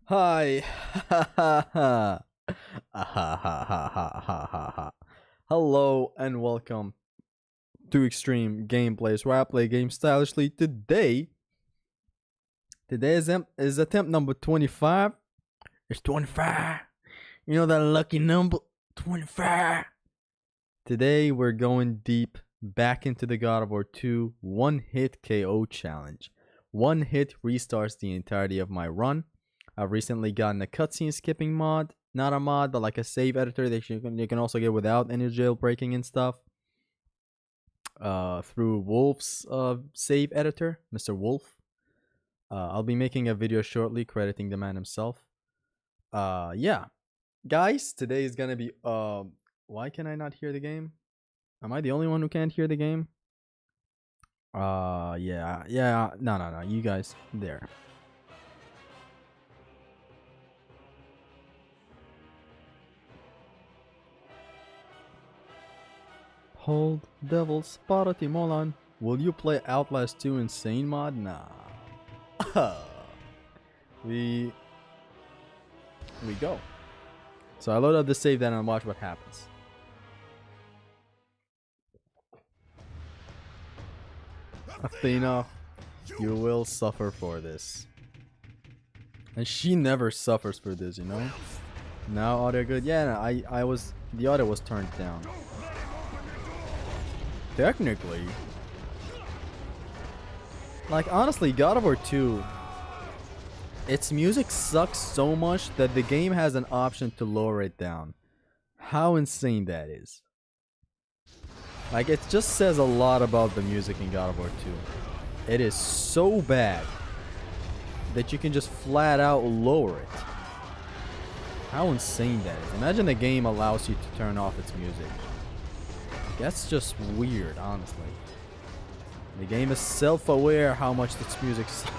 Hi. Ha ha ha. Ha ha ha ha ha ha ha. Hello and welcome to Extreme Gameplays, where I play games stylishly. Today is attempt number 25. It's 25. You know that lucky number 25. Today we're going deep back into the God of War 2 One Hit KO challenge. One hit restarts the entirety of my run. I've recently gotten a cutscene skipping mod. Not a mod, but like a save editor that you can also get without any jailbreaking and stuff. Through Wolf's save editor, Mr. Wolf. I'll be making a video shortly crediting the man himself. Yeah. Guys, today is gonna be why can I not hear the game? Am I the only one who can't hear the game? Yeah. No. You guys there. Hold Devil's Party Molan. Will you play Outlast 2 Insane mod? Nah. we go. So I load up the save then and watch what happens. Athena, you will suffer for this. And she never suffers for this, you know? Now audio good? Yeah, no, the audio was turned down. Technically. Like, honestly, God of War 2, its music sucks so much that the game has an option to lower it down. How insane that is. Like, it just says a lot about the music in God of War 2. It is so bad that you can just flat out lower it. How insane that is. Imagine the game allows you to turn off its music. That's just weird, honestly. The game is self-aware how much its music sucks.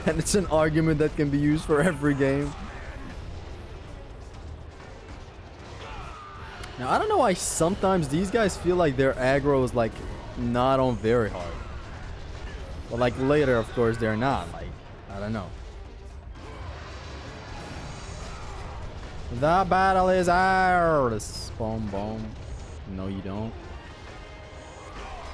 And it's an argument that can be used for every game. Now, I don't know why sometimes these guys feel like their aggro is, like, not on very hard. But, like, later, of course, they're not. Like, I don't know. The battle is ours. Boom, boom. No, you don't.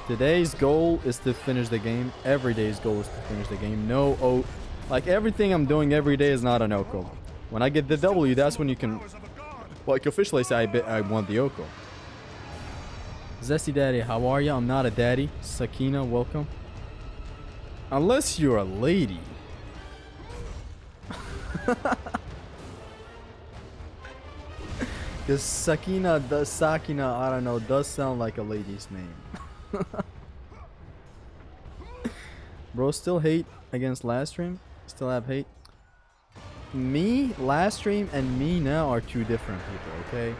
Today's goal is to finish the game. Every day's goal is to finish the game. No, like, everything I'm doing every day is not an Oko. When I get the W, that's when you can, like, officially say I won the Oko. Zesty Daddy, how are ya? I'm not a daddy. Sakina, welcome. Unless you're a lady. Because Sakina, I don't know, does sound like a lady's name. Bro, still hate against last stream? Still have hate? Me, last stream, and me now are two different people, okay?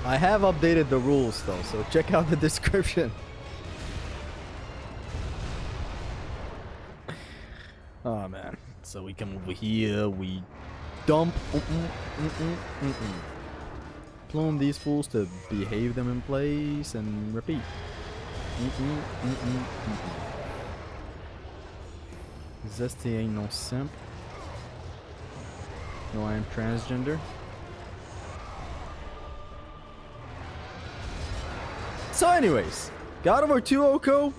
I have updated the rules though, so check out the description. Oh man. So we come over here, we dump plume these fools to behave them in place and repeat. Zesty ain't no simp. No, I am transgender. So anyways, God of War 2 Oko.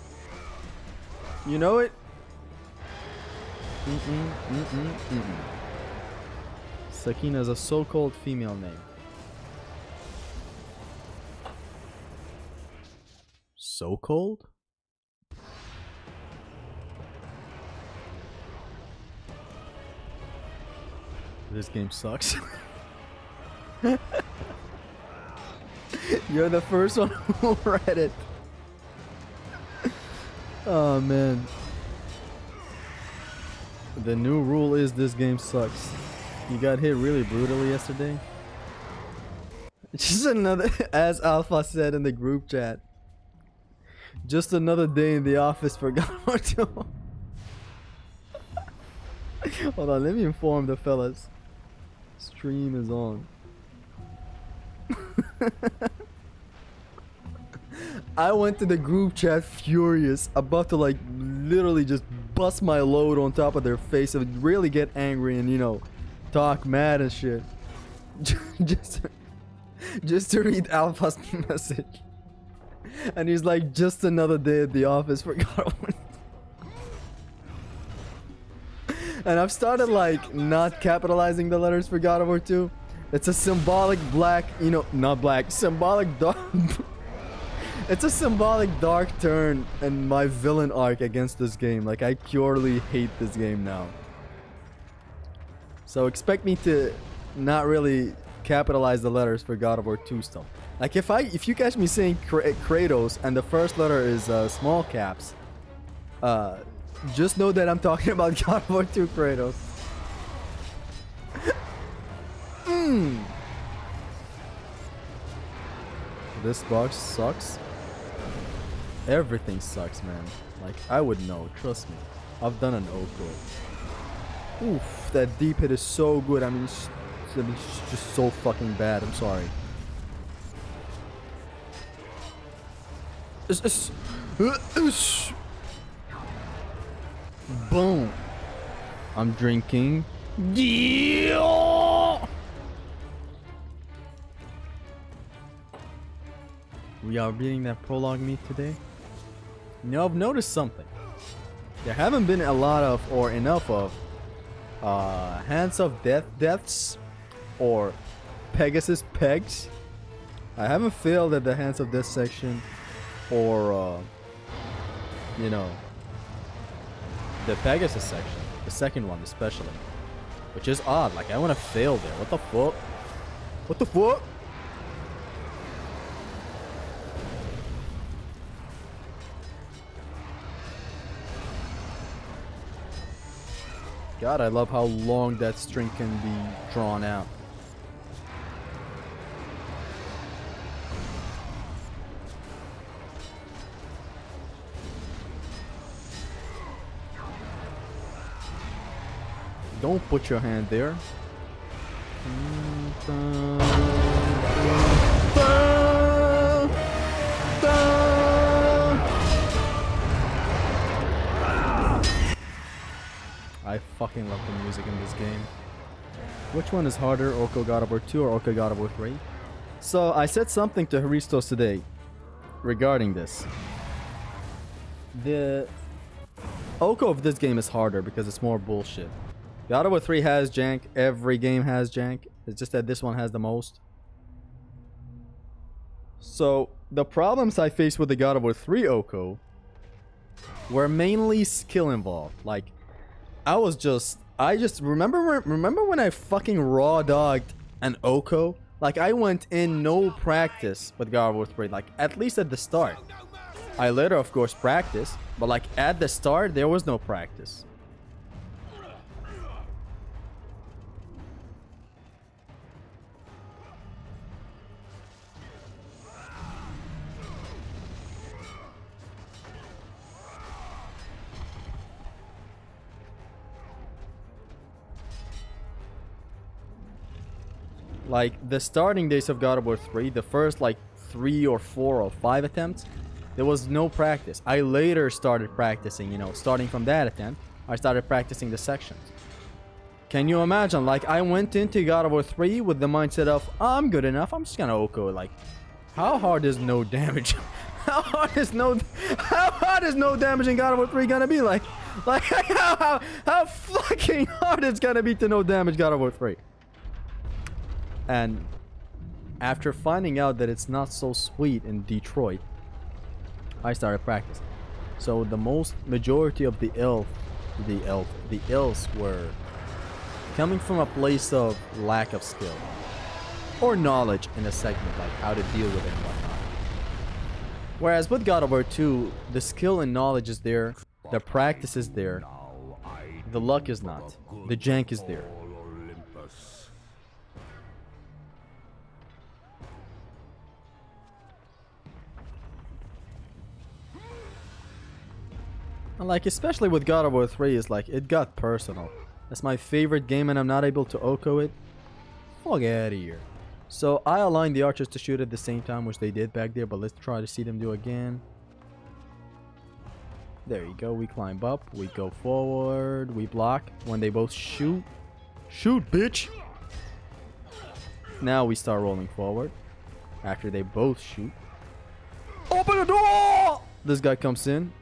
You know it. Sakina is a so-called female name. So-called? This game sucks. You're the first one who read it. Oh man. The new rule is this game sucks. You got hit really brutally yesterday. Just another, as Alpha said in the group chat, just another day in the office for God of War 2. Hold on, let me inform the fellas. Stream is on. I went to the group chat furious, about to like literally just bust my load on top of their face and really get angry and, you know, talk mad and shit. just, just to read Alpha's message. And he's like, just another day at the office for God of War. And I've started like not capitalizing the letters for God of War 2. It's a symbolic black, you know, not black, symbolic dark. It's a symbolic dark turn in my villain arc against this game. Like, I purely hate this game now. So expect me to not really capitalize the letters for God of War 2 stuff. Like, if you catch me saying Kratos and the first letter is small caps, just know that I'm talking about God of War 2 Kratos. This box sucks. Everything sucks, man. Like, I would know, trust me. I've done an Oko. Oof, that deep hit is so good. I mean, it's just so fucking bad. I'm sorry. Boom. I'm drinking. Yeah. We are reading that prologue meet today. You know, I've noticed something. There haven't been a lot of, or enough of, Hands of Death deaths, or Pegasus pegs. I haven't failed at the Hands of Death section, or, you know, the Pegasus section, the second one especially, which is odd. Like, I want to fail there. What the fuck? What the fuck? God, I love how long that string can be drawn out. Don't put your hand there. I fucking love the music in this game. Which one is harder, Oko God of War 2 or Oko God of War 3? So I said something to Haristos today regarding this. The Oko of this game is harder because it's more bullshit. God of War 3 has jank. Every game has jank. It's just that this one has the most. So the problems I faced with the God of War 3 Oko were mainly skill involved. Like, I just remember when I fucking raw dogged an Oko? Like, I went in no practice with God of War 3, like, at least at the start. I later, of course, practiced, but like, at the start, there was no practice. Like, the starting days of God of War 3, the first like 3 or 4 or 5 attempts, there was no practice. I later started practicing, you know, starting from that attempt, I started practicing the sections. Can you imagine? Like, I went into God of War 3 with the mindset of, oh, I'm good enough, I'm just gonna Oko. Like, how hard is no damage? How hard is no damage in God of War 3 gonna be? Like how fucking hard it's gonna be to no damage God of War 3? And after finding out that it's not so sweet in Detroit, I started practicing. So the majority of the ills were coming from a place of lack of skill or knowledge in a segment, like how to deal with it and whatnot. Whereas with God of War 2, the skill and knowledge is there, the practice is there, the luck is not, the jank is there. And like, especially with God of War 3, is like, it got personal. That's my favorite game and I'm not able to Oko it. Fuck out of here. So I aligned the archers to shoot at the same time, which they did back there, but let's try to see them do again. There you go. We climb up. We go forward. We block when they both shoot. Shoot, bitch! Now we start rolling forward. After they both shoot. Open the door! This guy comes in.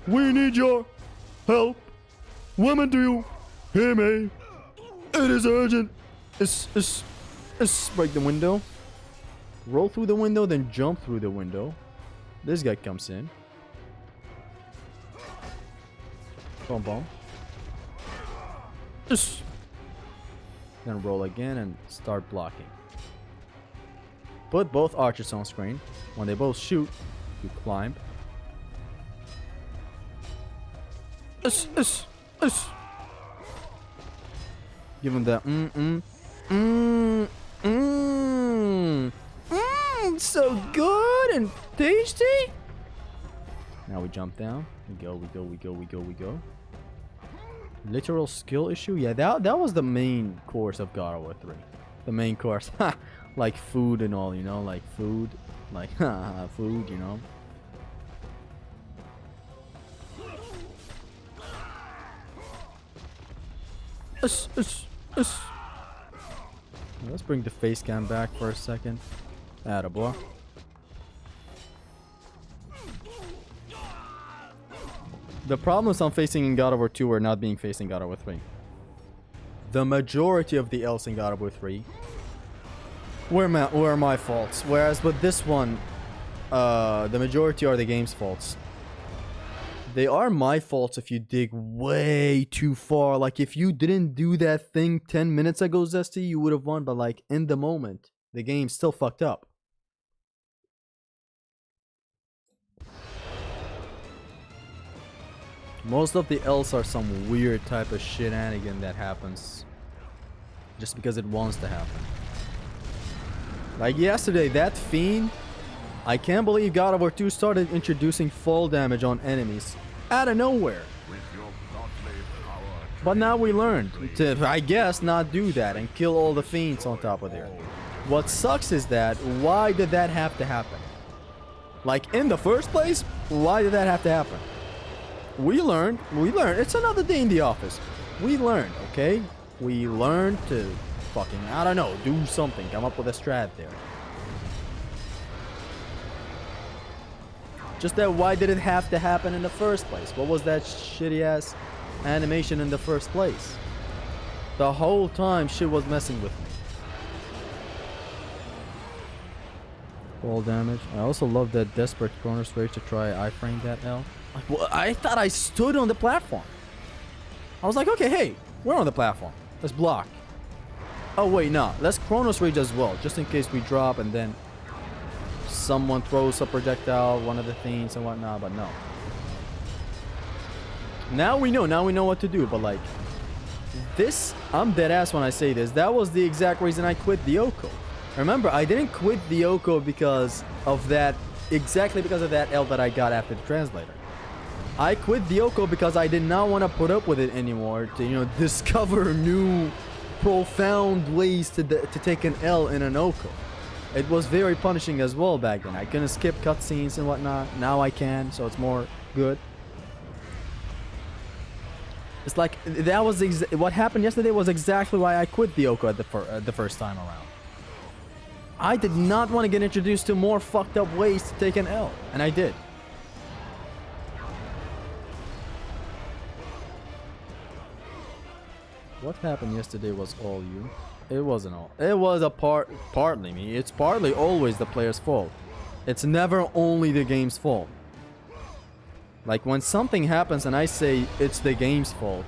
We need your help. Women, do you hear me? It is urgent. Break the window. Roll through the window, then jump through the window. This guy comes in. Boom, boom. Then roll again and start blocking. Put both archers on screen. When they both shoot, you climb. Give him that so good and tasty. Now we jump down. We go. Literal skill issue? Yeah, that was the main course of God of War 3. The main course. Like food and all, you know? Like food. Like, food, you know? Let's bring the face cam back for a second. Attaboy. The problems I'm facing in God of War 2 are not being faced in God of War 3. The majority of the L's in God of War 3 were my faults. Whereas with this one, the majority are the game's faults. They are my faults if you dig way too far. Like, if you didn't do that thing 10 minutes ago, Zesty, you would have won. But, like, in the moment, the game still fucked up. Most of the L's are some weird type of shenanigan that happens just because it wants to happen. Like yesterday, that fiend, I can't believe God of War 2 started introducing fall damage on enemies out of nowhere. But now we learned to, I guess, not do that and kill all the fiends on top of there. What sucks is that, why did that have to happen? Like, in the first place, why did that have to happen? We learned. It's another day in the office. We learned, okay? We learned to fucking, I don't know, do something. Come up with a strat there. Just that, why did it have to happen in the first place? What was that shitty ass animation in the first place? The whole time shit was messing with me. Fall damage. I also love that desperate corner switch to try iframe that L. Well, I thought I stood on the platform. I was like, okay, hey, we're on the platform. Let's block. Oh, wait, no. Let's Chronos Rage as well, just in case we drop and then someone throws a projectile, one of the things and whatnot, but no. Now we know what to do, but like, this, I'm dead ass when I say this. That was the exact reason I quit the Oko. Remember, I didn't quit the Oko because of that, exactly because of that L that I got after the translator. I quit the Oko because I did not want to put up with it anymore to, you know, discover new profound ways to take an L in an Oko. It was very punishing as well back then. I couldn't skip cutscenes and whatnot. Now I can, so it's more good. It's like, that was what happened yesterday was exactly why I quit the Oko at the first time around. I did not want to get introduced to more fucked up ways to take an L, and I did. What happened yesterday was all you. It wasn't all. It was partly me. It's partly always the player's fault. It's never only the game's fault. Like, when something happens and I say it's the game's fault,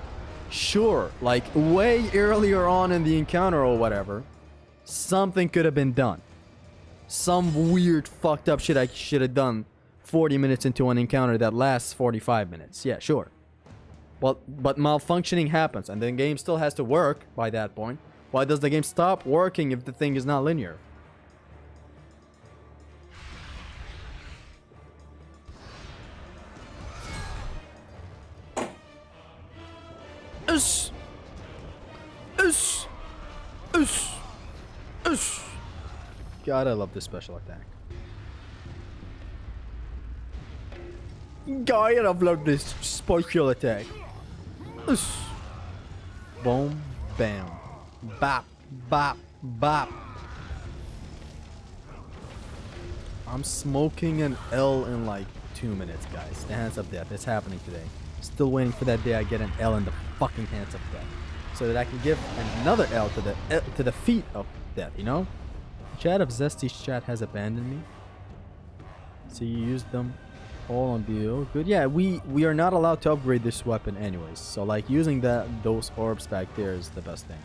sure, like way earlier on in the encounter or whatever, something could have been done. Some weird fucked up shit I should have done 40 minutes into an encounter that lasts 45 minutes. Yeah, sure. But malfunctioning happens, and the game still has to work by that point. Why does the game stop working if the thing is not linear? God, I love this special attack. Guy, and upload this special attack. Boom, bam, bop, bop, bop. I'm smoking an L in like 2 minutes, guys. The Hands of Death. It's happening today. Still waiting for that day I get an L in the fucking Hands of Death, so that I can give another L to the feet of death. You know. Chat of Zesty's chat has abandoned me. So you used them all on BO. Good. Yeah, we are not allowed to upgrade this weapon anyways. So like using those orbs back there is the best thing.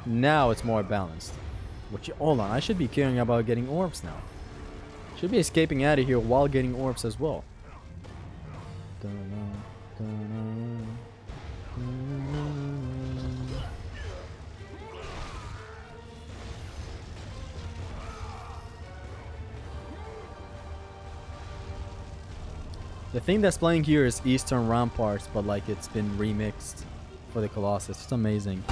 Now it's more balanced. Hold on, I should be caring about getting orbs now. Should be escaping out of here while getting orbs as well. The thing that's playing here is Eastern Ramparts, but like it's been remixed for the Colossus. It's amazing.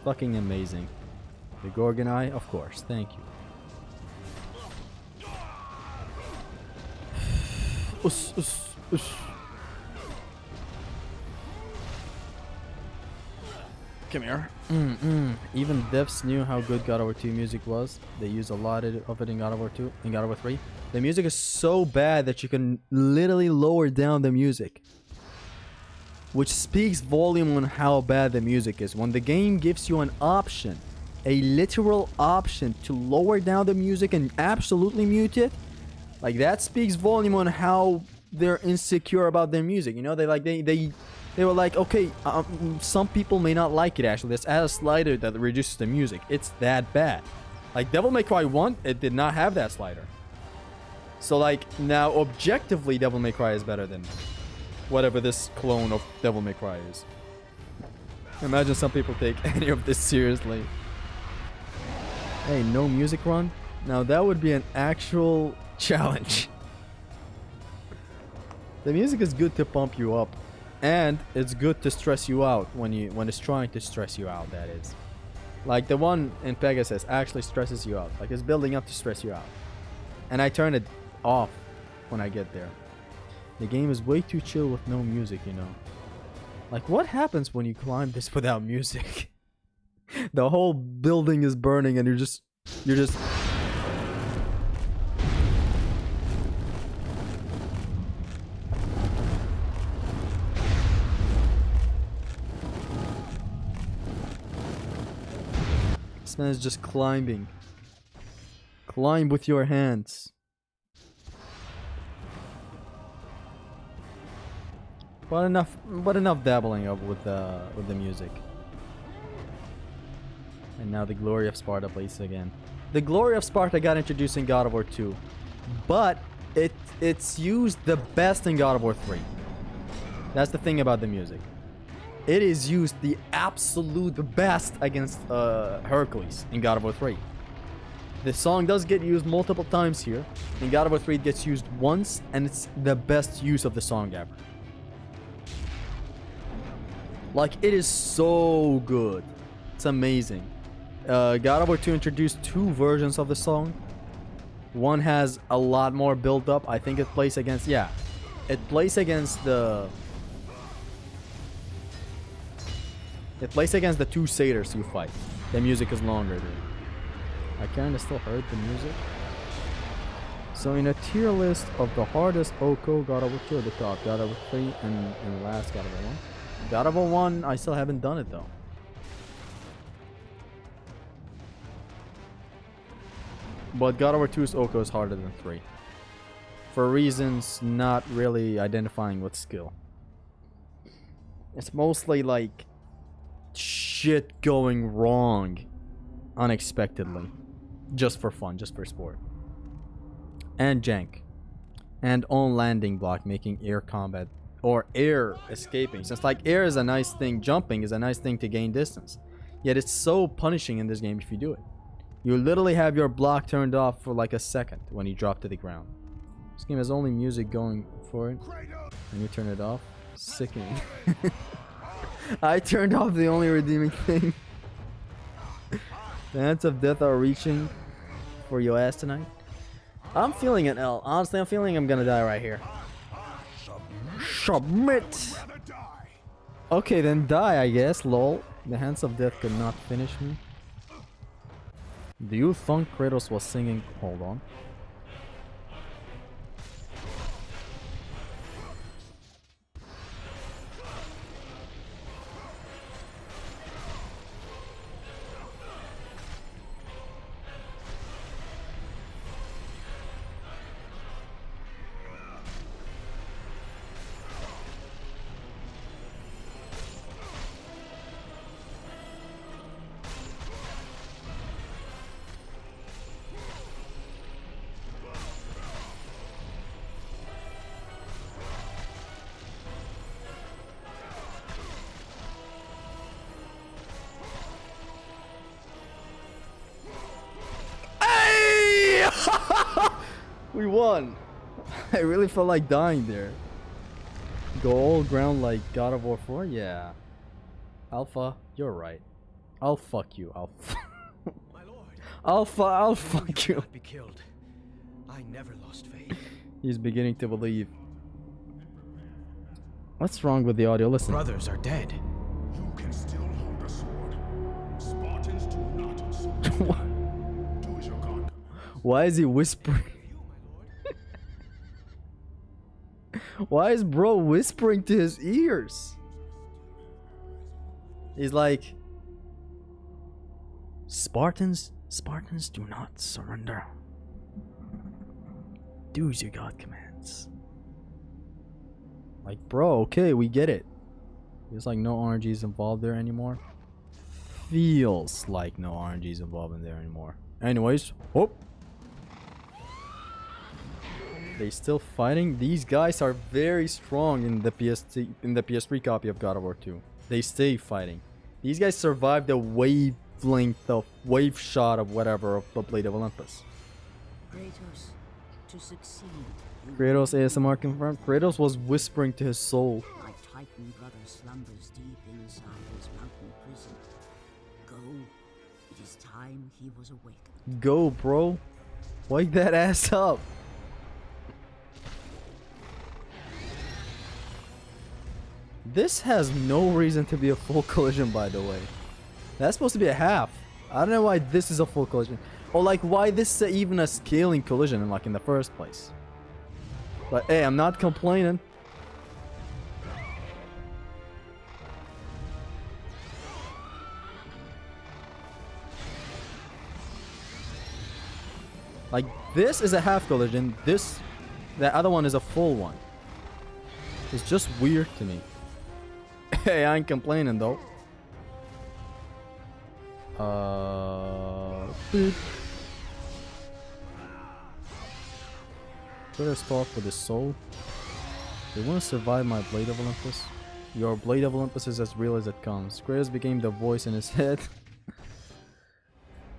Fucking amazing. The Gorgon Eye, of course. Thank you. Come here. Even devs knew how good God of War 2 music was. They use a lot of it in God of War 2 and God of War 3. The music is so bad that you can literally lower down the music, which speaks volume on how bad the music is. When the game gives you an option, a literal option to lower down the music and absolutely mute it, like that speaks volume on how they're insecure about their music. You know, they were like, okay, some people may not like it actually. Let's add a slider that reduces the music. It's that bad. Like Devil May Cry 1, it did not have that slider. So like now objectively Devil May Cry is better than whatever this clone of Devil May Cry is. Imagine some people take any of this seriously. Hey, no music run? Now that would be an actual challenge. The music is good to pump you up, and it's good to stress you out when it's trying to stress you out, that is. Like the one in Pegasus actually stresses you out. Like it's building up to stress you out. And I turn it off when I get there. The game is way too chill with no music, you know. Like what happens when you climb this without music? The whole building is burning and you're just this man is just climbing. Climb with your hands. But enough dabbling up with the music. And now the Glory of Sparta plays again. The Glory of Sparta got introduced in God of War 2, but it's used the best in God of War 3. That's the thing about the music. It is used the absolute best against Hercules in God of War 3. The song does get used multiple times here. In God of War 3 it gets used once, and it's the best use of the song ever. Like, it is so good. It's amazing. God of War 2 introduced 2 versions of the song. One has a lot more build up. I think it plays against... Yeah. It plays against the... It plays against the 2 satyrs you fight. The music is longer, dude. I kinda still heard the music. So in a tier list of the hardest Oko, God of War 2 at the top. God of War 3 and last God of War 1. God of War 1, I still haven't done it though. But God of War 2's Oko is harder than 3. For reasons not really identifying with skill. It's mostly like shit going wrong unexpectedly. Just for fun, just for sport. And jank. And on landing block, making air combat or air escaping. Since like air is a nice thing, jumping is a nice thing to gain distance. Yet it's so punishing in this game if you do it. You literally have your block turned off for like a second when you drop to the ground. This game has only music going for it. And you turn it off. Sickening. I turned off the only redeeming thing. The hands of death are reaching for your ass tonight. I'm feeling an L. Honestly, I'm feeling I'm gonna die right here. Submit! Okay, then die, I guess. Lol. The hands of death could not finish me. Do you think Kratos was singing? Hold on. We won. I really felt like dying there. Go all ground like God of War 4? Yeah. Alpha, you're right. I'll fuck you, Alpha. My lord. Alpha, I'll fuck you. Be killed. I never lost faith. He's beginning to believe. What's wrong with the audio? Listen. Brothers are dead. You can still hold a sword. Spartans do not surrender. Do as your god commands. Why is he whispering? Why is bro whispering to his ears? He's like, Spartans do not surrender. Do as your god commands. Like, bro, okay, we get it. There's like no RNGs involved there anymore. Feels like no RNGs involved in there anymore. Anyways, whoop. They still fighting. These guys are very strong in the PS3 copy of God of War 2. They stay fighting. These guys survived the wavelength of wave shot of whatever of the Blade of Olympus. Kratos, to succeed. Kratos ASMR confirmed. Kratos was whispering to his soul. My Titan brother slumbers deep inside his mountain prison. Go. It is time he was awakened. Go, bro. Wake that ass up. This has no reason to be a full collision, by the way. That's supposed to be a half. I don't know why this is a full collision. Or like why this is even a scaling collision like in the first place. But hey, I'm not complaining. Like this is a half collision. The other one is a full one. It's just weird to me. Hey, I ain't complaining though. Boop. Kratos talk with his soul. They want to survive my Blade of Olympus. Your Blade of Olympus is as real as it comes. Kratos became the voice in his head.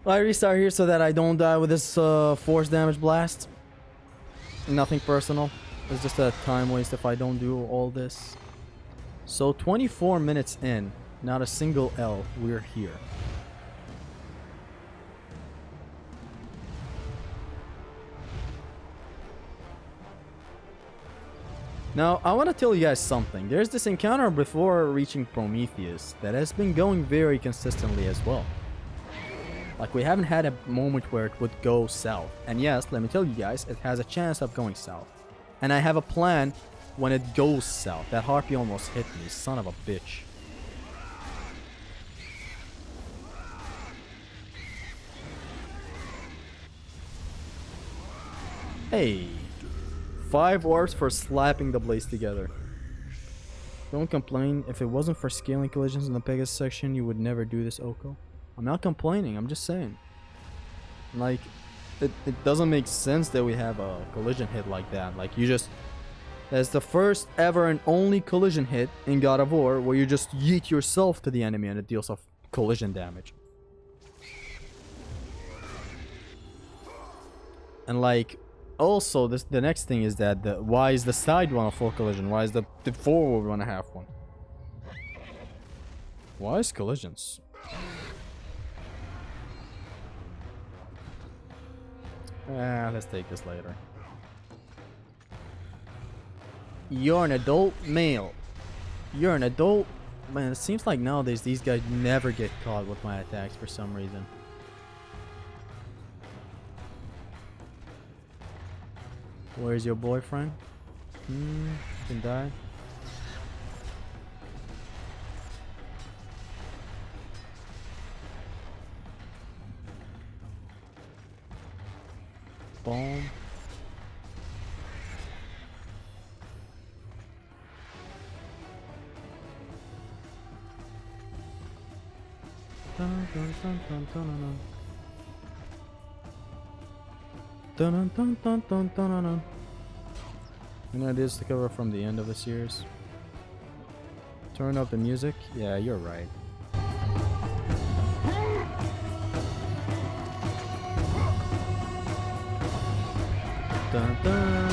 I restart here so that I don't die with this force damage blast. Nothing personal. It's just a time waste if I don't do all this. So 24 minutes in, not a single L, we're here. Now, I want to tell you guys something. There's this encounter before reaching Prometheus that has been going very consistently as well. Like, we haven't had a moment where it would go south. And yes, let me tell you guys, it has a chance of going south. And I have a plan when it goes south. That harpy almost hit me, son of a bitch. Hey. 5 orbs for slapping the blades together. Don't complain. If it wasn't for scaling collisions in the Pegasus section, you would never do this, Oko. I'm not complaining. I'm just saying. Like, it doesn't make sense that we have a collision hit like that. Like, you just... That's the first ever and only collision hit in God of War where you just yeet yourself to the enemy and it deals of collision damage. And like, also the next thing is that why is the side one a full collision? Why is the forward one a half one? Why is collisions? Let's take this later. You're an adult male. You're an adult... Man, it seems like nowadays these guys never get caught with my attacks for some reason. Where's your boyfriend? Can die. Boom. Dun, dun, dun, dun, dun, dun. Dun, dun, dun, dun, dun, dun, dun. Any ideas to cover from the end of the series? Turn up the music? Yeah, you're right. Dun, dun.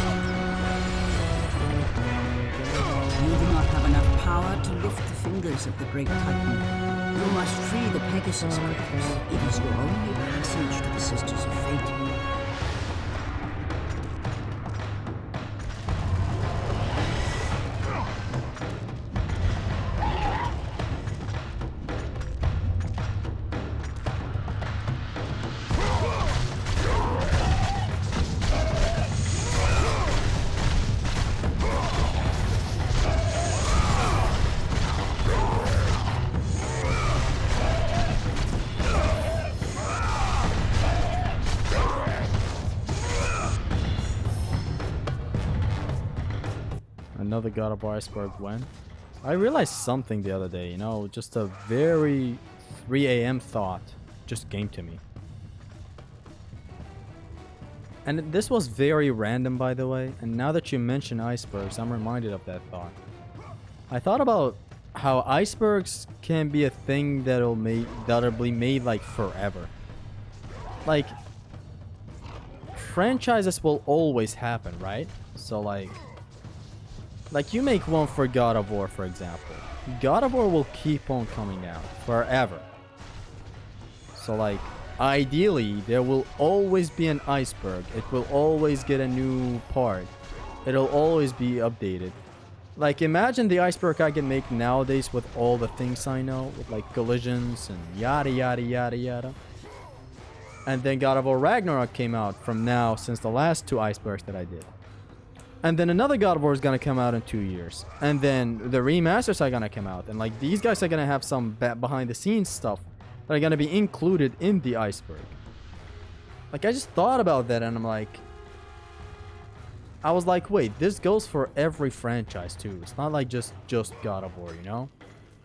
You do not have enough power to lift the fingers of the great Titan. You must free the Pegasus breakers. It is your only passage to the Sisters of Fate. Another God of War Iceberg when? I realized something the other day, you know, just a very 3 a.m. thought just came to me. And this was very random, by the way, and now that you mention icebergs, I'm reminded of that thought. I thought about how icebergs can be a thing that'll be made like forever. Like, franchises will always happen, right? So like you make one for God of War, for example. God of War will keep on coming out forever. So like, ideally, there will always be an iceberg. It will always get a new part. It'll always be updated. Like, imagine the iceberg I can make nowadays with all the things I know, with like collisions and yada yada yada yada. And then God of War Ragnarok came out from now since the last 2 icebergs that I did. And then another God of War is gonna come out in 2 years. And then the remasters are gonna come out. And like, these guys are gonna have some behind the scenes stuff that are gonna be included in the iceberg. Like, I just thought about that and I'm like... I was like, wait, this goes for every franchise too. It's not like just God of War, you know?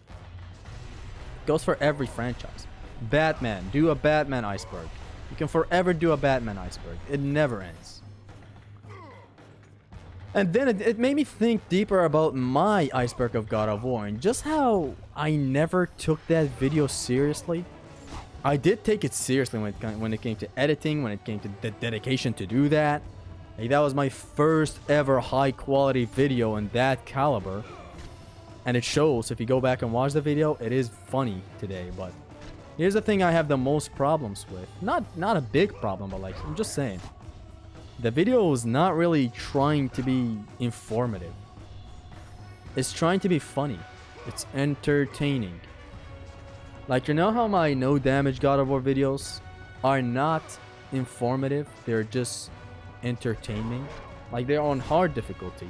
It goes for every franchise. Batman, do a Batman iceberg. You can forever do a Batman iceberg. It never ends. And then it made me think deeper about my iceberg of God of War and just how I never took that video seriously. I did take it seriously when it came to editing, when it came to the dedication to do that. Like, that was my first ever high quality video in that caliber. And it shows, if you go back and watch the video, it is funny today. But here's the thing I have the most problems with. Not a big problem, but like, I'm just saying. The video is not really trying to be informative. It's trying to be funny. It's entertaining. Like, you know how my no damage God of War videos are not informative? They're just entertaining. Like, they're on hard difficulty.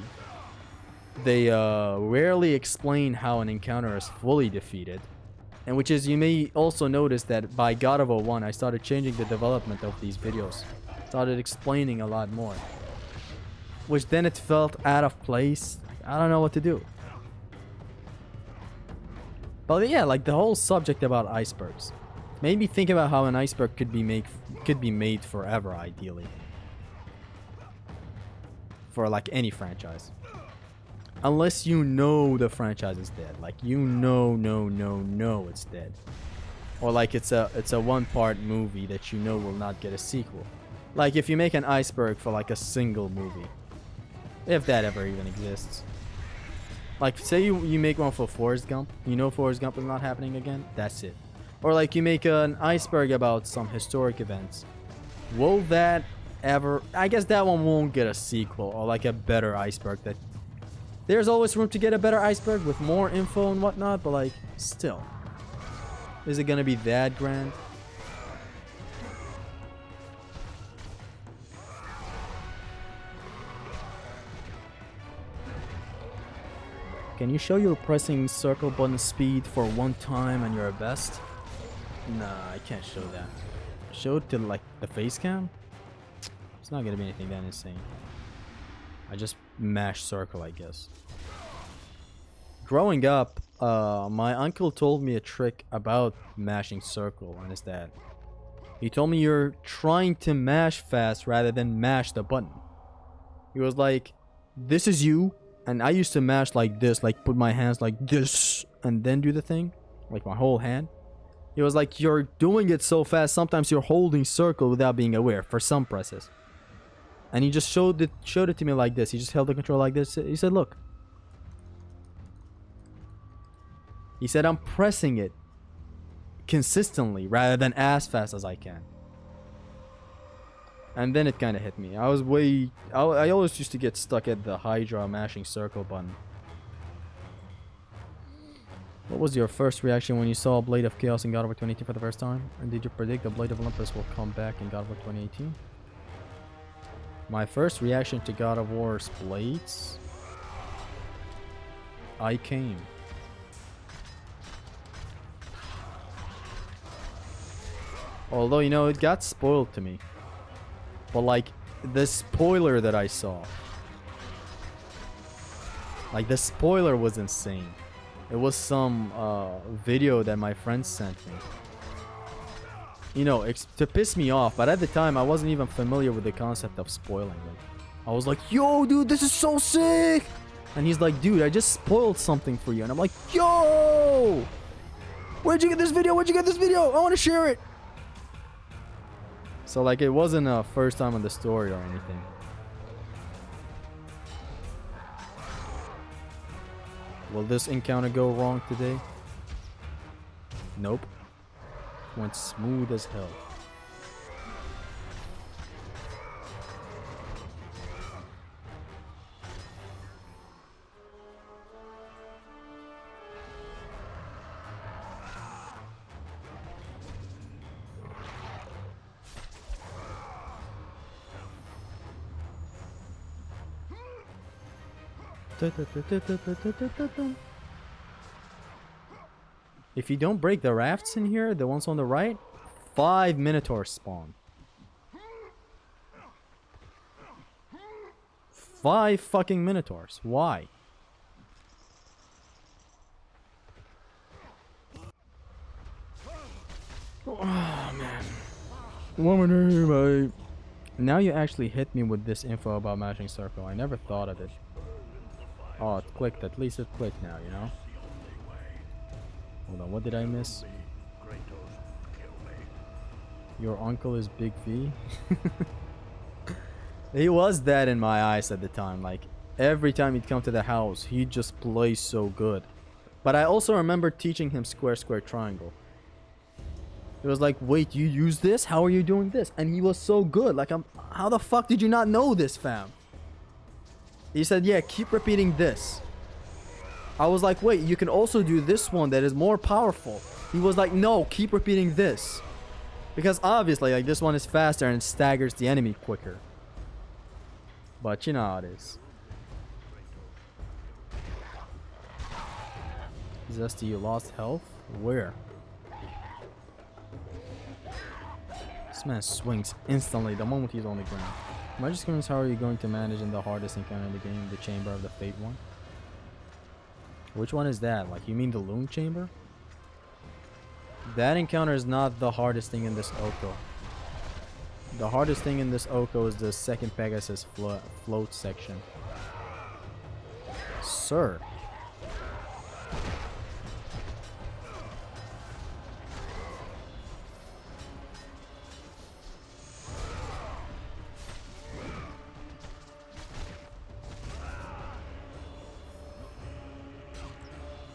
They rarely explain how an encounter is fully defeated. And which is, you may also notice that by God of War 1, I started changing the development of these videos. Started explaining a lot more, which then it felt out of place. I don't know what to do. But yeah, like the whole subject about icebergs. Made me think about how an iceberg could be made forever, ideally. For like any franchise. Unless you know the franchise is dead. Like you know it's dead. Or like it's a one-part movie that you know will not get a sequel. Like if you make an iceberg for like a single movie. If that ever even exists. Like say you make one for Forrest Gump. You know Forrest Gump is not happening again. That's it. Or like you make an iceberg about some historic events. Will that ever... I guess that one won't get a sequel. Or like a better iceberg that... There's always room to get a better iceberg with more info and whatnot. But like still. Is it gonna be that grand? Can you show your pressing circle button speed for one time and your best? Nah, I can't show that. Show it to like the face cam? It's not gonna be anything that insane. I just mash circle, I guess. Growing up, my uncle told me a trick about mashing circle, and it's that he told me you're trying to mash fast rather than mash the button. He was like, this is you, and I used to mash like this, like put my hands like this and then do the thing, like my whole hand. He was like, you're doing it so fast, sometimes you're holding circle without being aware for some presses. And he just showed it to me like this. He just held the control like this. He said, look. He said, I'm pressing it consistently rather than as fast as I can. And then it kind of hit me. I always used to get stuck at the Hydra mashing circle button. What was your first reaction when you saw Blade of Chaos in God of War 2018 for the first time? And did you predict the Blade of Olympus will come back in God of War 2018? My first reaction to God of War's blades? I came. Although, you know, it got spoiled to me. But like, the spoiler that I saw. Like, the spoiler was insane. It was some video that my friend sent me. You know, it's to piss me off, but at the time I wasn't even familiar with the concept of spoiling it. I was like, yo, dude, this is so sick! And he's like, dude, I just spoiled something for you. And I'm like, yo! Where'd you get this video? Where'd you get this video? I want to share it! So, like, it wasn't a first time on the story or anything. Will this encounter go wrong today? Nope. Went smooth as hell. If you don't break the rafts in here, the ones on the right, 5 Minotaurs spawn. 5 fucking Minotaurs. Why? Oh man. One minute, now you actually hit me with this info about mashing circle. I never thought of it. Oh, it clicked. At least it clicked now, you know? Hold on, what did I miss? Your uncle is Big V? He was that in my eyes at the time. Like, every time he'd come to the house, he'd just play so good. But I also remember teaching him square, square, triangle. It was like, wait, you use this? How are you doing this? And he was so good. Like, how the fuck did you not know this, fam? He said, yeah, keep repeating this. I was like, wait, you can also do this one that is more powerful. He was like, no, keep repeating this. Because obviously, like, this one is faster and staggers the enemy quicker. But you know how it is. Zesty, you lost health? Where? This man swings instantly the moment he's on the ground. Am I just curious, how are you going to manage in the hardest encounter in the game, the Chamber of the Fate one? Which one is that? Like, you mean the Loon Chamber? That encounter is not the hardest thing in this Oko. The hardest thing in this Oko is the second Pegasus float section. Sir.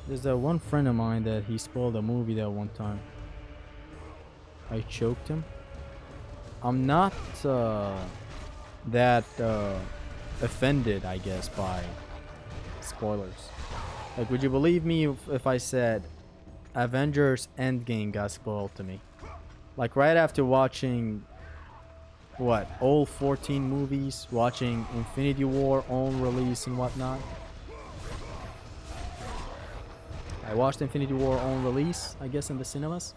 There's that one friend of mine that he spoiled a movie that one time. I choked him. I'm not that offended, I guess, by spoilers. Like, would you believe me if I said Avengers Endgame got spoiled to me? Like, right after watching, what, all 14 movies, watching Infinity War on release and whatnot. I watched Infinity War on release, I guess, in the cinemas.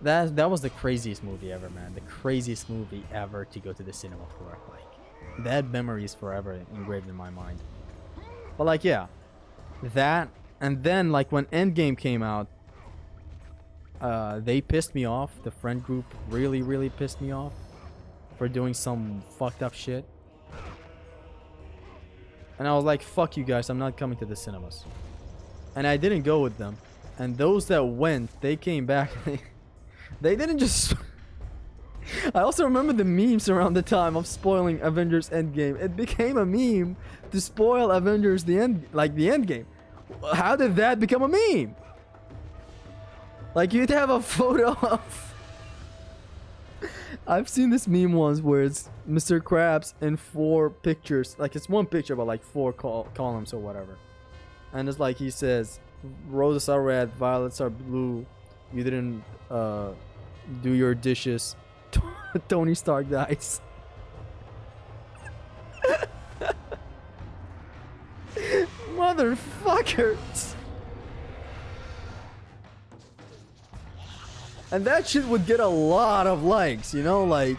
That was the craziest movie ever, man. The craziest movie ever to go to the cinema for. Like, that memory is forever engraved in my mind. But like, yeah, that, and then like when Endgame came out, they pissed me off. The friend group really pissed me off for doing some fucked up shit. And I was like, fuck you guys, I'm not coming to the cinemas. And I didn't go with them. And those that went, they came back. They didn't just... I also remember the memes around the time of spoiling Avengers Endgame. It became a meme to spoil Avengers the Endgame. How did that become a meme? Like, you'd have a photo of... I've seen this meme once where it's Mr. Krabs in 4 pictures. Like, it's one picture but like 4 columns or whatever. And it's like he says, roses are red, violets are blue. You didn't do your dishes. Tony Stark dies. Motherfuckers. And that shit would get a lot of likes, you know, like...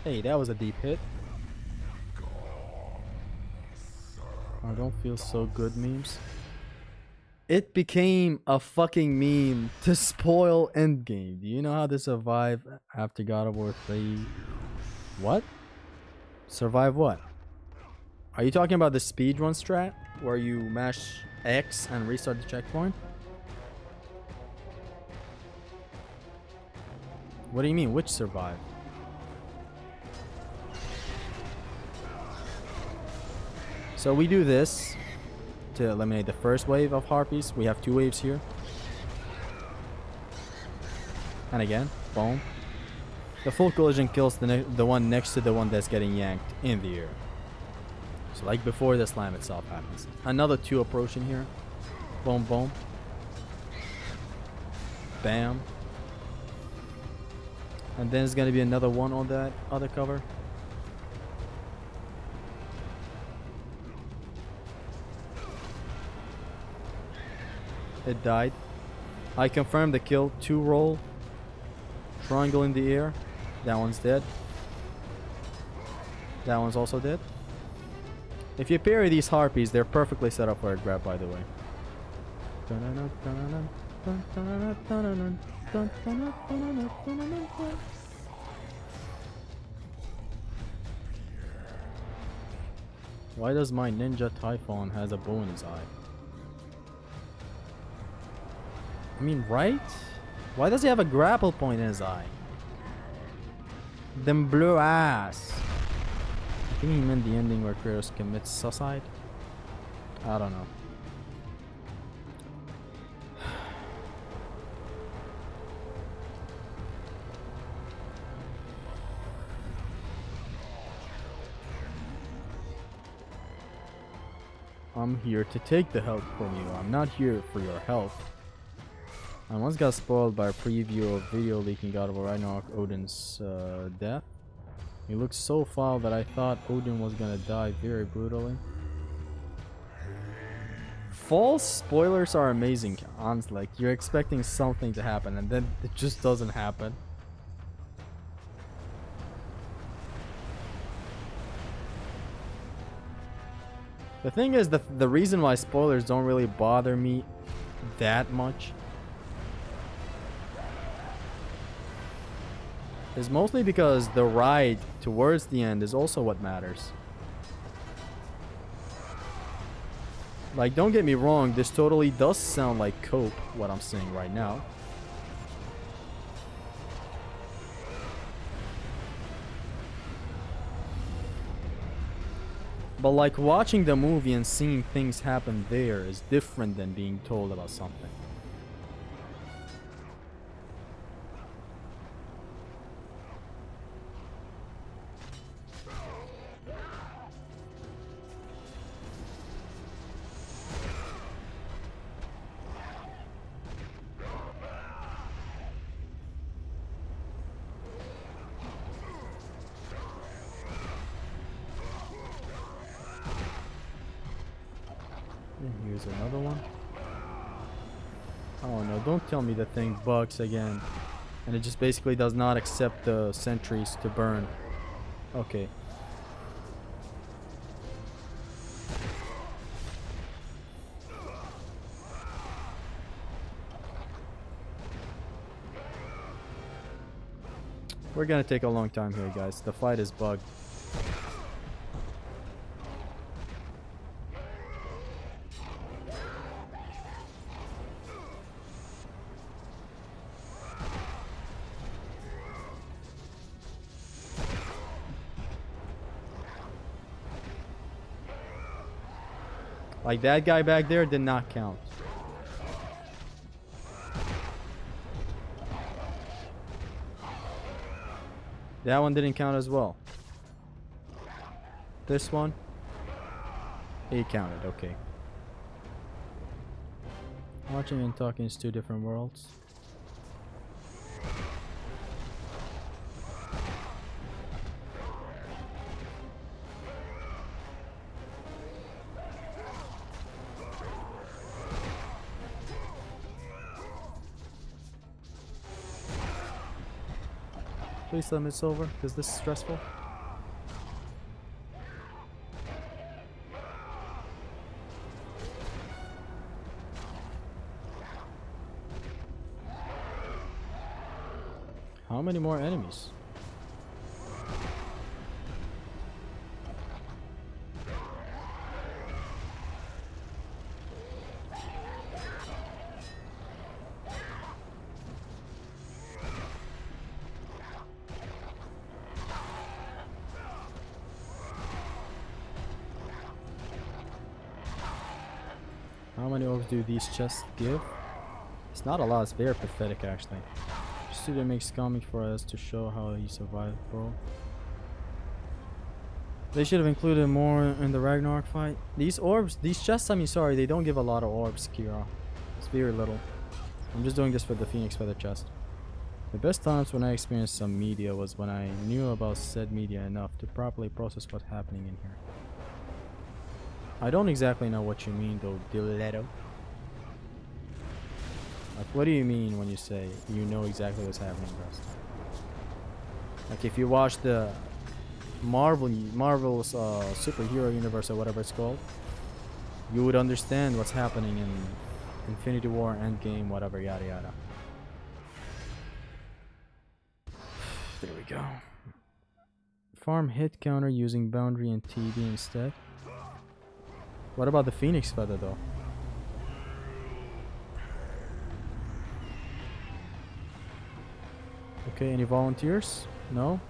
Hey, that was a deep hit. I don't feel so good memes. It became a fucking meme to spoil Endgame. Do you know how to survive after God of War 3? What? Survive what? Are you talking about the speedrun strat? Where you mash X and restart the checkpoint? What do you mean, which survive? So we do this to eliminate the first wave of harpies. We have 2 waves here. And again, boom. The full collision kills the one next to the one that's getting yanked in the air. So like before the slam itself happens. Another 2 approaching here. Boom, boom. Bam. And then there's gonna be another one on that other cover. It died. I confirmed the kill. 2 roll. Triangle in the air. That one's dead. That one's also dead. If you parry these harpies, they're perfectly set up for a grab, by the way. Why does my ninja Typhon has a bow in his eye? I mean, right? Why does he have a grapple point in his eye? Them blue ass. I think he meant the ending where Kratos commits suicide. I don't know. I'm here to take the help from you. I'm not here for your help. I once got spoiled by a preview of video leaking God of War Ragnarok Odin's death. He looks so foul that I thought Odin was gonna die very brutally. False spoilers are amazing, honestly. Like, you're expecting something to happen and then it just doesn't happen. The thing is, the reason why spoilers don't really bother me that much is mostly because the ride towards the end is also what matters. Like, don't get me wrong, this totally does sound like cope, what I'm saying right now. But like, watching the movie and seeing things happen there is different than being told about something. And here's another one. Oh no, don't tell me the thing bugs again. And it just basically does not accept the sentries to burn. Okay. We're gonna take a long time here, guys. The fight is bugged. Like, that guy back there did not count. That one didn't count as well. This one, he counted, okay. Watching and talking is two different worlds. Please tell me it's over, because this is stressful. How many more enemies? How many orbs do these chests give? It's not a lot, it's very pathetic actually. Studio makes comics for us to show how he survived, bro. They should have included more in the Ragnarok fight. These orbs, these chests, I mean, sorry, they don't give a lot of orbs, Kira. It's very little. I'm just doing this for the Phoenix Feather chest. The best times when I experienced some media was when I knew about said media enough to properly process what's happening in here. I don't exactly know what you mean though, Diletto. Like, what do you mean when you say you know exactly what's happening, Rust? Like, if you watch the Marvel's superhero universe or whatever it's called, you would understand what's happening in Infinity War, Endgame, whatever, yada yada. There we go. Farm hit counter using boundary and TD instead. What about the Phoenix Feather though? Okay, any volunteers? No?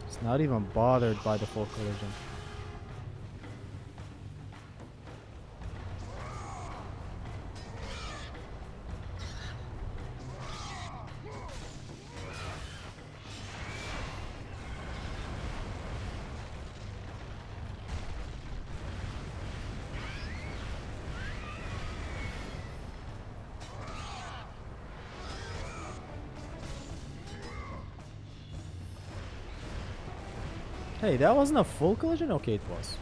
It's not even bothered by the full collision. Hey, that wasn't a full collision? Okay, it was.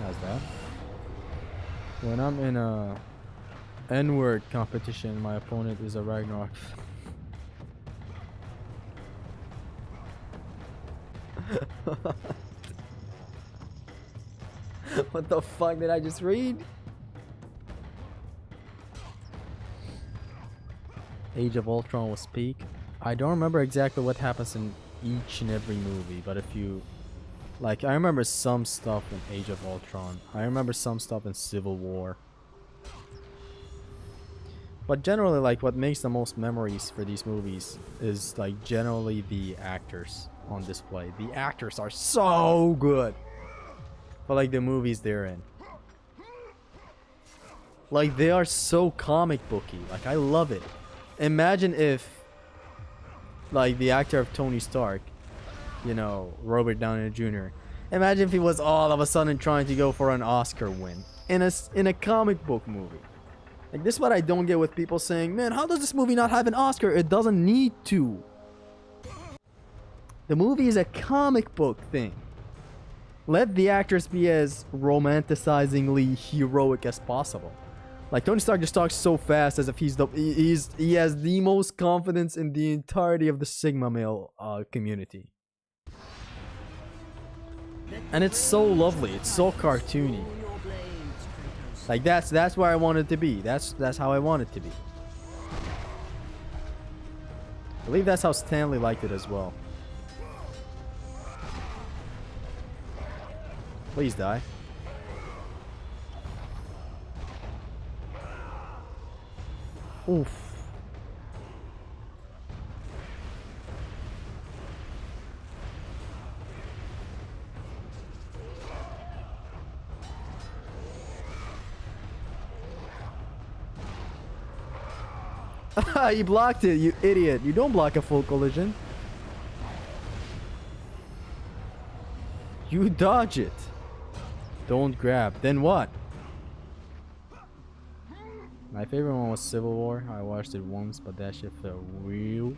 How's that? When I'm in a N-word competition, my opponent is a Ragnarok. What the fuck did I just read? Age of Ultron was peak. I don't remember exactly what happens in each and every movie, but if you like, I remember some stuff in Age of Ultron. I remember some stuff in Civil War. But generally, like, what makes the most memories for these movies is like generally the actors on display. The actors are so good. But like the movies they're in. Like they are so comic booky. Like I love it. Imagine if like the actor of Tony Stark, you know, Robert Downey Jr. Imagine if he was all of a sudden trying to go for an Oscar win in a comic book movie. Like this is what I don't get with people saying, man, how does this movie not have an Oscar? It doesn't need to. The movie is a comic book thing. Let the actors be as romanticizingly heroic as possible. Like Tony Stark just talks so fast as if he has the most confidence in the entirety of the Sigma male community. And it's so lovely. It's so cartoony. Like that's where I want it to be. That's how I want it to be. I believe that's how Stanley liked it as well. Please die. Oof. You blocked it, you idiot. You don't block a full collision. You dodge it. Don't grab. Then what? My favorite one was Civil War. I watched it once, but that shit felt real.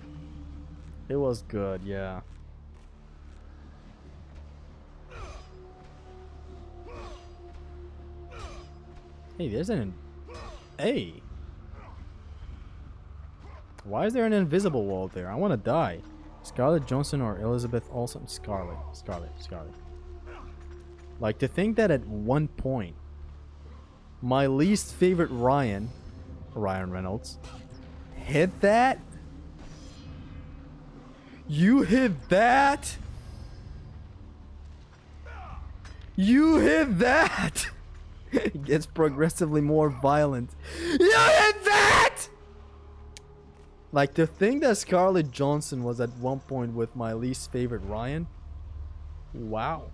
It was good, yeah. Hey, there's an... Hey! Why is there an invisible wall there? I want to die. Scarlett Johansson or Elizabeth Olsen? Scarlett. Like, to think that at one point, my least favorite Ryan Reynolds, hit that? You hit that? You hit that? It gets progressively more violent. You hit that? Like, to think that Scarlett Johansson was at one point with my least favorite Ryan? Wow.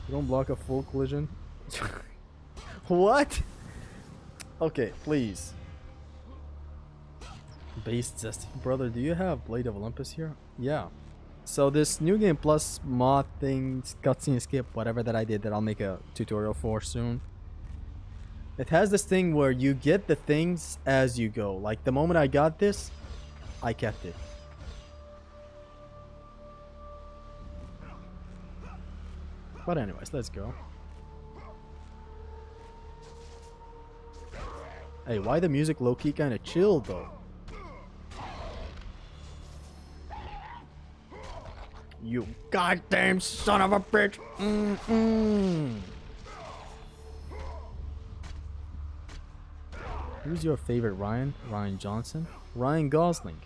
You don't block a full collision? What? Okay, please. Base testing. Brother, do you have Blade of Olympus here? Yeah. So this New Game Plus mod thing, cutscene skip, whatever that I did that I'll make a tutorial for soon. It has this thing where you get the things as you go. Like the moment I got this, I kept it. But anyways, let's go. Hey, why the music low-key kind of chill though? You goddamn son of a bitch! Who's your favorite Ryan? Ryan Johnson? Ryan Gosling.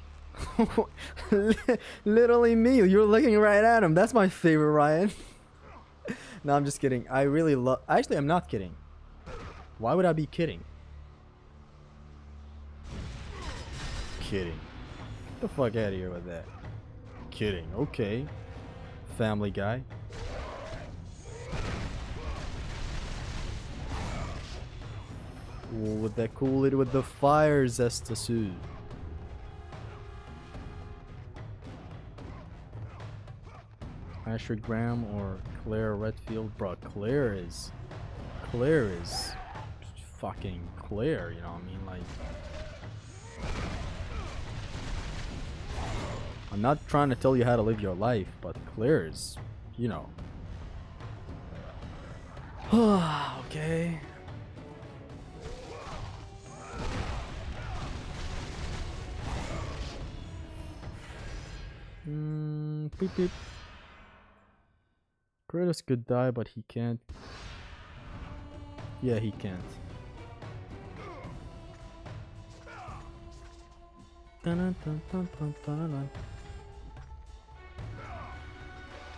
Literally me. You're looking right at him. That's my favorite Ryan. No, I'm just kidding. I really love... Actually, I'm not kidding. Why would I be kidding? Kidding. Get the fuck out of here with that. Kidding. Okay. Family Guy. With that cool it with the fire zestasu. Asher Graham or Claire Redfield. Bro, Claire is fucking Claire, you know what I mean? Like, I'm not trying to tell you how to live your life, but Claire is, you know. Okay. Beep beep. Kratos could die, but he can't. Yeah, he can't.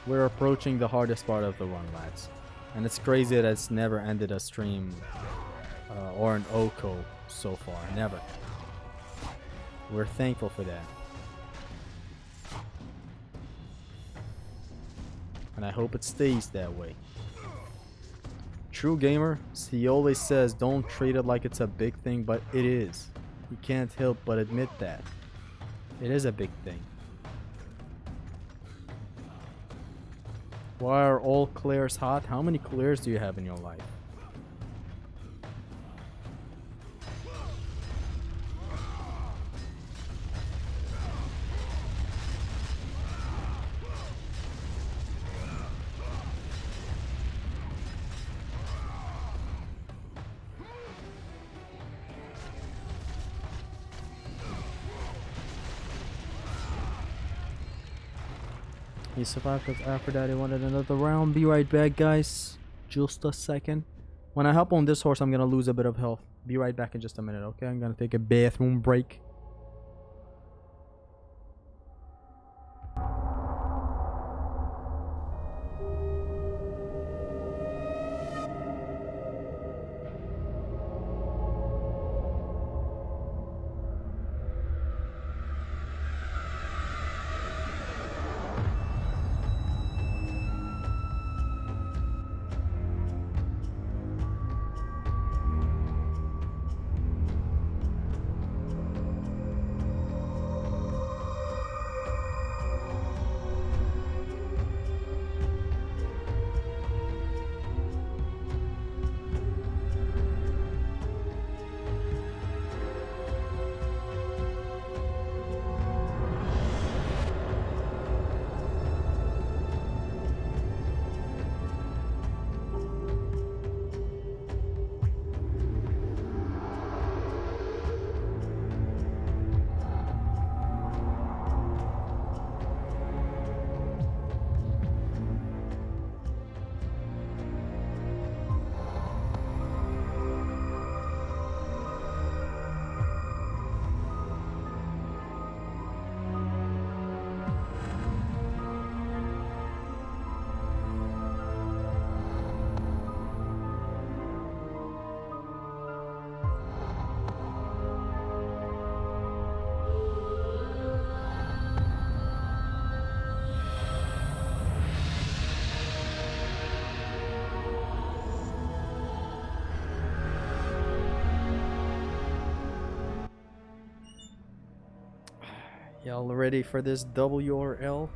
We're approaching the hardest part of the run, lads. And it's crazy that it's never ended a stream or an OCO so far. Never. We're thankful for that. And I hope it stays that way. True gamer, he always says don't treat it like it's a big thing, but it is. You can't help but admit that. It is a big thing. Why are all Claires hot? How many Claires do you have in your life? He survived because Aphrodite wanted another round. Be right back, guys. Just a second. When I hop on this horse, I'm gonna lose a bit of health. Be right back in just a minute, okay? I'm gonna take a bathroom break. Y'all ready for this W or L?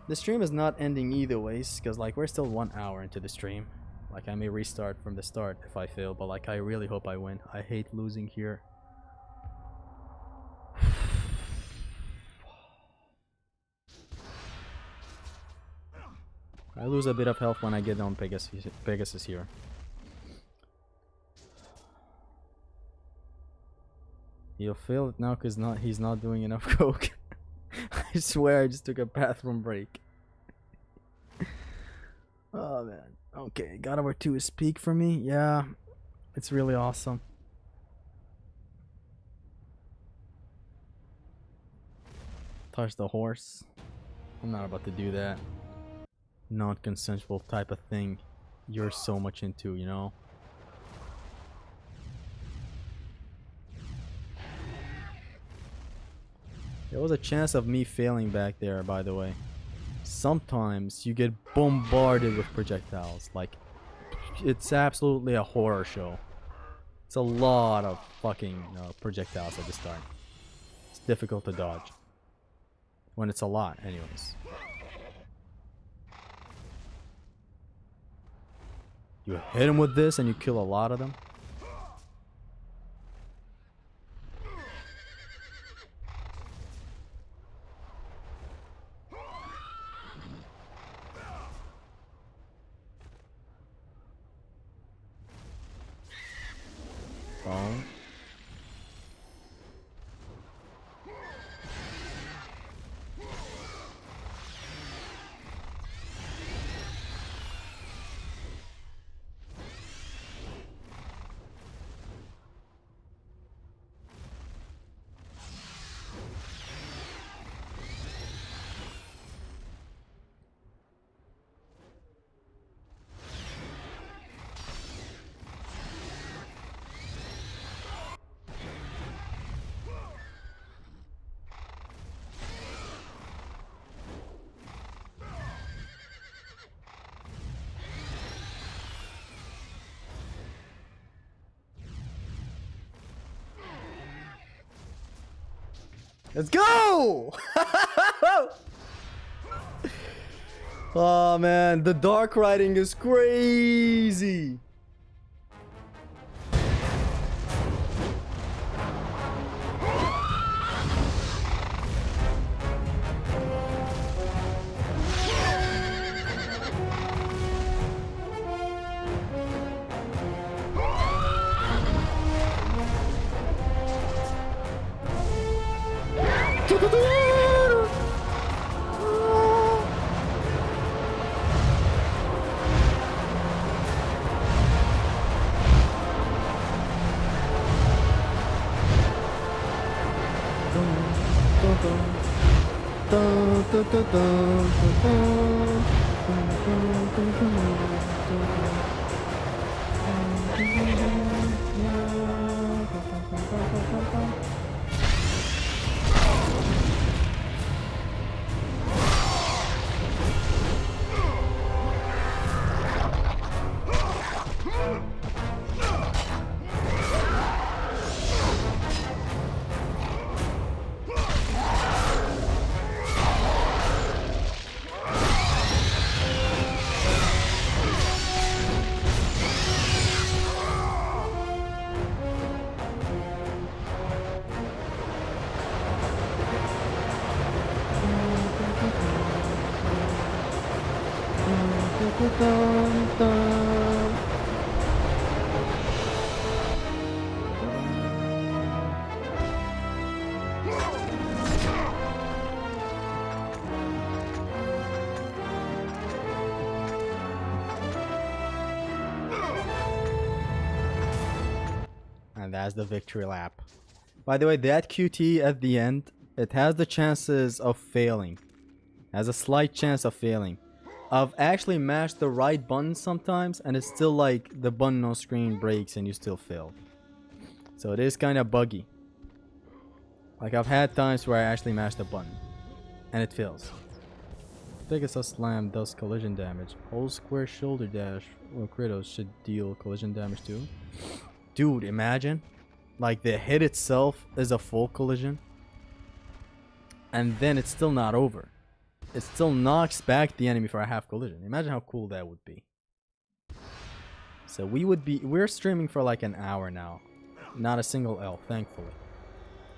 The stream is not ending either ways, because like we're still 1 hour into the stream. Like I may restart from the start if I fail, but like I really hope I win. I hate losing here. I lose a bit of health when I get on Pegasus here. You'll feel it now because he's not doing enough coke. I swear I just took a bathroom break. Oh man. Okay, God of War 2 is peak for me. Yeah, it's really awesome. Touch the horse. I'm not about to do that. Non-consensual type of thing you're so much into, you know? There was a chance of me failing back there, by the way. Sometimes you get bombarded with projectiles. Like, it's absolutely a horror show. It's a lot of fucking projectiles at the start. It's difficult to dodge. When it's a lot, anyways. You hit him with this and you kill a lot of them. Boom. Let's go! Oh man, the dark riding is crazy. And that's the victory lap. By the way, that QT at the end, it has the chances of failing. Has a slight chance of failing. I've actually mashed the right button sometimes and it's still like the button on screen breaks and you still fail. So it is kind of buggy. Like I've had times where I actually mashed the button and it fails. Pegasus Slam does collision damage. Whole square shoulder dash or Kratos should deal collision damage too. Dude, imagine. Like the hit itself is a full collision. And then it's still not over. It still knocks back the enemy for a half collision. Imagine how cool that would be. So we're streaming for like an hour now. Not a single L, thankfully.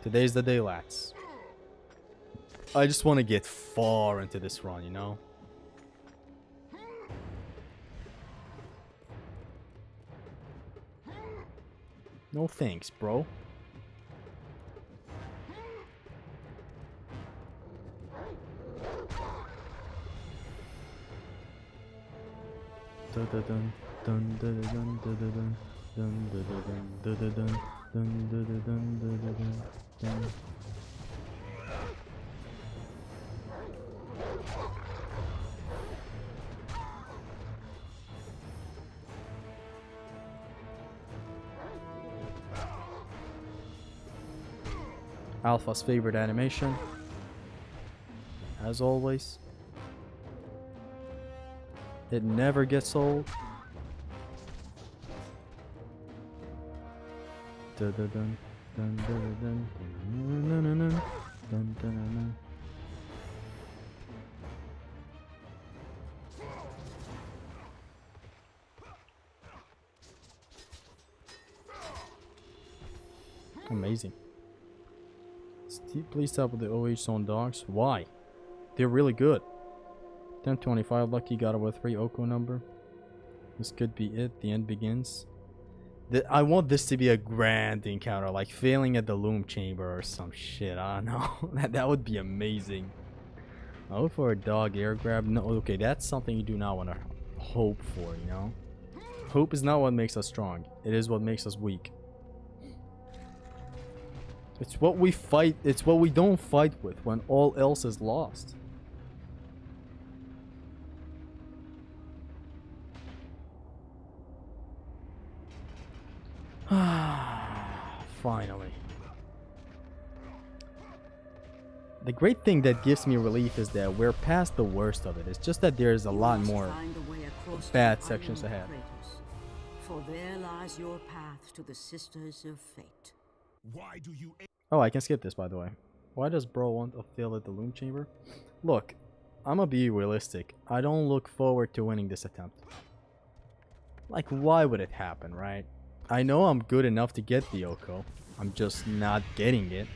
Today's the day, lads. I just want to get far into this run, you know? No thanks, bro. Alpha's favorite animation, as always. It never gets old. Dun, dun, dun, dun, dun, dun, dun, dun, dun, dun, dun, dun. Amazing. Please stop with the OH zone dogs. Why? They're really good. 1025 lucky, got over 3 Oko number. This could be it. The end begins. I want this to be a grand encounter, like failing at the loom chamber or some shit. I don't know. that would be amazing. Oh, for a dog air grab. No, okay, that's something you do not want to hope for, you know? Hope is not what makes us strong. It is what makes us weak. It's what we fight. It's what we don't fight with when all else is lost. Finally. The great thing that gives me relief is that we're past the worst of it. It's just that there's a lot more bad sections ahead. For there lies your path to the Sisters of Fate. Why do you... Oh, I can skip this, by the way. Why does bro want to fail at the loom chamber? Look, I'ma be realistic. I don't look forward to winning this attempt. Like, why would it happen, right? I know I'm good enough to get the Oko. I'm just not getting it.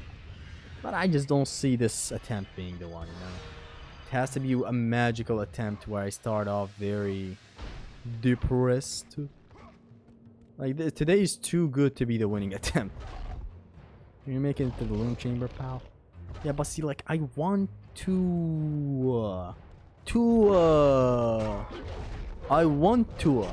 But I just don't see this attempt being the one, you know? It has to be a magical attempt where I start off very depressed. Like, today is too good to be the winning attempt. You're making it to the loom chamber, pal. Yeah, but see, like, I want to... I want to...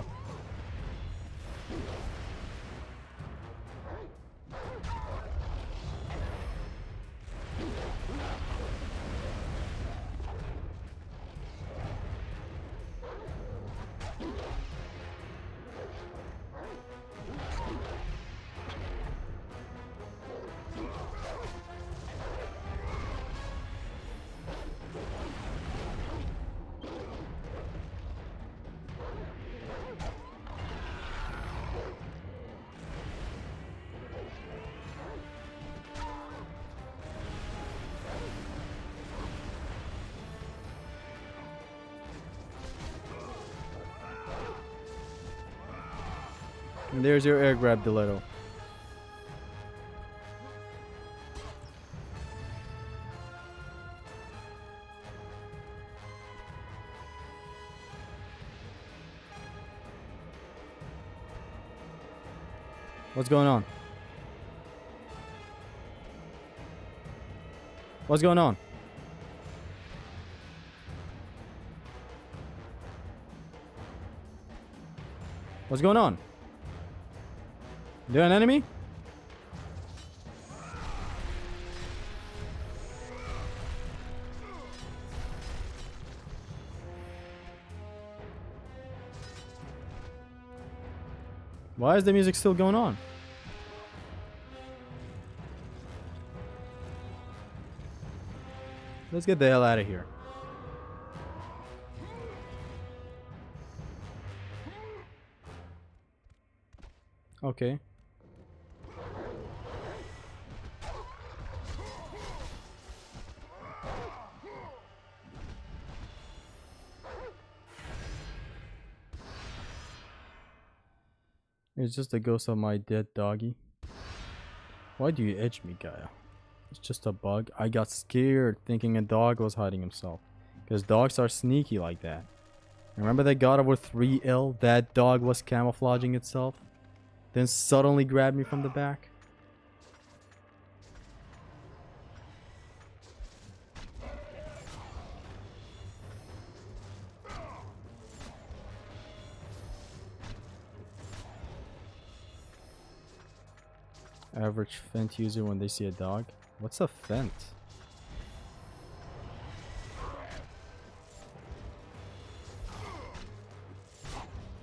And there's your air grab, Diletto. What's going on? What's going on? What's going on? There an enemy? Why is the music still going on? Let's get the hell out of here. Okay. It's just a ghost of my dead doggy. Why do you edge me, Gaia? It's just a bug. I got scared thinking a dog was hiding himself. Because dogs are sneaky like that. Remember that God over 3L? That dog was camouflaging itself? Then suddenly grabbed me from the back? Average Fent user when they see a dog. What's a Fent?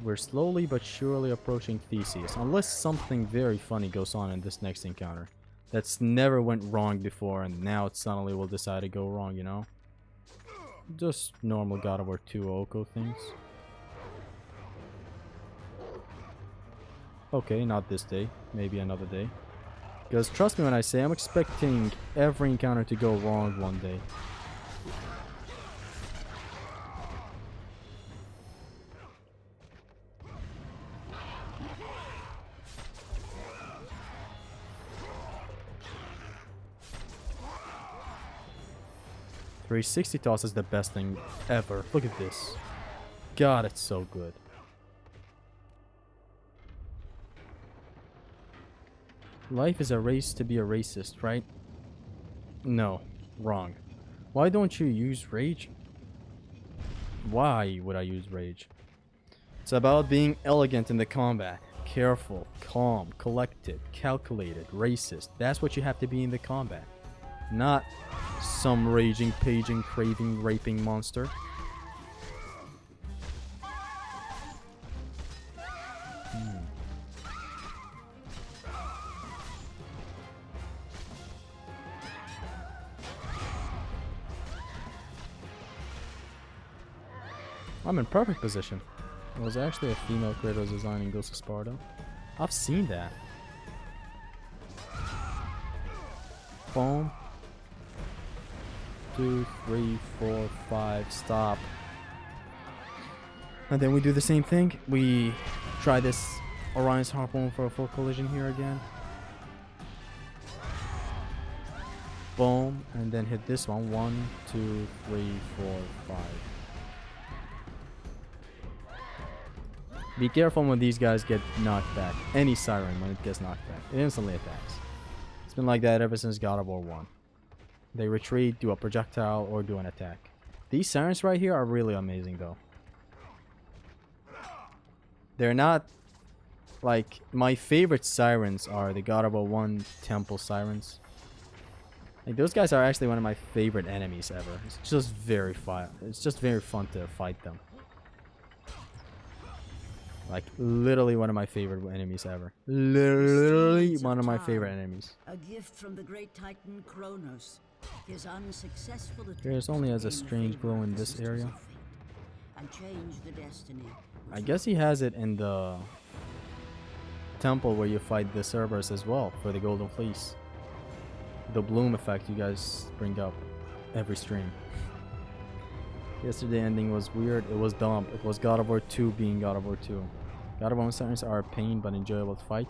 We're slowly but surely approaching Theseus, unless something very funny goes on in this next encounter. That's never went wrong before and now it suddenly will decide to go wrong, you know? Just normal God of War 2 Oko things. Okay, not this day. Maybe another day. Because trust me when I say I'm expecting every encounter to go wrong one day. 360 toss is the best thing ever. Look at this. God, it's so good. Life is a race to be a racist, right? No, wrong. Why don't you use rage? Why would I use rage? It's about being elegant in the combat. Careful, calm, collected, calculated, racist. That's what you have to be in the combat. Not some raging, paging, craving, raping monster. I'm in perfect position. It was actually a female Kratos design in Ghost of Sparta. I've seen that. Boom. 2, 3, 4, 5, stop. And then we do the same thing. We try this Orion's Harpoon for a full collision here again. Boom. And then hit this one. 1, 2, 3, 4, 5. Be careful when these guys get knocked back. Any siren, when it gets knocked back, it instantly attacks. It's been like that ever since God of War 1. They retreat, do a projectile, or do an attack. These sirens right here are really amazing though. They're not... like, my favorite sirens are the God of War 1 temple sirens. Like, those guys are actually one of my favorite enemies ever. It's just very fun. It's just very fun to fight them. Like, literally one of my favorite enemies ever. Literally one of my favorite enemies. A gift from the great titan Kronos. His unsuccessful There's only has a strange glow in this area. And change the destiny. I guess he has it in the temple where you fight the Cerberus as well for the Golden Fleece. The bloom effect you guys bring up every stream. Yesterday ending was weird. It was dumb. It was God of War 2 being God of War 2. God of War sirens are a pain but enjoyable to fight.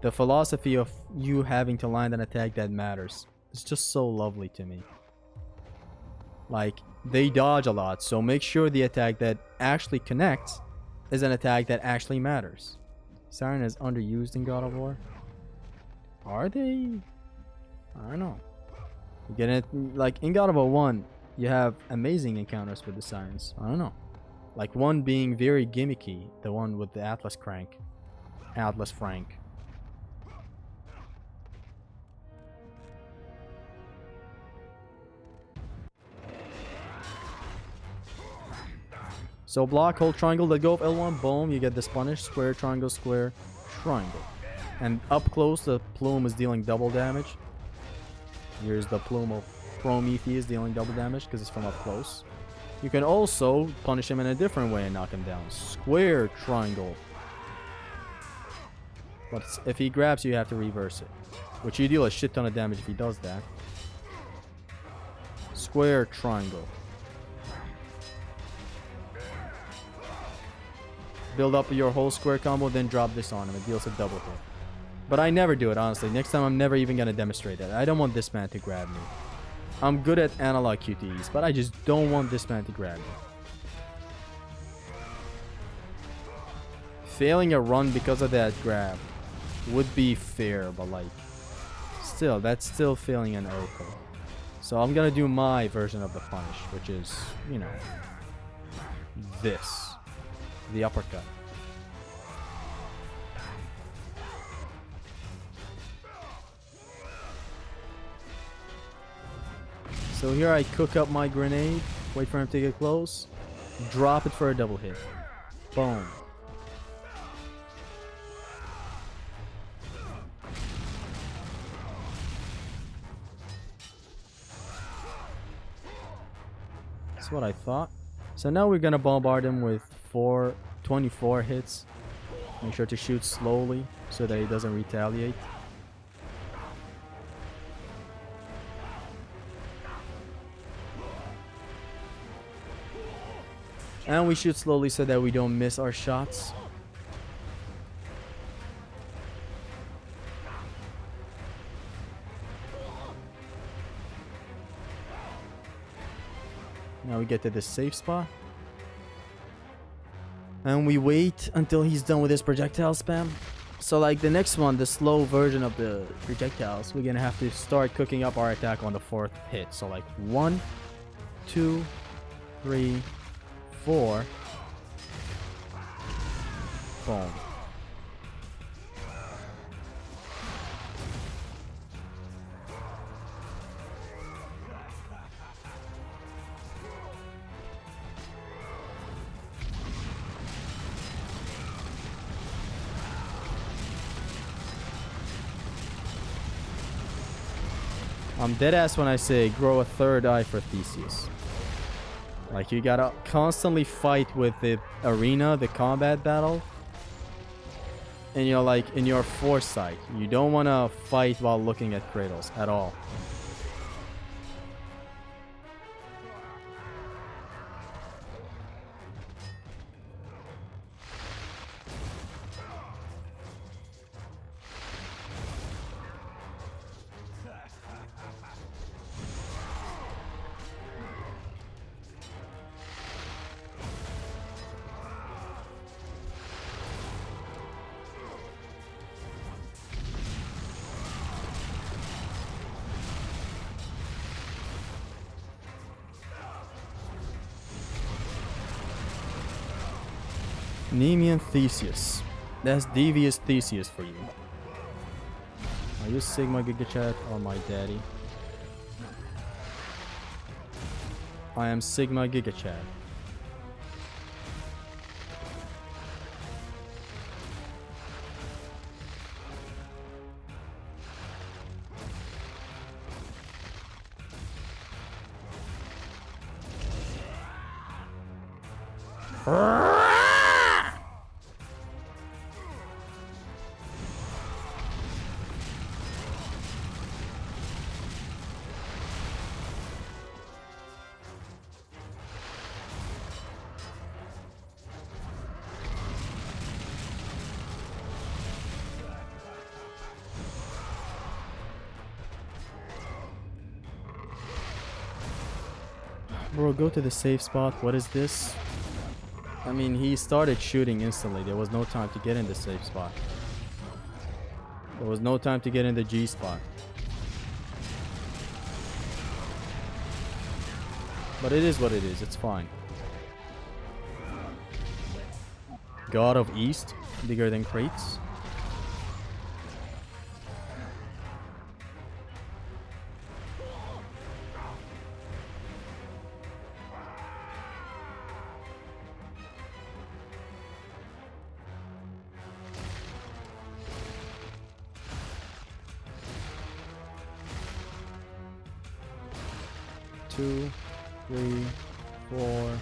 The philosophy of you having to land an attack that matters. It's just so lovely to me. Like, they dodge a lot, so make sure the attack that actually connects is an attack that actually matters. Siren is underused in God of War. Are they? I don't know. You get it? Like, in God of War 1, you have amazing encounters with the sirens. I don't know. Like one being very gimmicky, the one with the Atlas Frank. So block, hold triangle, let go of L1, boom, you get this punish, square, triangle, square, triangle. And up close, the plume is dealing double damage. Here's the plume of Prometheus dealing double damage because it's from up close. You can also punish him in a different way and knock him down. Square triangle. But if he grabs you, you have to reverse it. Which you deal a shit ton of damage if he does that. Square triangle. Build up your whole square combo, then drop this on him. It deals a double hit. But I never do it, honestly. Next time I'm never even going to demonstrate that. I don't want this man to grab me. I'm good at analog QTEs, but I just don't want this man to grab me. Failing a run because of that grab would be fair, but like, still, that's still failing an Oracle. So I'm gonna do my version of the punish, which is, you know, this. The uppercut. So here I cook up my grenade, wait for him to get close, drop it for a double hit. Boom. That's what I thought. So now we're gonna bombard him with 24 hits. Make sure to shoot slowly so that he doesn't retaliate. And we shoot slowly so that we don't miss our shots. Now we get to this safe spot. And we wait until he's done with his projectile spam. So like the next one, the slow version of the projectiles, we're gonna have to start cooking up our attack on the 4th hit. So like 1, 2, 3, 4. Boom. I'm dead ass when I say grow a 3rd eye for Theseus. Like you gotta constantly fight with the arena, the combat battle. And you're like in your foresight. You don't wanna fight while looking at Kratos at all. Nemean Theseus. That's devious Theseus for you. Are you Sigma Gigachat or my daddy? I am Sigma Gigachat. Bro, go to the safe spot. What is this? I mean, he started shooting instantly. There was no time to get in the safe spot. There was no time to get in the G spot. But it is what it is. It's fine. God of East, bigger than crates. Two, 3, 4.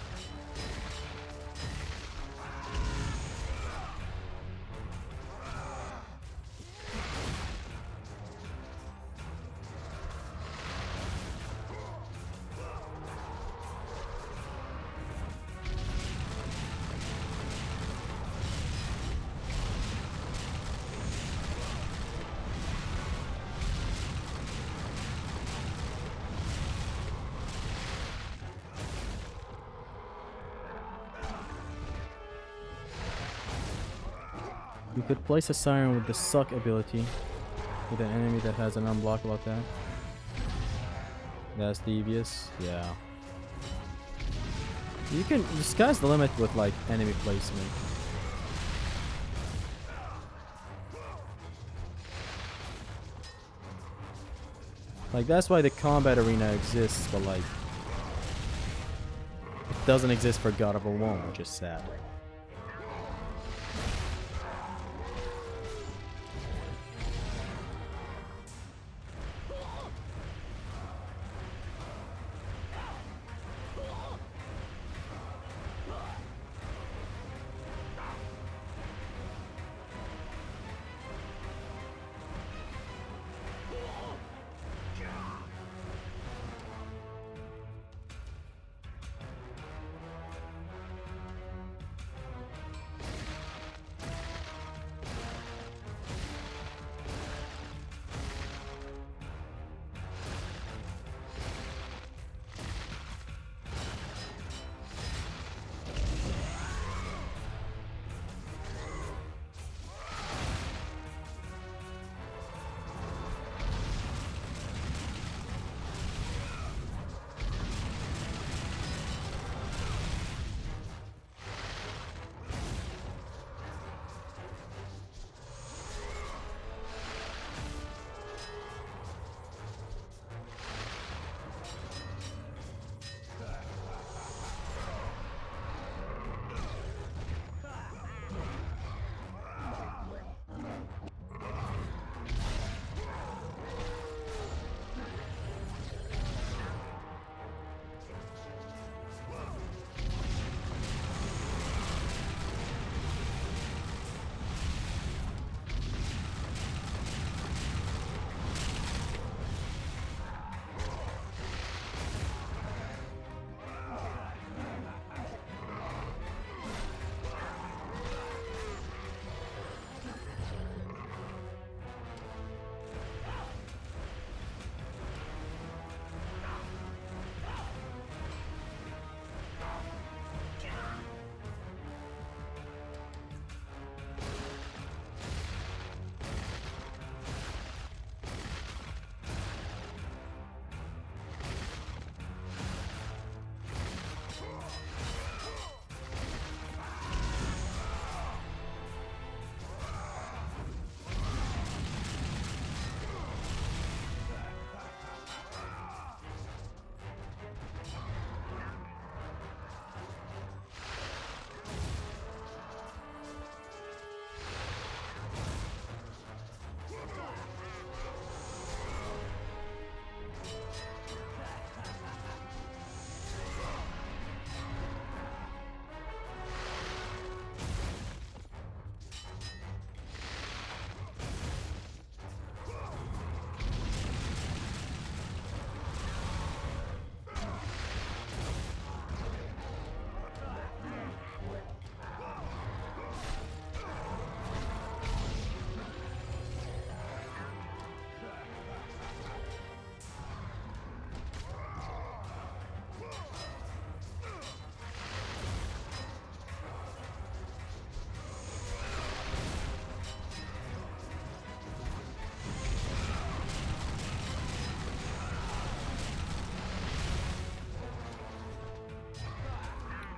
You could place a siren with the suck ability with an enemy that has an unblockable attack. That's devious, yeah. You can, the sky's the limit with like enemy placement. Like that's why the combat arena exists, but like it doesn't exist for God of War 1, which is sad.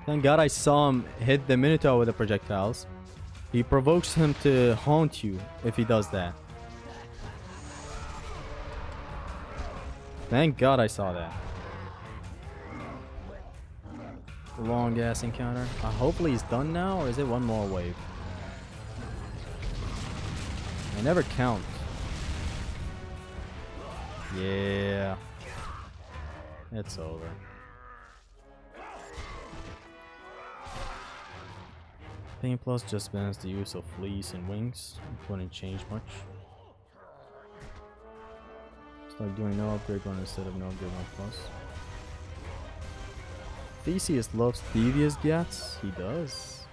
Thank God I saw him hit the Minotaur with the projectiles. He provokes him to haunt you if he does that. Thank God I saw that. Long ass encounter. Hopefully he's done now, or is it one more wave? I never count. Yeah. It's over. Pain Plus just bans the use of fleas and wings. It wouldn't change much. It's like doing no upgrade one instead of no upgrade one plus. Theseus loves devious gats. He does.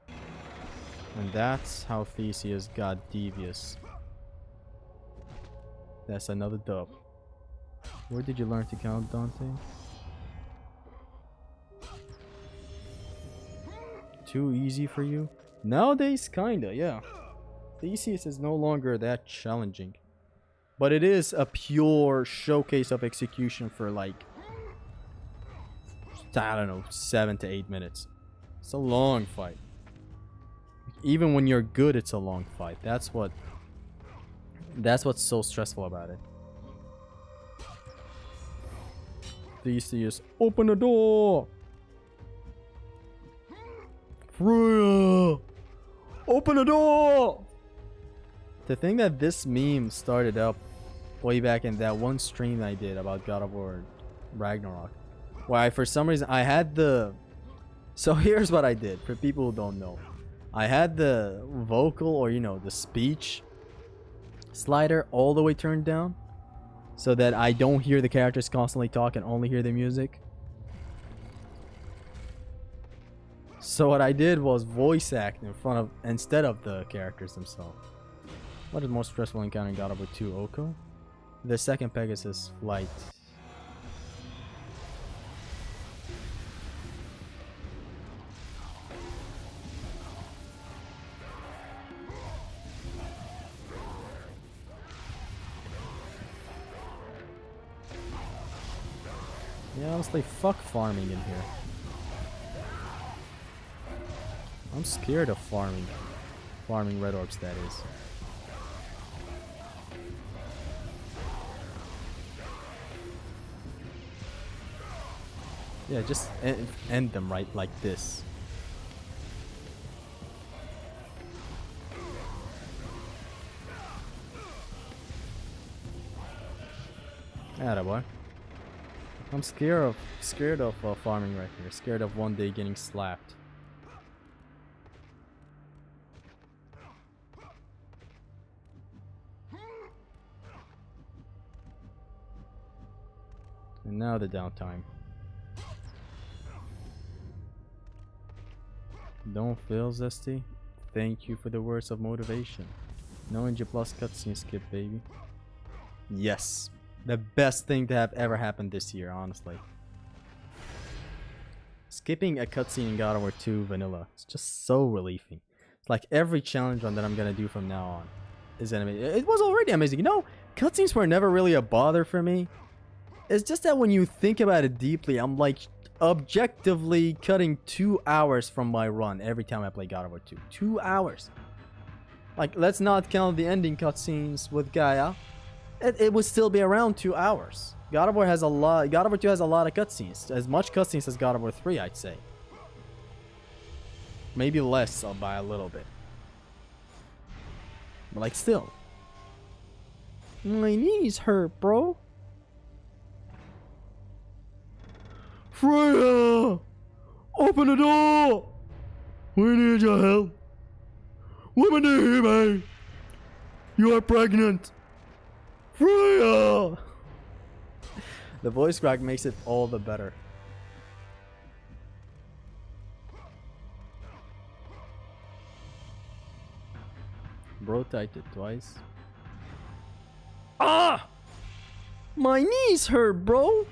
And that's how Theseus got devious. That's another dub. Where did you learn to count, Dante? Too easy for you? Nowadays, kinda, yeah. Theseus is no longer that challenging. But it is a pure showcase of execution for like, I don't know, 7 to 8 minutes. It's a long fight. Even when you're good, it's a long fight. That's what's so stressful about it. Theseus, open the door! Freya! Open the door! The thing that this meme started up way back in that one stream I did about God of War Ragnarok. Why, for some reason, I had the... So here's what I did, for people who don't know. I had the vocal, or you know, the speech slider all the way turned down, so that I don't hear the characters constantly talk and only hear the music. So what I did was voice act in front of, instead of the characters themselves. What is most stressful encounter in God of War 2, Oko? The second Pegasus flight. Yeah, honestly, fuck farming in here. I'm scared of farming. Farming red orbs, that is. Yeah, just end them right like this. Attaboy. I'm scared of farming right here. Scared of one day getting slapped. And now the downtime. Don't fail, Zesty. Thank you for the words of motivation. No NG Plus cutscene skip, baby. Yes. The best thing to have ever happened this year, honestly. Skipping a cutscene in God of War 2 vanilla. It's just so relieving. It's like every challenge run that I'm gonna do from now on is amazing. It was already amazing. You know, cutscenes were never really a bother for me. It's just that when you think about it deeply, I'm like objectively cutting 2 hours from my run every time I play God of War 2. 2 hours. Like, let's not count the ending cutscenes with Gaia. It would still be around 2 hours. God of War has a lot. God of War 2 has a lot of cutscenes. As much cutscenes as God of War 3, I'd say. Maybe less by a little bit. But like, still. My knees hurt, bro. Freya! Open the door! We need your help. Women to hear me. You are pregnant. Freya! The voice crack makes it all the better. Bro typed it twice. Ah! My knees hurt, bro!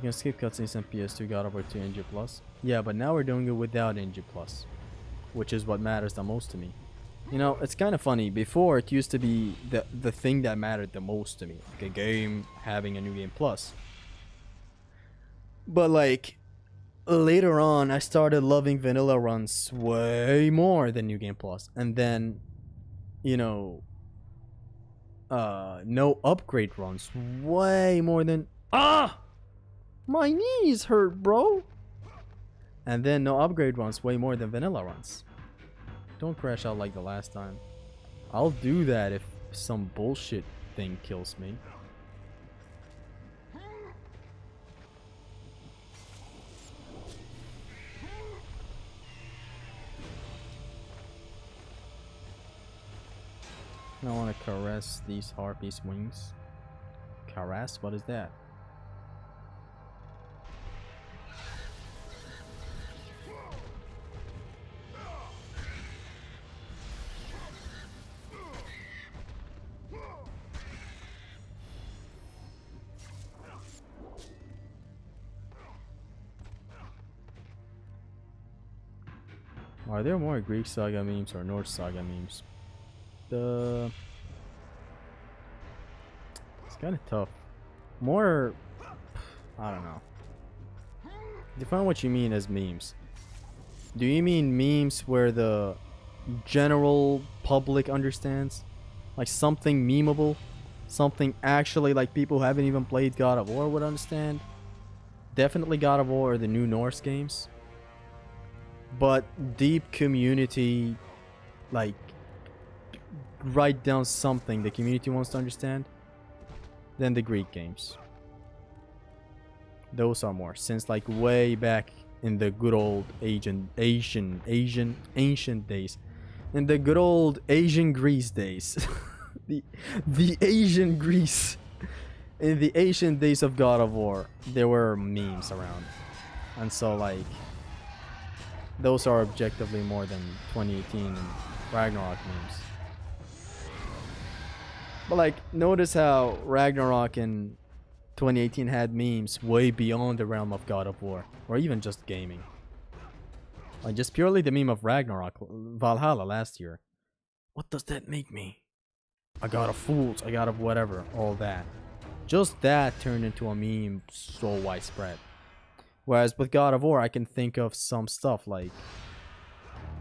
You can skip cutscenes and PS2 God of War 2 NG Plus. Yeah, but now we're doing it without NG Plus, which is what matters the most to me. You know, it's kind of funny. Before, it used to be the thing that mattered the most to me, like a game having a New Game Plus. But like later on, I started loving vanilla runs way more than New Game Plus, and then, you know, no upgrade runs way more than my knees hurt, bro. And then no upgrade runs way more than vanilla runs. Don't crash out like the last time. I'll do that if some bullshit thing kills me. I want to caress these harpies' wings. Caress? What is that? Are there more Greek saga memes or Norse saga memes? It's kind of tough. More, I don't know. Define what you mean as memes. Do you mean memes where the general public understands? Like something memeable? Something actually like people who haven't even played God of War would understand? Definitely God of War or the new Norse games. But deep community, like, write down something the community wants to understand, then the Greek games. Those are more, since like way back in the good old ancient days, in the good old Asian Greece days, the Asian Greece, in the ancient days of God of War, there were memes around, and so like those are objectively more than 2018 and Ragnarok memes. But like, notice how Ragnarok in 2018 had memes way beyond the realm of God of War, or even just gaming. Like just purely the meme of Ragnarok, Valhalla last year. What does that make me? A god of fools, a god of whatever, all that. Just that turned into a meme so widespread. Whereas with God of War, I can think of some stuff like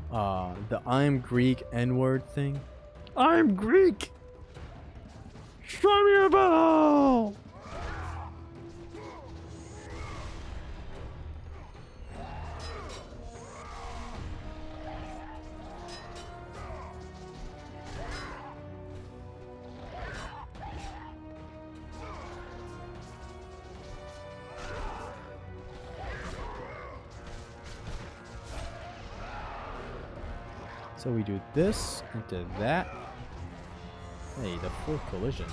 the I'm Greek N-word thing. I'm Greek! Show me a ball! So we do this into that. Hey, the full collision.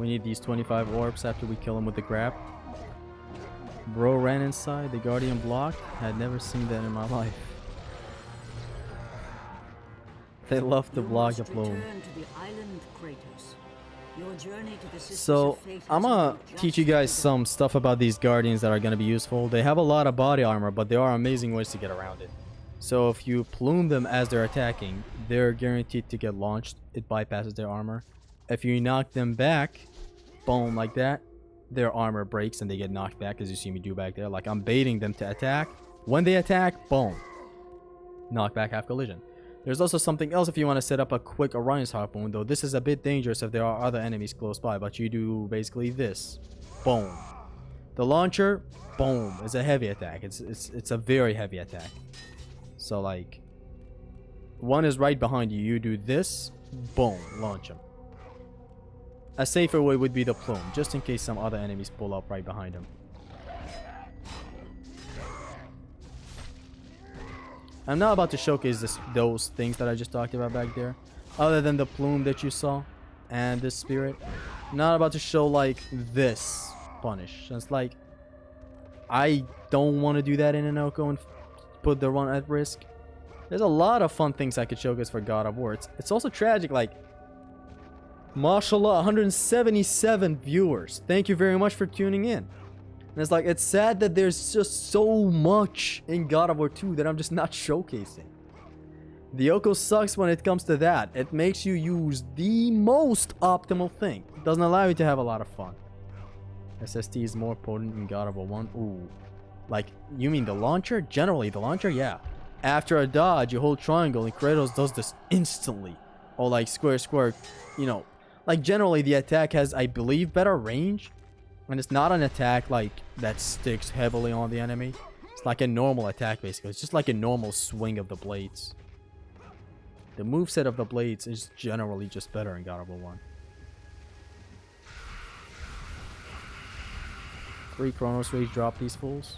We need these 25 orbs after we kill him with the grab. Bro ran inside, the Guardian blocked. Had never seen that in my life. They love to block the plume. So, I'm gonna teach you guys some stuff about these Guardians that are gonna be useful. They have a lot of body armor, but there are amazing ways to get around it. So if you plume them as they're attacking, they're guaranteed to get launched. It bypasses their armor. If you knock them back, boom, like that, their armor breaks and they get knocked back, as you see me do back there. Like, I'm baiting them to attack. When they attack, boom, knock back, half collision. There's also something else if you want to set up a quick Orion's Harpoon, though this is a bit dangerous if there are other enemies close by, but you do basically this. Boom. The launcher, boom, is a heavy attack. It's a very heavy attack. So, like, one is right behind you. You do this, boom, launch him. A safer way would be the plume, just in case some other enemies pull up right behind him. I'm not about to showcase those things that I just talked about back there, other than the plume that you saw and this spirit. I'm not about to show like this punish. It's like, I don't want to do that in an Oko and put the run at risk. There's a lot of fun things I could showcase for God of War. It's also tragic, like, mashallah, 177 viewers. Thank you very much for tuning in. And it's like, it's sad that there's just so much in God of War 2 that I'm just not showcasing. The Oko sucks when it comes to that. It makes you use the most optimal thing. It doesn't allow you to have a lot of fun. SST is more potent in God of War 1. Ooh. Like, you mean the launcher? Generally, the launcher, yeah. After a dodge, you hold triangle and Kratos does this instantly. Or like square, square, you know. Like, generally, the attack has, I believe, better range. And it's not an attack like that sticks heavily on the enemy. It's like a normal attack basically. It's just like a normal swing of the blades. The moveset of the blades is generally just better in God of War 1. 3 Chronos Rage, drop these fools.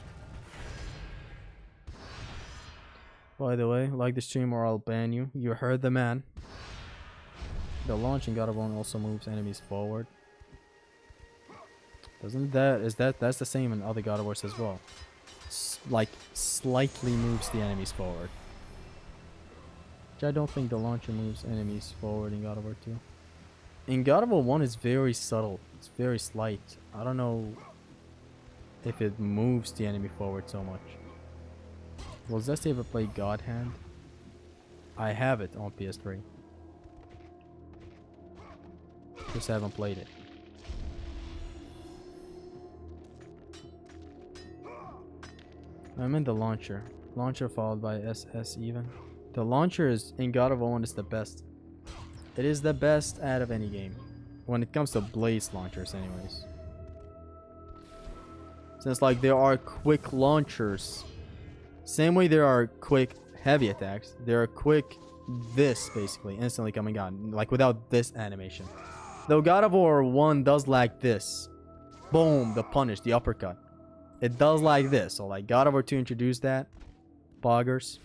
By the way, like the stream or I'll ban you. You heard the man. The launch in God of War also moves enemies forward. That's the same in other God of Wars as well. Like, slightly moves the enemies forward. Which I don't think the launcher moves enemies forward in God of War 2. In God of War 1, it's very subtle. It's very slight. I don't know if it moves the enemy forward so much. Will Zesty ever play God Hand? I have it on PS3. Just haven't played it. I'm in the launcher. Launcher followed by SS even. The launcher is in God of War 1 is the best. It is the best out of any game. When it comes to blaze launchers anyways. Since like there are quick launchers. Same way there are quick heavy attacks. There are quick this basically instantly coming out. Like without this animation. Though God of War 1 does like this. Boom, the punish, the uppercut. It does like this. So like God of War 2 introduced that. Poggers.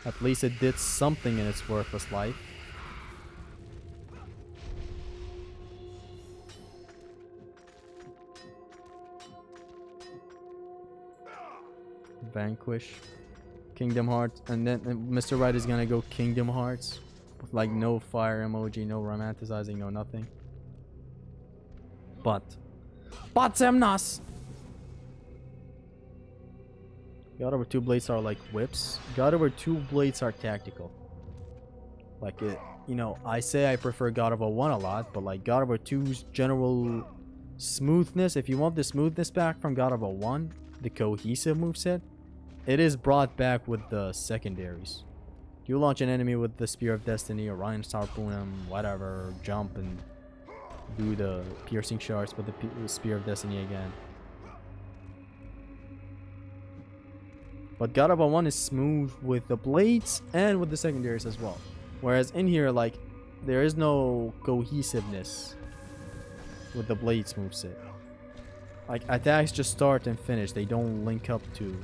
At least it did something in its worthless life. Vanquish. Kingdom Hearts. And then Mr. Right is gonna go Kingdom Hearts. With like no fire emoji, no romanticizing, no nothing. But Semnas! God of War 2 blades are like whips. God of War 2 blades are tactical. Like it, you know, I say I prefer God of War 1 a lot, but like God of War 2's general smoothness, if you want the smoothness back from God of War 1, the cohesive moveset, it is brought back with the secondaries. You launch an enemy with the Spear of Destiny, Orion's Harpoon, whatever, jump and do the piercing shards with the Spear of Destiny again. But God of War 1 is smooth with the blades and with the secondaries as well. Whereas in here, like, there is no cohesiveness with the blades moveset. Like, attacks just start and finish. They don't link up to,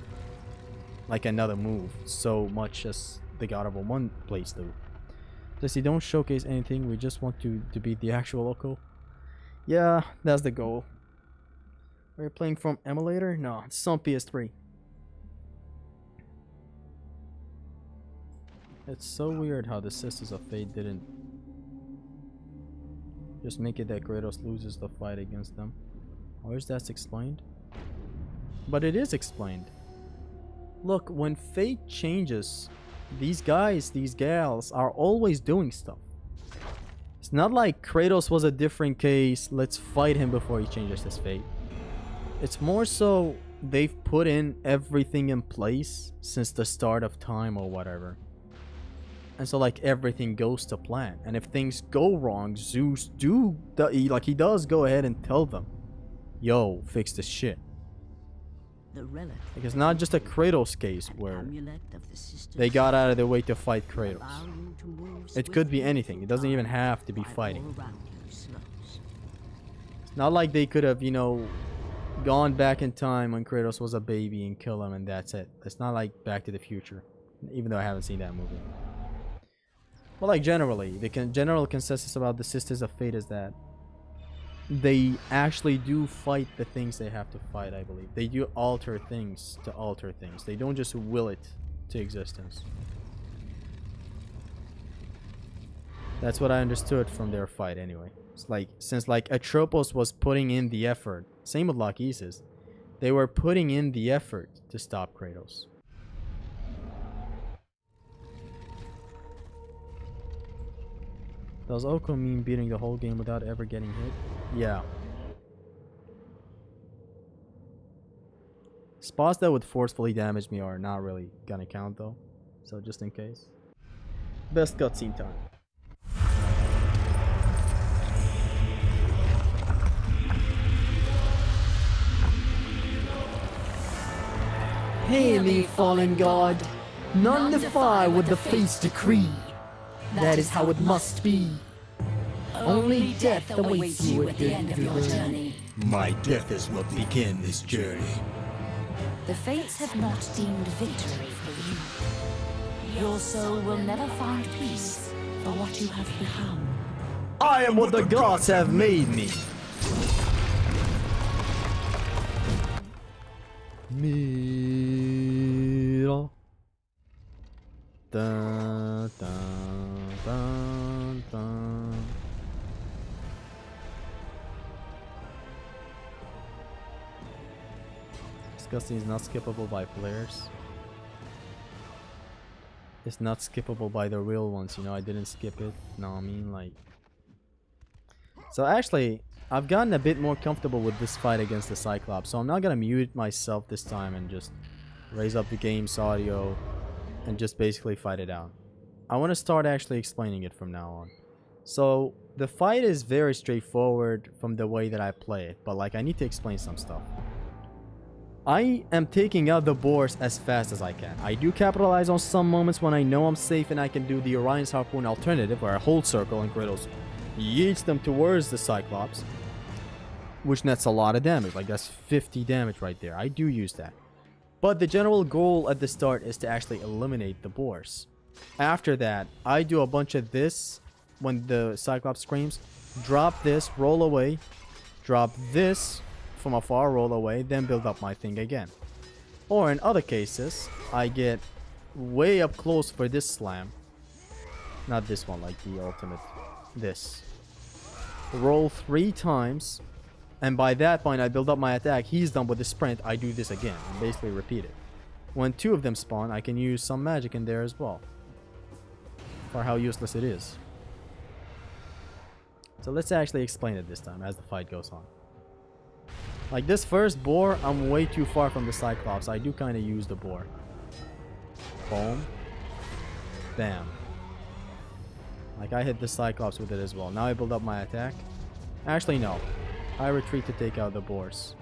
like, another move so much as the God of War 1 plays do. Jesse, don't showcase anything. We just want to beat the actual local. Yeah, that's the goal. Are you playing from emulator? No, it's on PS3. It's so weird how the Sisters of Fate didn't just make it that Kratos loses the fight against them. Or is that explained? But it is explained. Look, when fate changes, these guys, these gals are always doing stuff. It's not like Kratos was a different case, let's fight him before he changes his fate. It's more so they've put in everything in place since the start of time or whatever. And so like everything goes to plan. And if things go wrong, Zeus he does go ahead and tell them, yo, fix this shit. The relic. Like it's not just a Kratos case where Amulet of the sisters they got out of their way to fight allow Kratos. you to move It could be swiftly anything. It doesn't even have to be while fighting. all around you slows. It's not like they could have, you know, gone back in time when Kratos was a baby and kill him and that's it. It's not like Back to the Future. Even though I haven't seen that movie. But like generally, the general consensus about the Sisters of Fate is that they actually do fight the things they have to fight, I believe. They do alter things to alter things. They don't just will it to existence. That's what I understood from their fight anyway. It's like, since like Atropos was putting in the effort, same with Lachesis, they were putting in the effort to stop Kratos. Does Oko mean beating the whole game without ever getting hit? Yeah. Spots that would forcefully damage me are not really gonna count though. So just in case. Best cutscene time. Hail me, fallen god! None defy what the fates decree. That is how it must be. Only death awaits you at the end of your journey. My death is what began this journey. The fates have not deemed victory for you. Your soul will never find peace for what you have become. I am what the gods have made me. Mira. Dun, dun, dun, dun. This cutscene is not skippable by players. It's not skippable by the real ones, you know, I didn't skip it. No, I mean like... So actually, I've gotten a bit more comfortable with this fight against the Cyclops, so I'm not gonna mute myself this time and just raise up the game's audio and just basically fight it out. I want to start actually explaining it from now on. So, the fight is very straightforward from the way that I play it, but like I need to explain some stuff. I am taking out the boars as fast as I can. I do capitalize on some moments when I know I'm safe and I can do the Orion's Harpoon alternative where I hold circle and Kratos yeets them towards the Cyclops, which nets a lot of damage. Like that's 50 damage right there. I do use that. But the general goal at the start is to actually eliminate the boars. After that, I do a bunch of this when the Cyclops screams. Drop this, roll away. Drop this from afar, roll away, then build up my thing again. Or in other cases, I get way up close for this slam. Not this one, like the ultimate. This. Roll 3 times. And by that point, I build up my attack. He's done with the sprint. I do this again and basically repeat it. When 2 of them spawn, I can use some magic in there as well. For how useless it is. So let's actually explain it this time as the fight goes on. Like this first boar, I'm way too far from the Cyclops. I do kind of use the boar. Boom. Bam. Like I hit the Cyclops with it as well. Now I build up my attack. Actually, no. I retreat to take out the boars.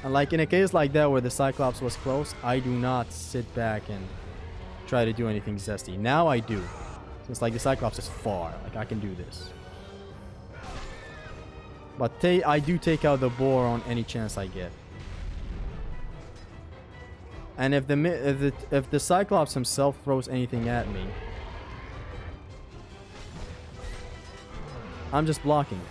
And like in a case like that where the Cyclops was close, I do not sit back and try to do anything zesty. Now I do. Since like the Cyclops is far. Like I can do this. But I do take out the boar on any chance I get. And if the Cyclops himself throws anything at me, I'm just blocking.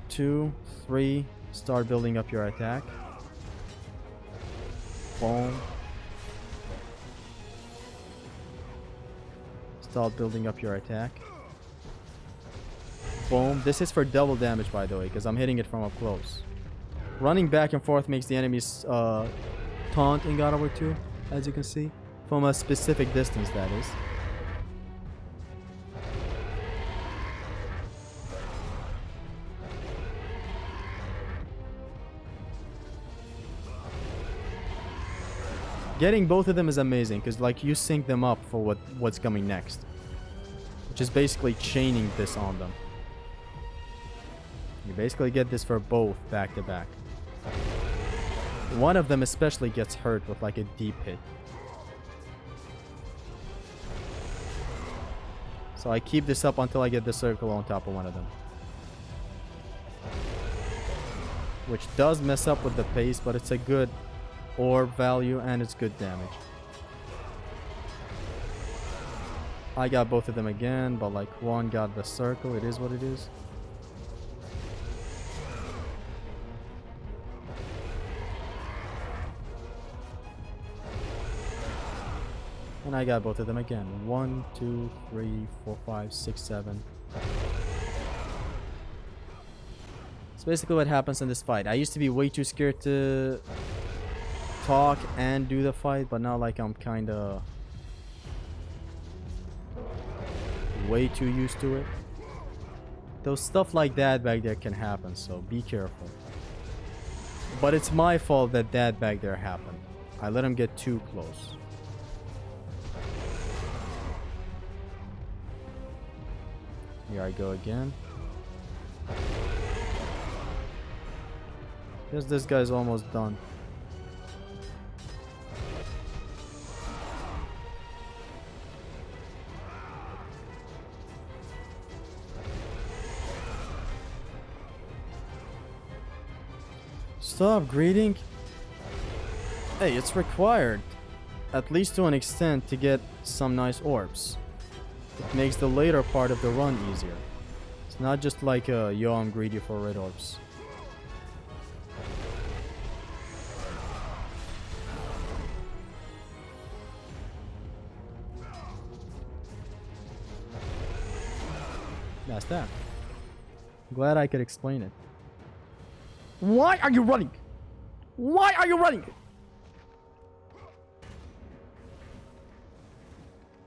Two, three, start building up your attack. Boom. Start building up your attack. Boom. This is for double damage, by the way, because I'm hitting it from up close. Running back and forth makes the enemies taunt in God of War 2, as you can see. From a specific distance, that is. Getting both of them is amazing, because like you sync them up for what's coming next. Which is basically chaining this on them. You basically get this for both back to back. One of them especially gets hurt with like a deep hit. So I keep this up until I get the circle on top of one of them. Which does mess up with the pace, but it's a good orb value and it's good damage. I got both of them again, but like one got the circle. It is what it is. And I got both of them again. 1, 2, 3, 4, 5, 6, 7. It's basically what happens in this fight. I used to be way too scared to talk and do the fight, but now like I'm kinda way too used to it. Though stuff like that back there can happen, so be careful. But it's my fault that back there happened. I let him get too close. Here I go again. Guess this guy's almost done. Stop greeting. Hey, it's required, at least to an extent, to get some nice orbs. It makes the later part of the run easier. It's not just like yo, I'm greedy for red orbs. That's that. Glad I could explain it. Why are you running? Why are you running?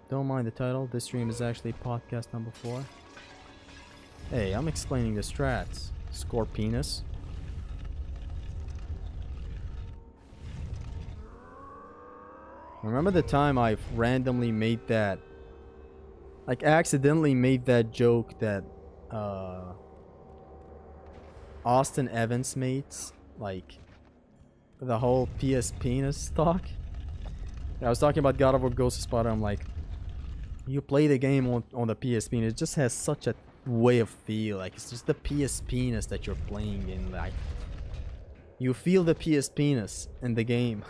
Don't mind the title. This stream is actually podcast number 4. Hey, I'm explaining the strats. Scorpinus. Remember the time I randomly made that, like accidentally made that joke that Austin Evans mates, like the whole PS penis talk. I was talking about God of War Ghost of Sparta. I'm like, you play the game on the PS penis, it just has such a way of feel. Like it's just the PS penis that you're playing in. Like you feel the PS penis in the game.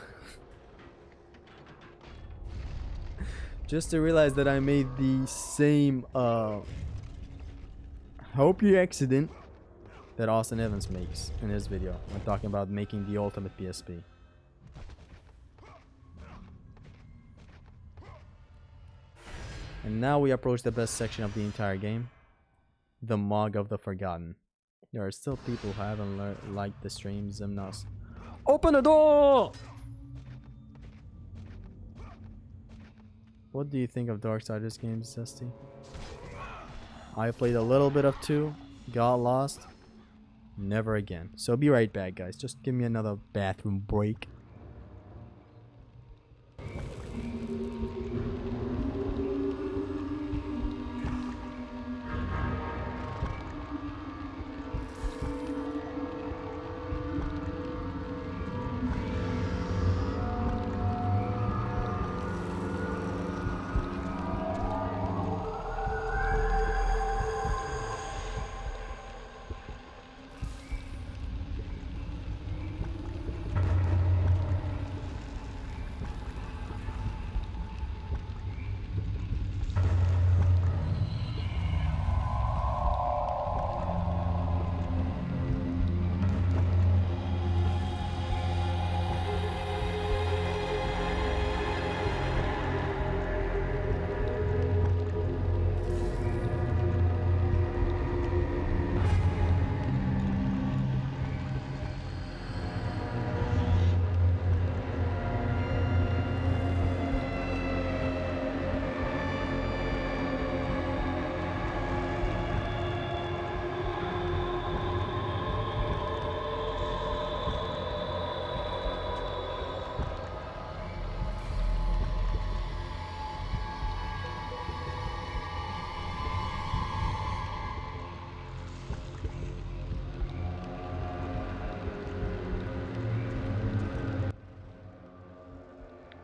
Just to realize that I made the same hopey accident that Austin Evans makes in his video when talking about making the ultimate PSP. And now we approach the best section of the entire game, the Mog of the Forgotten. There are still people who haven't liked the stream. Zimnas, open the door! What do you think of Darksiders games, Zesty? I played a little bit of 2, got lost, never again. So be right back, guys. Just give me another bathroom break.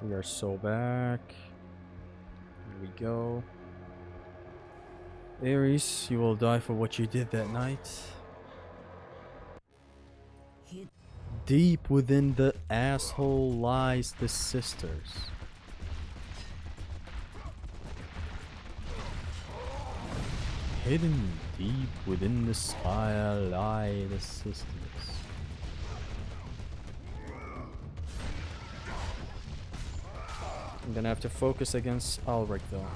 We are so back. Here we go. Ares, you will die for what you did that night. Deep within the asshole lies the sisters. Hidden deep within the spire lie the sisters. I'm gonna have to focus against Ulrich though.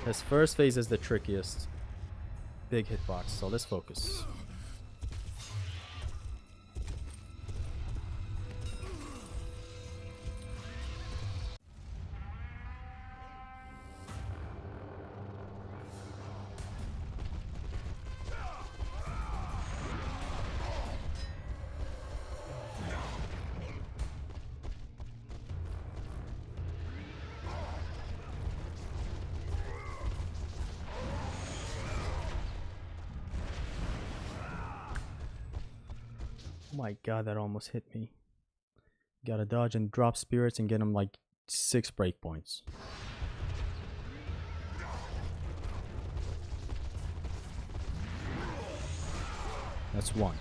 His first phase is the trickiest. Big hitbox, so let's focus. Oh my god, that almost hit me. Gotta dodge and drop spirits and get him like 6 breakpoints. That's 1.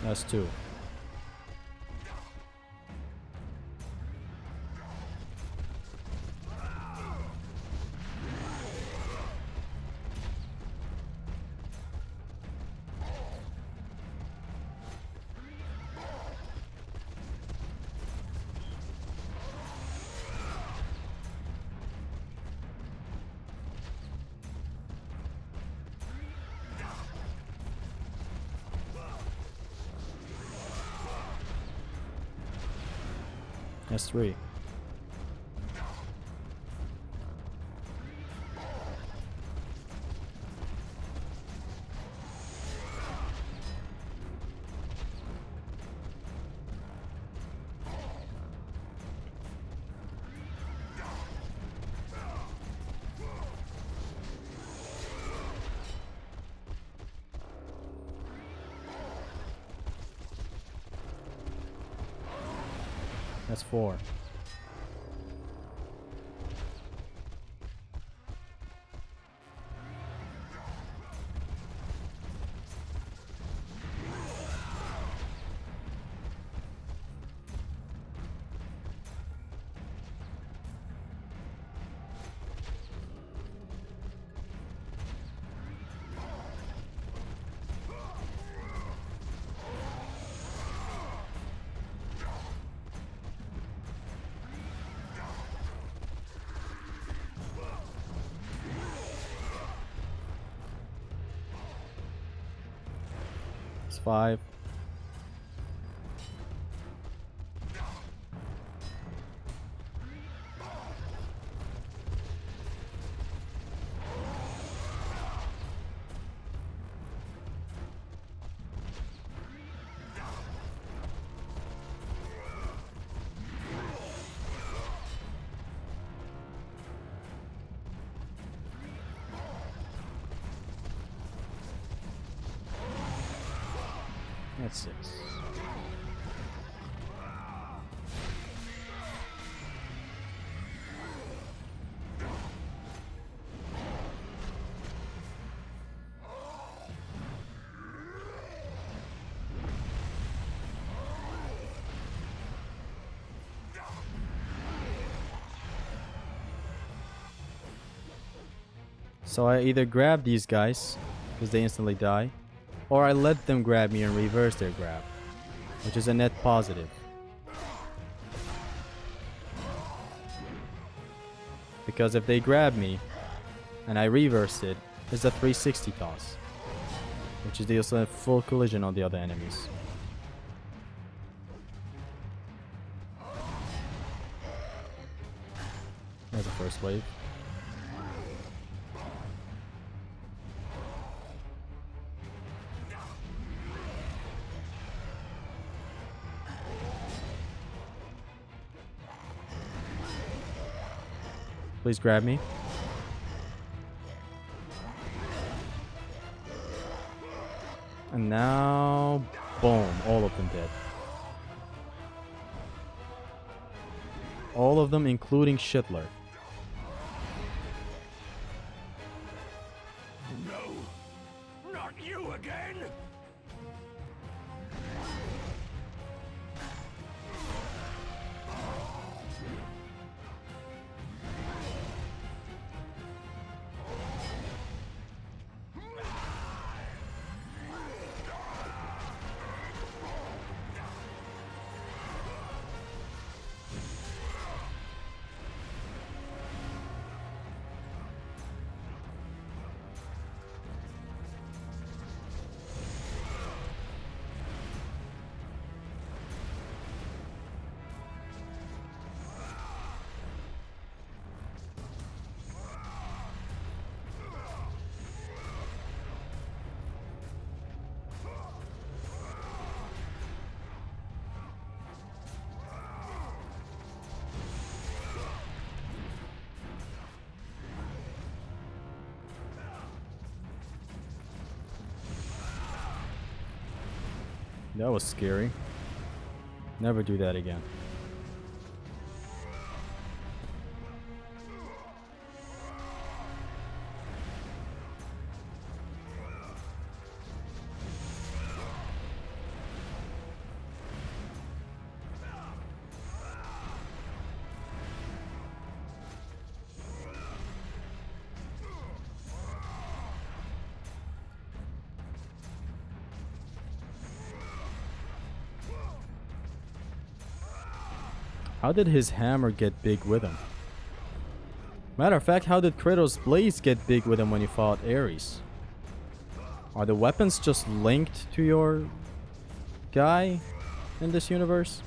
That's 2. That's 3. That's 4. That's 5. That's 6. So I either grab these guys, because they instantly die, or I let them grab me and reverse their grab, which is a net positive. Because if they grab me and I reverse it, it's a 360 toss, which is deals a full collision on the other enemies. There's the first wave. Please grab me. And now, boom, all of them dead. All of them, including Schindler. No, not you again. That was scary. Never do that again. How did his hammer get big with him? Matter of fact, how did Kratos' blades get big with him when he fought Ares? Are the weapons just linked to your guy in this universe?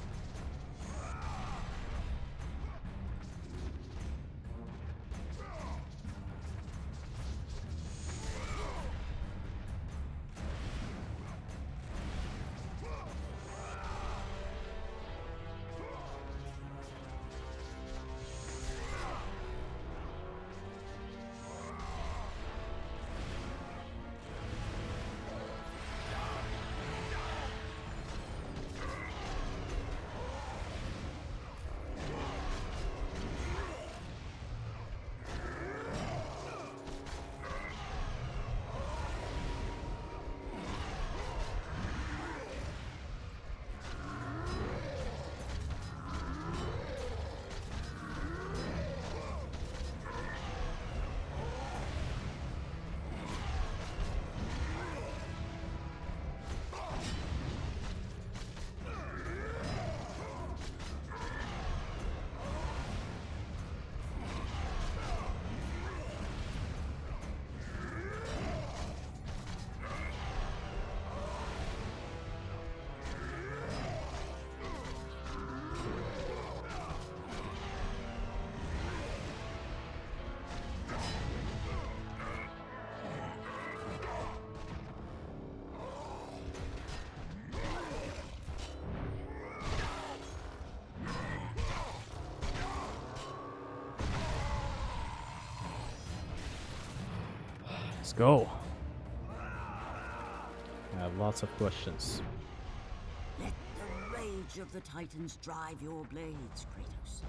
Let's go. I have lots of questions. Let the rage of the Titans drive your blades, Kratos.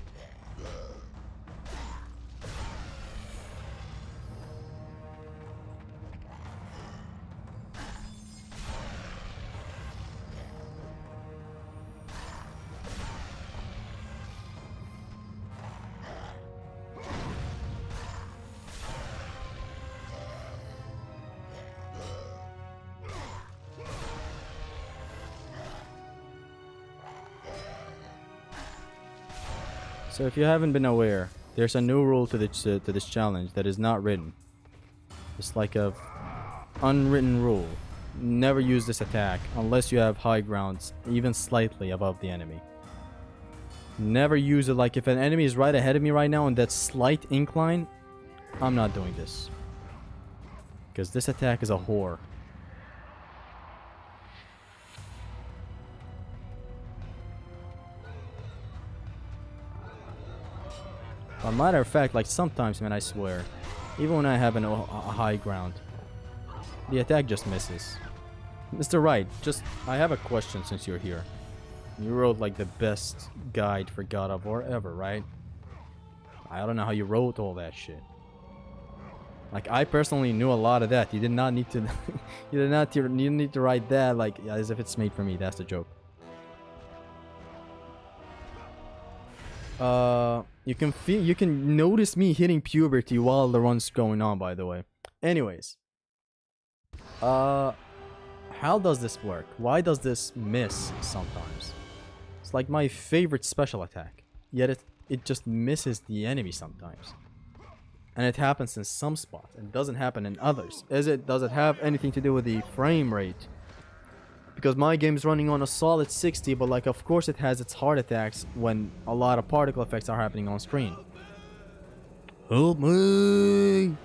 So if you haven't been aware, there's a new rule to this challenge that is not written. It's like a unwritten rule. Never use this attack unless you have high grounds, even slightly above the enemy. Never use it. Like if an enemy is right ahead of me right now on that slight incline, I'm not doing this. Because this attack is a whore. matter of fact, like sometimes, man, I swear, even when I have a high ground, the attack just misses. Mr. Wright, I have a question since you're here. You wrote like the best guide for God of War ever, right? I don't know how you wrote all that shit. Like, I personally knew a lot of that. You did not need to you didn't need to write that like as if it's made for me. That's the joke. You can notice me hitting puberty while the run's going on, by the way. Anyways, how does this work? Why does this miss sometimes? It's like my favorite special attack, yet it just misses the enemy sometimes, and it happens in some spots and doesn't happen in others. Does it have anything to do with the frame rate? Because my game's running on a solid 60, but like, of course it has its heart attacks when a lot of particle effects are happening on screen. Help me!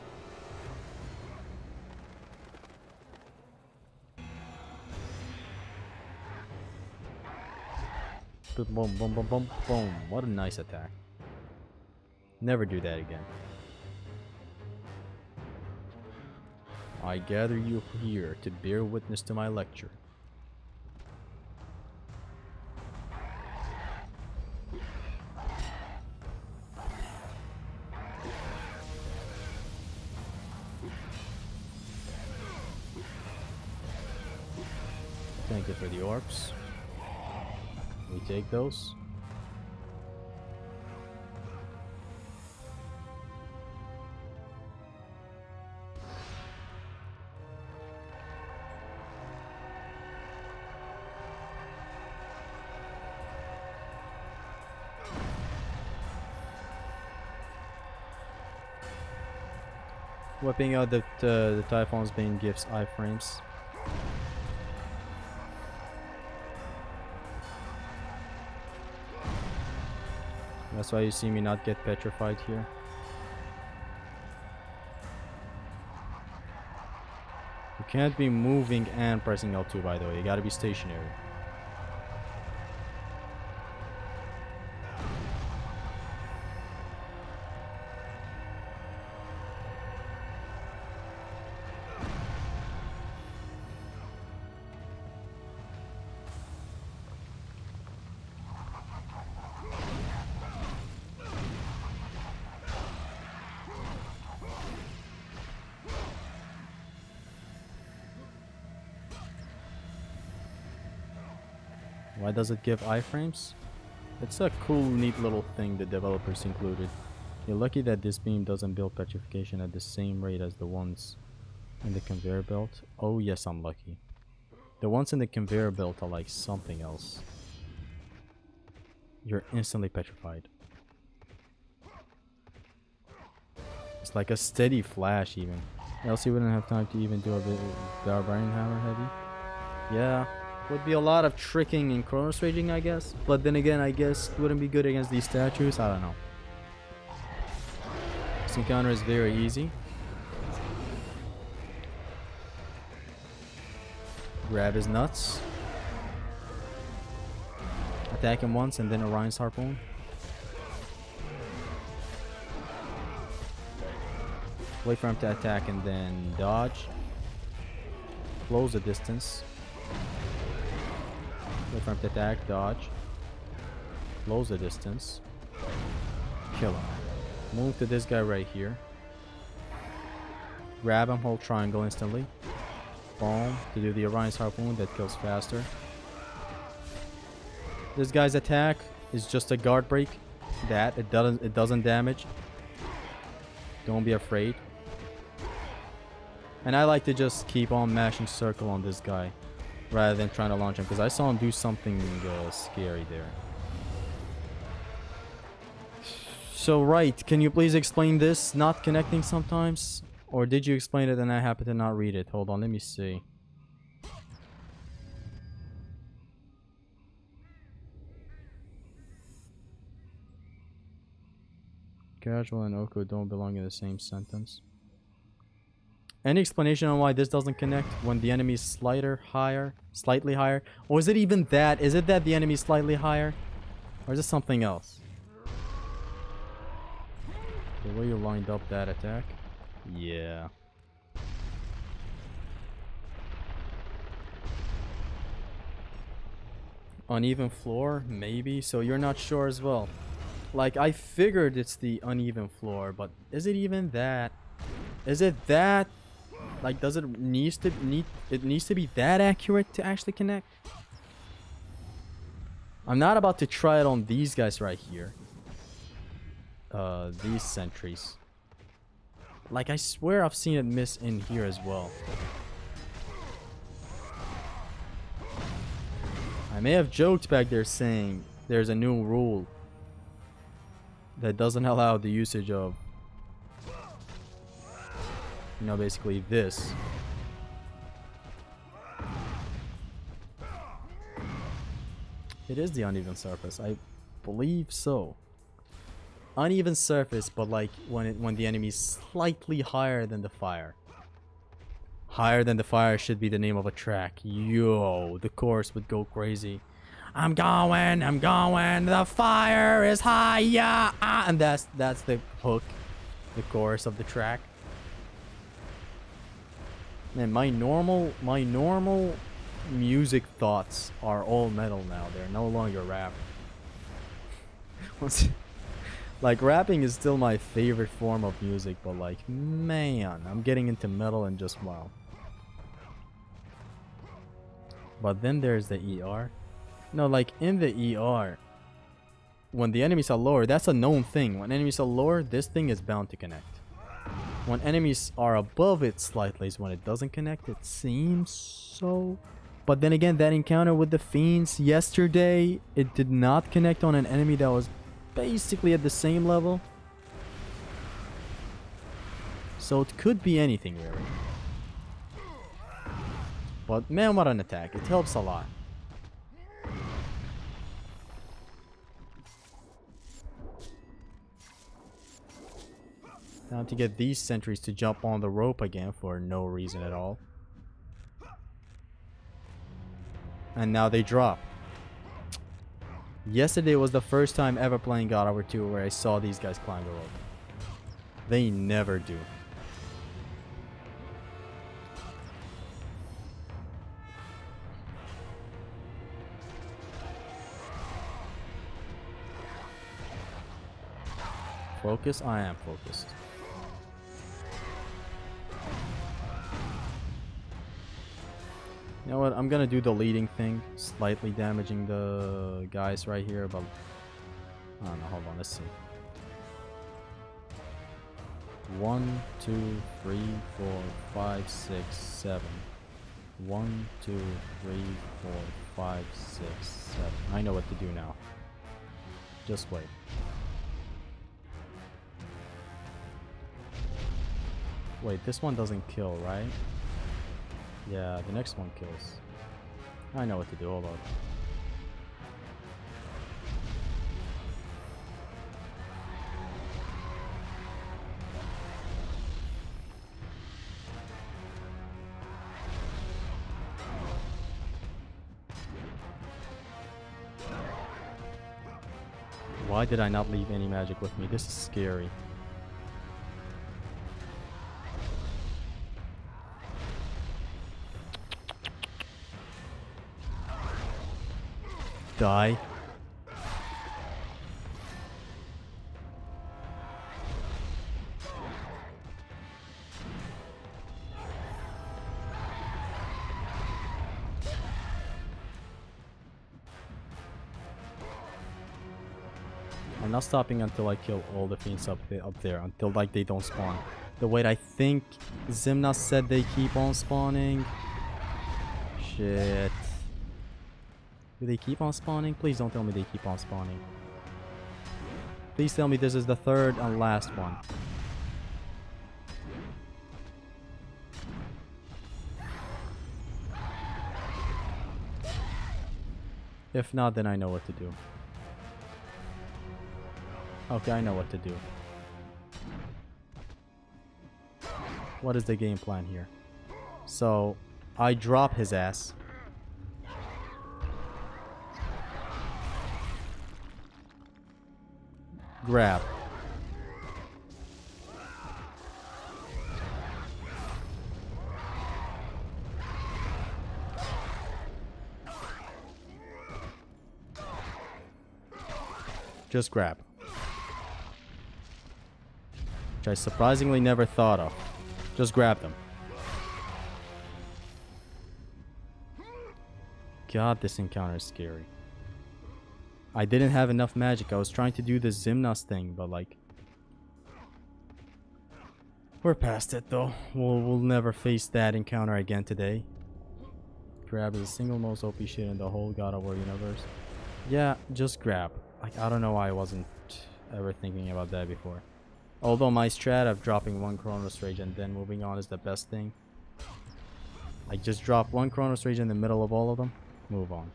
Boom, boom, boom, boom, boom. What a nice attack. Never do that again. I gather you here to bear witness to my lecture. Thank you for the orbs. We take those. Whipping out the Typhon's Bane gives iframes. That's why you see me not get petrified here. You can't be moving and pressing L2, by the way. You gotta be stationary. Why does it give iframes? It's a cool, neat little thing the developers included. You're lucky that this beam doesn't build petrification at the same rate as the ones in the conveyor belt. Oh yes, I'm lucky. The ones in the conveyor belt are like something else. You're instantly petrified. It's like a steady flash even. Else you wouldn't have time to even do a bit barbarian hammer heavy. Yeah. Would be a lot of tricking and Chronos Raging, I guess. But then again, I guess it wouldn't be good against these statues. I don't know. This encounter is very easy. Grab his nuts. Attack him once and then Orion's Harpoon. Wait for him to attack and then dodge. Close the distance. Wait for him to attack, dodge. Close the distance. Kill him. Move to this guy right here. Grab him, hold triangle instantly. Boom. To do the Orion's Harpoon that kills faster. This guy's attack is just a guard break. It doesn't damage. Don't be afraid. And I like to just keep on mashing circle on this guy rather than trying to launch him, because I saw him do something scary there. So right, can you please explain this not connecting sometimes? Or did you explain it and I happen to not read it? Hold on, let me see. Casual and Oko don't belong in the same sentence. Any explanation on why this doesn't connect when the enemy is slightly higher? Or is it even that? Is it that the enemy is slightly higher? Or is it something else? The way you lined up that attack. Yeah. Uneven floor? Maybe. So you're not sure as well. Like, I figured it's the uneven floor, but is it even that? Is it that? Like, does it needs to be that accurate to actually connect? I'm not about to try it on these guys right here. These sentries. Like, I swear I've seen it miss in here as well. I may have joked back there saying there's a new rule that doesn't allow the usage of, you know, basically this. It is the uneven surface. I believe so. Uneven surface, but like when the enemy is slightly higher than the fire. Higher than the fire should be the name of a track. Yo, the chorus would go crazy. I'm going, the fire is higher. And that's the hook, the chorus of the track. Man, my normal music thoughts are all metal now. They're no longer rap. Like, rapping is still my favorite form of music, but like, man, I'm getting into metal and just wow. But then there's the ER. No, like in the ER, when the enemies are lower, that's a known thing. When enemies are lower, this thing is bound to connect. When enemies are above it slightly is when it doesn't connect. It seems so. But then again, that encounter with the fiends yesterday, it did not connect on an enemy that was basically at the same level. So it could be anything really. But man, what an attack. It helps a lot. Time to get these sentries to jump on the rope again for no reason at all. And now they drop. Yesterday was the first time ever playing God of War 2 where I saw these guys climb the rope. They never do. Focus? I am focused. You know what? I'm gonna do the leading thing, slightly damaging the guys right here, but I don't know. Hold on, let's see. 1, 2, 3, 4, 5, 6, 7. 1, 2, 3, 4, 5, 6, 7. I know what to do now. Just wait. Wait, this one doesn't kill, right? Yeah, the next one kills. I know what to do, hold on. Why did I not leave any magic with me? This is scary. Die. I'm not stopping until I kill all the fiends up there, until like they don't spawn. The way I think Zimna said they keep on spawning. Shit. Do they keep on spawning? Please don't tell me they keep on spawning. Please tell me this is the third and last one. If not, then I know what to do. Okay, I know what to do. What is the game plan here? So, I drop his ass. Grab. Just grab. Which I surprisingly never thought of. Just grab them. God, this encounter is scary. I didn't have enough magic. I was trying to do the Zimnas thing, but like... We're past it though. We'll never face that encounter again today. Grab is the single most OP shit in the whole God of War universe. Yeah, just grab. Like, I don't know why I wasn't ever thinking about that before. Although my strat of dropping one Chronos Rage and then moving on is the best thing. Like, just drop one Chronos Rage in the middle of all of them. Move on.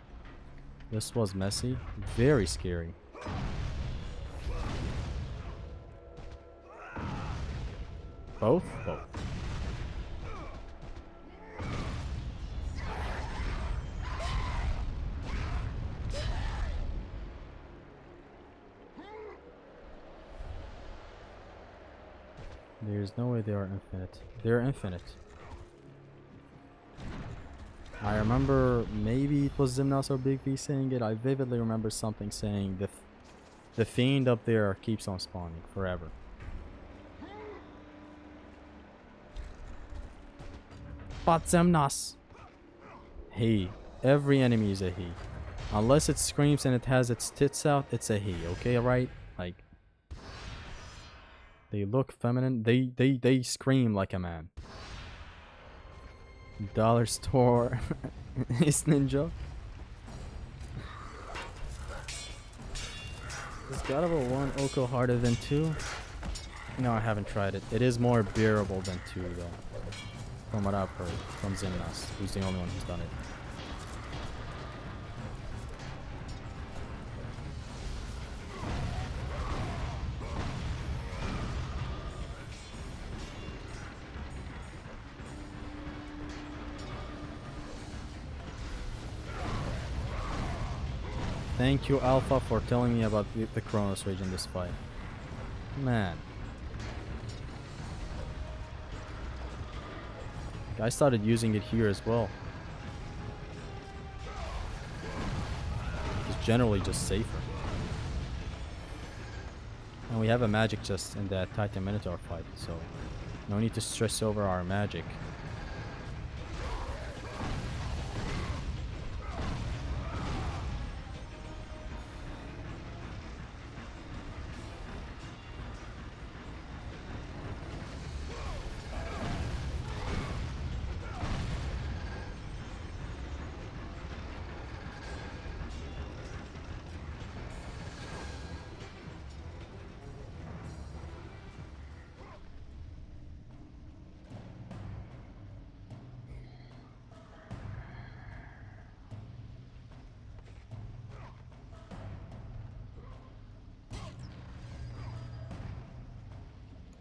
This was messy. Very scary. Both? Both. There's no way they are infinite. They're infinite. I remember maybe it was Zimnas or Big V saying it. I vividly remember something saying the fiend up there keeps on spawning forever. But Zimnas. He. Every enemy is a he. Unless it screams and it has its tits out, it's a he. Okay, right? Like, they look feminine. They scream like a man. Dollar store is ninja. Is God of War 1 Oko harder than 2? No, I haven't tried it. It is more bearable than 2 though. From what I've heard from Zimnas, who's the only one who's done it. Thank you, Alpha, for telling me about the Chronos Rage in this fight. Man. I started using it here as well. It's generally just safer. And we have a magic chest in that Titan Minotaur fight, so no need to stress over our magic.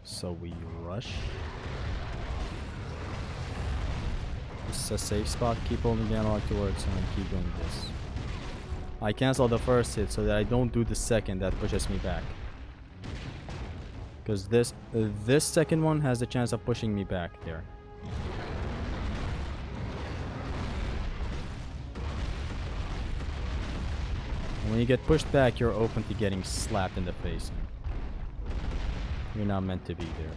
So we rush. This is a safe spot. Keep holding the analog towards and then keep doing this. I cancel the first hit so that I don't do the second that pushes me back. Because this second one has the chance of pushing me back there. And when you get pushed back, you're open to getting slapped in the face. You're not meant to be there.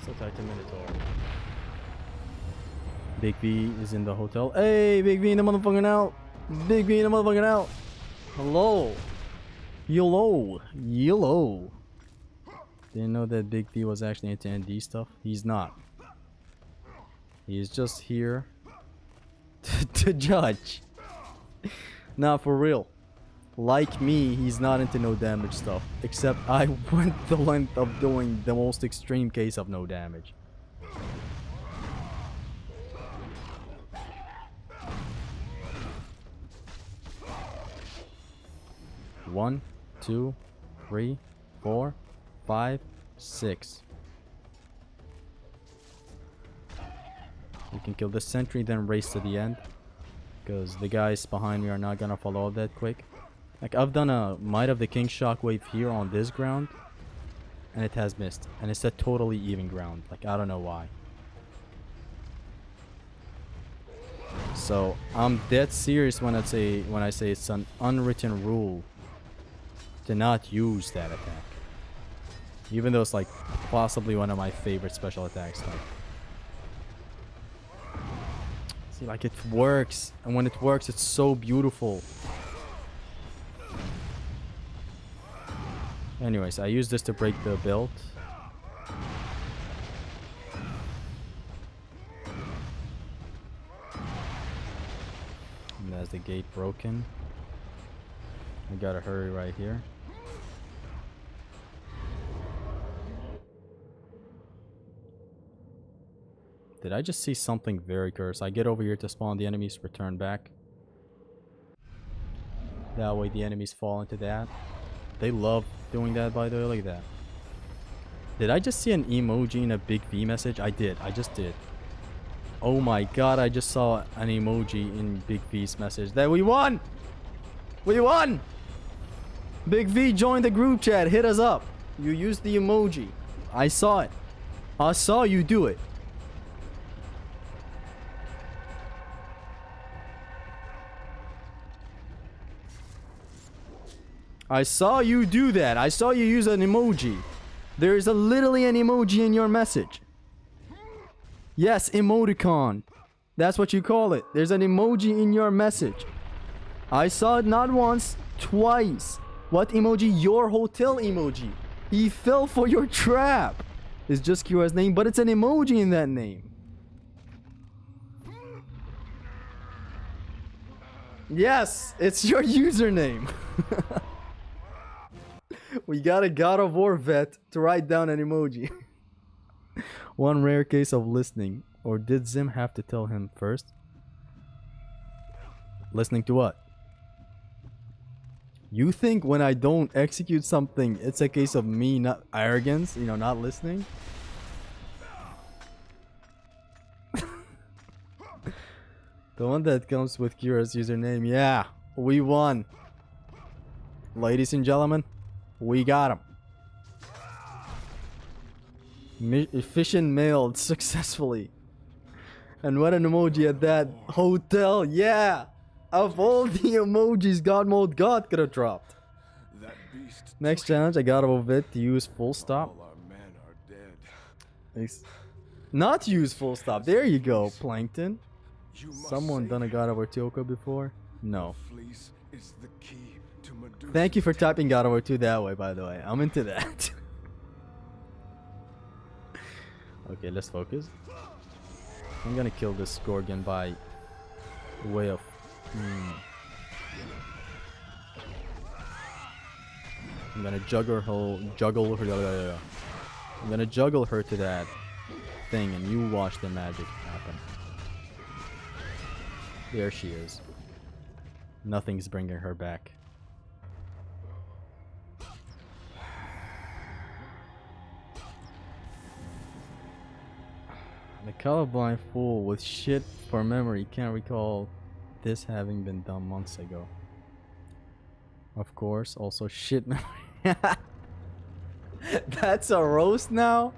So Titan Minotaur. Big V is in the hotel. Hey, Big V in the motherfucking out. Big V in the motherfucking out. Hello. YOLO. YOLO. Didn't know that Big V was actually into ND stuff. He's not. He's just here to judge. Nah, for real. Like me, he's not into no damage stuff. Except I went the length of doing the most extreme case of no damage. One, 2, 3, 4, 5, 6. You can kill this sentry, then race to the end. because the guys behind me are not gonna fall off that quick. Like, I've done a Might of the King shockwave here on this ground, and it has missed. And it's a totally even ground. Like, I don't know why. So I'm dead serious when I say it's an unwritten rule to not use that attack. Even though it's like possibly one of my favorite special attacks. Like, see, like, it works, and when it works, it's so beautiful. Anyways, I use this to break the belt. And that's the gate broken. I gotta hurry right here. Did I just see something very cursed? I get over here to spawn the enemies, return back. That way the enemies fall into that. They love doing that, by the way. Look at that. Did I just see an emoji in a big V message? I did. I just did. Oh my god, I just saw an emoji in Big V's message. That we won! We won! Big V joined the group chat. Hit us up. You used the emoji. I saw it. I saw you do it. I saw you do that. I saw you use an emoji. There is literally an emoji in your message. Yes, emoticon. That's what you call it. There's an emoji in your message. I saw it not once, twice. What emoji? Your hotel emoji. He fell for your trap. It's just Kira's name, but it's an emoji in that name. Yes, it's your username. We got a God of War vet to write down an emoji. One rare case of listening. Or did Zim have to tell him first? Listening to what? You think when I don't execute something, it's a case of me not arrogance, you know, not listening? The one that comes with Kira's username. Yeah, we won. Ladies and gentlemen, we got him. Efficient mailed successfully. And what an emoji at that. Hotel, yeah. Of all the emojis God Mode God could have dropped. That beast Next challenge, I got a bit to use full stop. all our men are dead. Not use full stop. There you go, Plankton. You must Someone save done a him. God of War Tioka before? No. Fleece is the key to Medusa's Thank you for typing God of War 2 that way, by the way. I'm into that. Okay, let's focus. I'm gonna kill this Gorgon by way of... I'm gonna juggle her. I'm gonna juggle her to that thing, and you watch the magic happen. There she is. Nothing's bringing her back. The colorblind fool with shit for memory can't recall this having been done months ago. Of course, also shit memory. That's a roast now?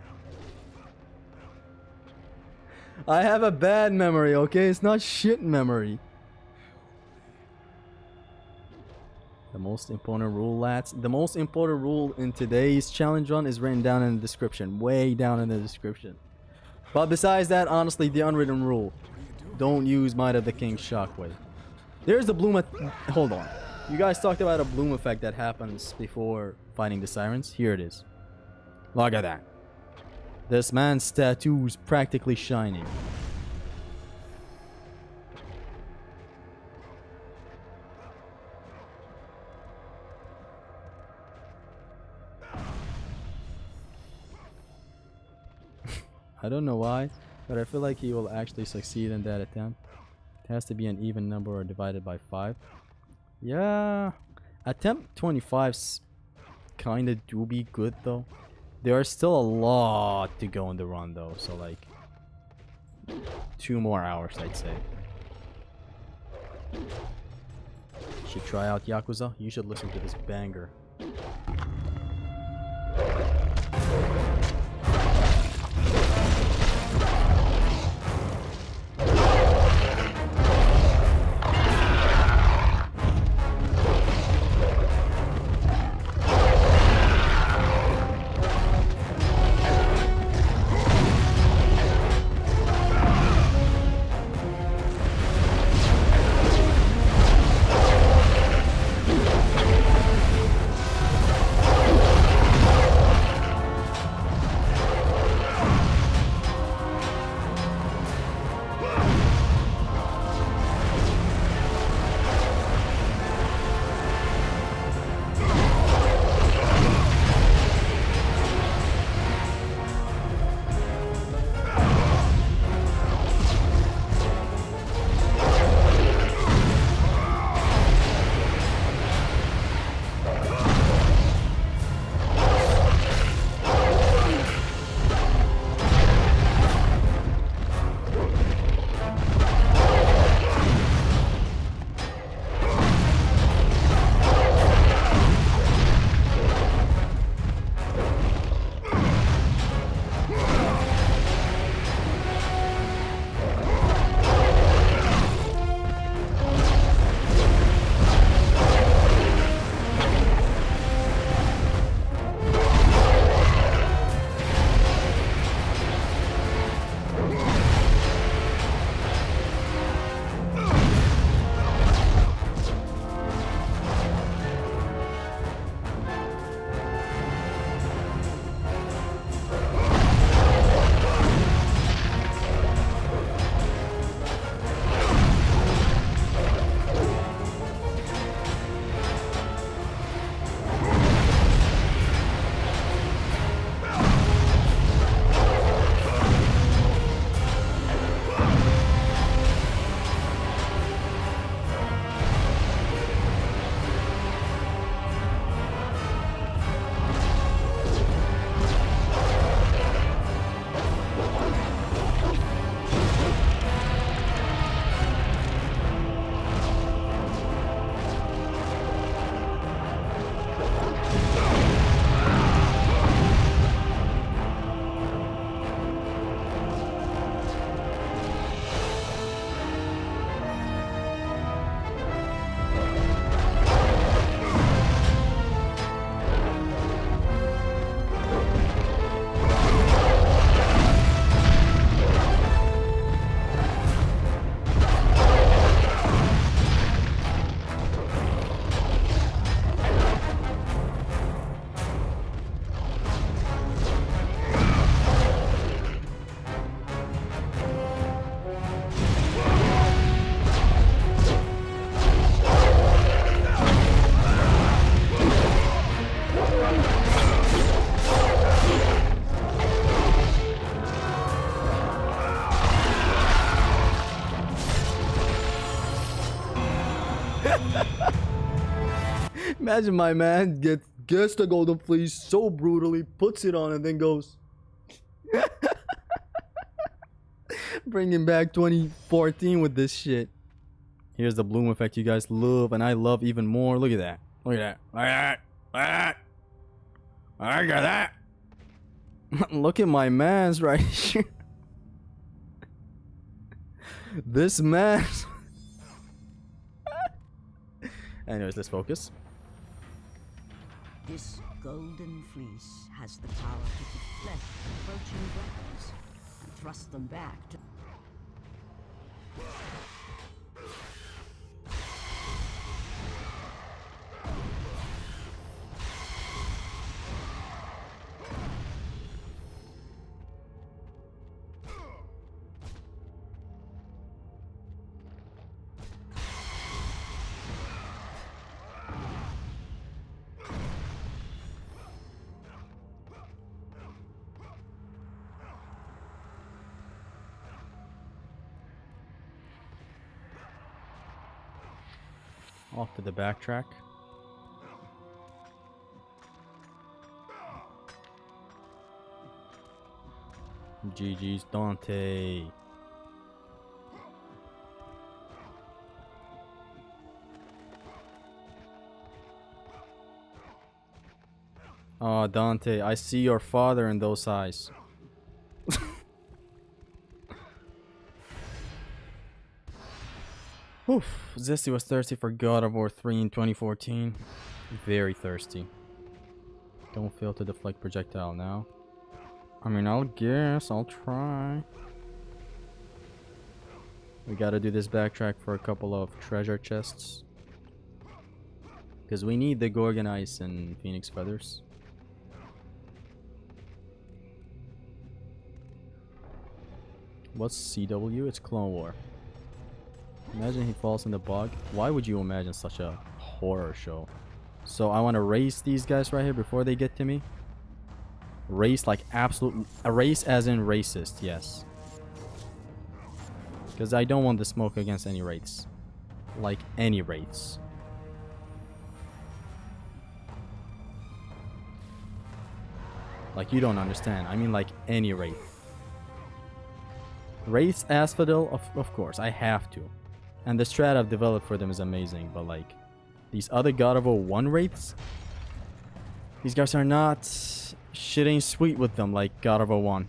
I have a bad memory, okay? It's not shit memory. The most important rule, lads. The most important rule in today's challenge run is written down in the description. Way down in the description. But besides that, honestly, the unwritten rule. Don't use Might of the King Shockwave. There's the bloom... Hold on. You guys talked about a bloom effect that happens before fighting the sirens. Here it is. Look at that. This man's tattoo's practically shining. I don't know why, but I feel like he will actually succeed in that attempt. It has to be an even number or divided by 5. Yeah, attempt 25's kinda do be good though. There are still a lot to go in the run though, so like 2 more hours I'd say. Should try out Yakuza. You should listen to this banger. Imagine my man gets the golden fleece so brutally, puts it on, and then goes. Bringing back 2014 with this shit. Here's the bloom effect you guys love, and I love even more. Look at that. Look at that. Look at that. Look at that. Look at my man's right here. This man. Anyways, let's focus. This golden fleece has the power to deflect approaching weapons and thrust them back to... Off to the backtrack. GG's Dante. Oh, Dante, I see your father in those eyes. Oof. Zesty was thirsty for God of War 3 in 2014. Very thirsty. Don't fail to deflect projectile now. I mean, I'll guess. I'll try. We gotta do this backtrack for a couple of treasure chests. Because we need the Gorgon Ice and Phoenix Feathers. What's CW? It's Clone War. Imagine he falls in the bog. Why would you imagine such a horror show? So I want to race these guys right here before they get to me. Race like absolute... A race as in racist, yes. Because I don't want to smoke against any wraiths. Like any wraiths. Like you don't understand. I mean like any wraith. Wraiths, Asphodel, of course, I have to. And the strat I've developed for them is amazing, but like... These other God of War 1 wraiths? These guys are not... Shit ain't sweet with them like God of War 1.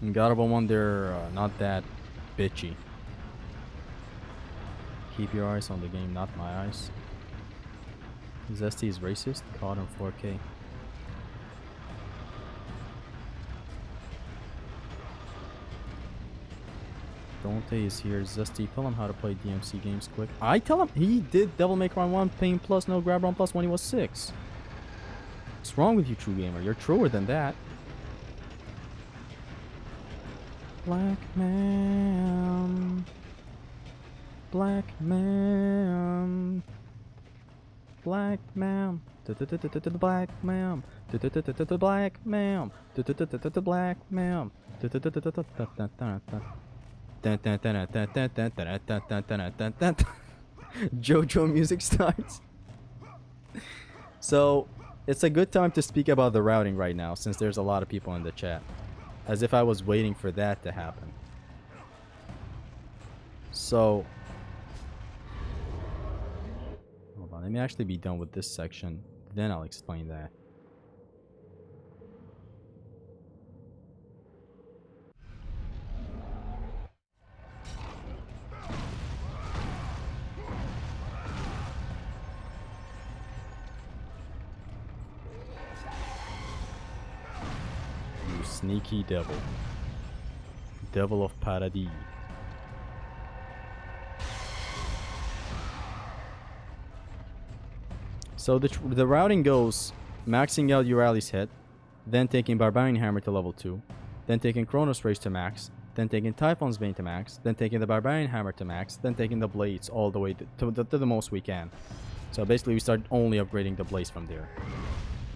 In God of War 1, they're not that bitchy. Keep your eyes on the game, not my eyes. Zesty is racist? Caught in 4K. Dante is here. Zesty, tell him how to play DMC games quick. I tell him he did Devil May Cry 1 Pain Plus no Grab Run Plus when he was 6. What's wrong with you, true gamer? You're truer than that. Black man. Black man. Black man. Black man. Black man. Black man. JoJo music starts. So it's a good time to speak about the routing right now, since there's a lot of people in the chat, as if I was waiting for that to happen. So hold on, let me actually be done with this section, then I'll explain that. Sneaky devil. Devil of Paradis. So the routing goes maxing out Eurali's head, then taking Barbarian Hammer to level 2, then taking Chronos Rage to max, then taking Typhon's Bane to max, then taking the Barbarian Hammer to max, then taking the Blades all the way to the most we can. So basically we start only upgrading the Blades from there.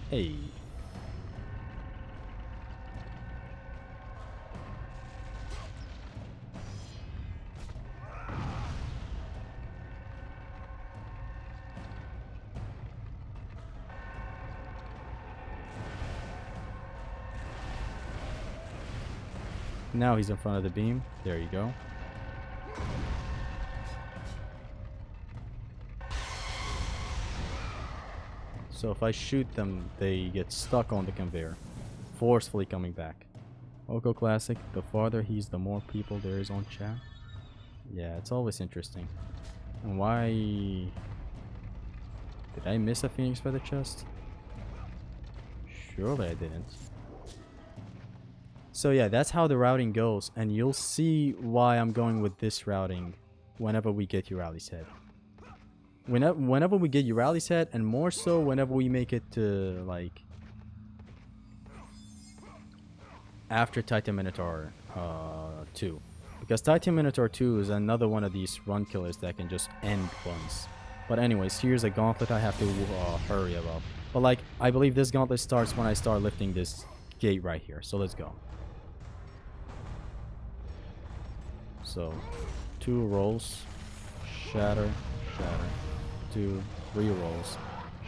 Hey. Now he's in front of the beam. There you go. So if I shoot them, they get stuck on the conveyor, forcefully coming back. Oko Classic, the farther he's, the more people there is on chat. Yeah, it's always interesting. And why... Did I miss a Phoenix Feather chest? Surely I didn't. So yeah, that's how the routing goes, and you'll see why I'm going with this routing whenever we get Eurali's head. Whenever we get Eurali's head, and more so whenever we make it to, like, after Titan Minotaur 2. Because Titan Minotaur 2 is another one of these run killers that can just end runs. But anyways, here's a gauntlet I have to hurry about. But like, I believe this gauntlet starts when I start lifting this gate right here. So let's go. So, 2 rolls, shatter, shatter, 2, 3 rolls,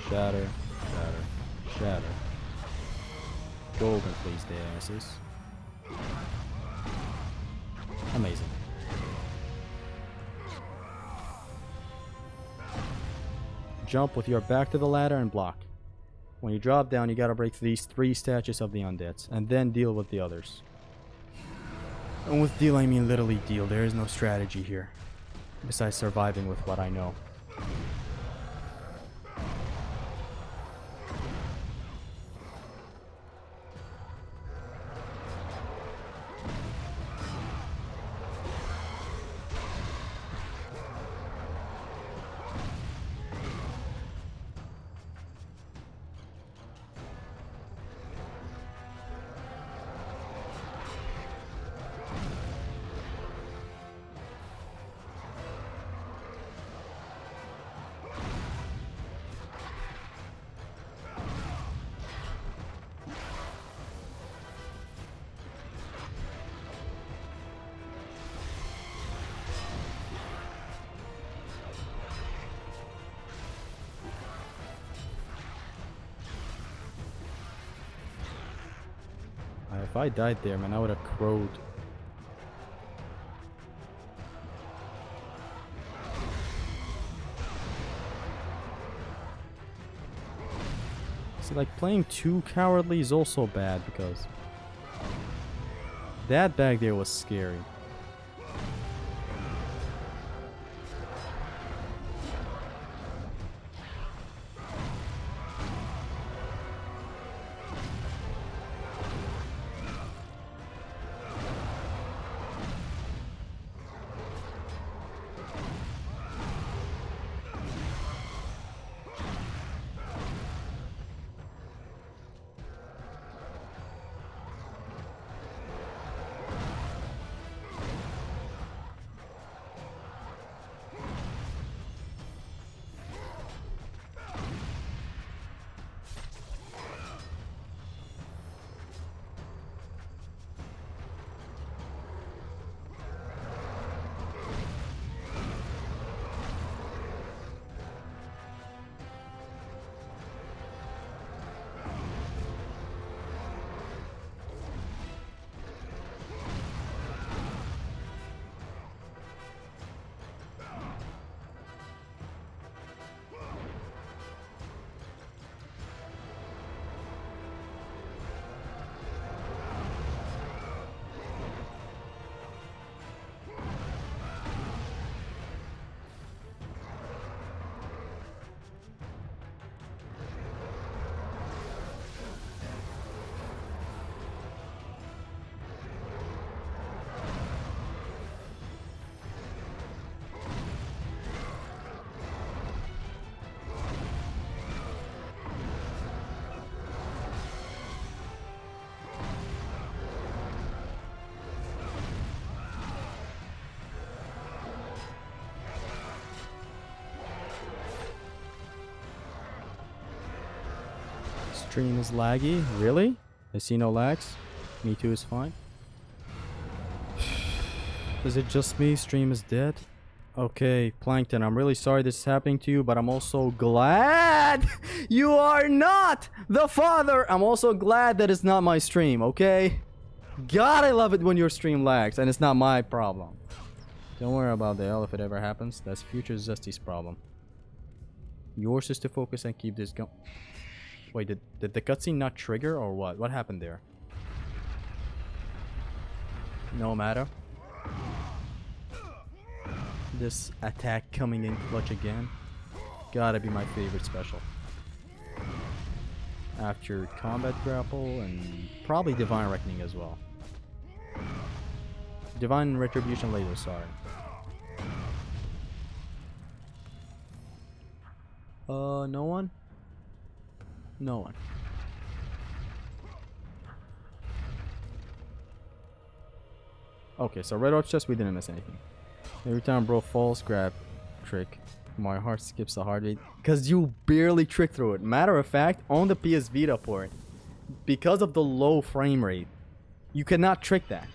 shatter, shatter, shatter. Golden, please, the asses. Amazing. Jump with your back to the ladder and block. When you drop down, you gotta break these 3 statues of the undeads, and then deal with the others. And with deal, I mean literally deal. There is no strategy here, besides surviving with what I know. If I died there, man, I would have crowed. See, like, playing too cowardly is also bad, because that back there was scary. Stream is laggy? Really? I see no lags. Me too is fine. Is it just me? Stream is dead? Okay, Plankton, I'm really sorry this is happening to you, but I'm also glad you are not the father! I'm also glad that it's not my stream, okay? God, I love it when your stream lags, and it's not my problem. Don't worry about the L if it ever happens. That's future Zesty's problem. Yours is to focus and keep this going. Wait, did the cutscene not trigger or what? What happened there? No matter. This attack coming in clutch again. Gotta be my favorite special. After combat grapple and probably divine reckoning as well. Divine retribution later, sorry. No one? No one. Okay, so red orbs chest, we didn't miss anything. Every time bro falls, grab trick. My heart skips a heartbeat. Because you barely trick through it. Matter of fact, on the PS Vita port, because of the low frame rate, you cannot trick that.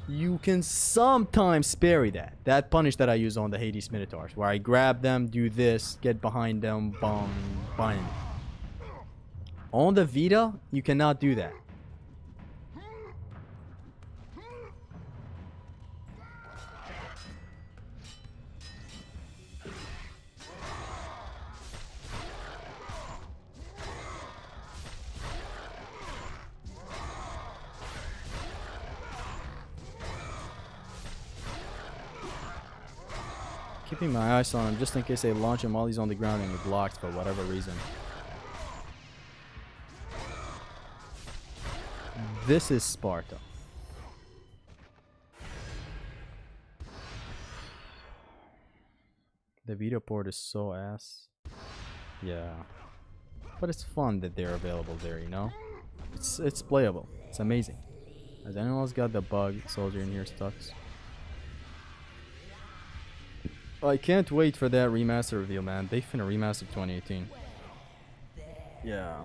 You can sometimes parry that. That punish that I use on the Hades Minotaurs, where I grab them, do this, get behind them, bong, bang. On the Vita, you cannot do that. keeping my eyes on him just in case they launch him while he's on the ground and he blocks for whatever reason. This is Sparta. The video port is so ass. Yeah. But it's fun that they're available there, you know? It's playable. It's amazing. Has anyone else got the bug soldier in here stuck? I can't wait for that remaster reveal, man. They finna remaster 2018. Yeah.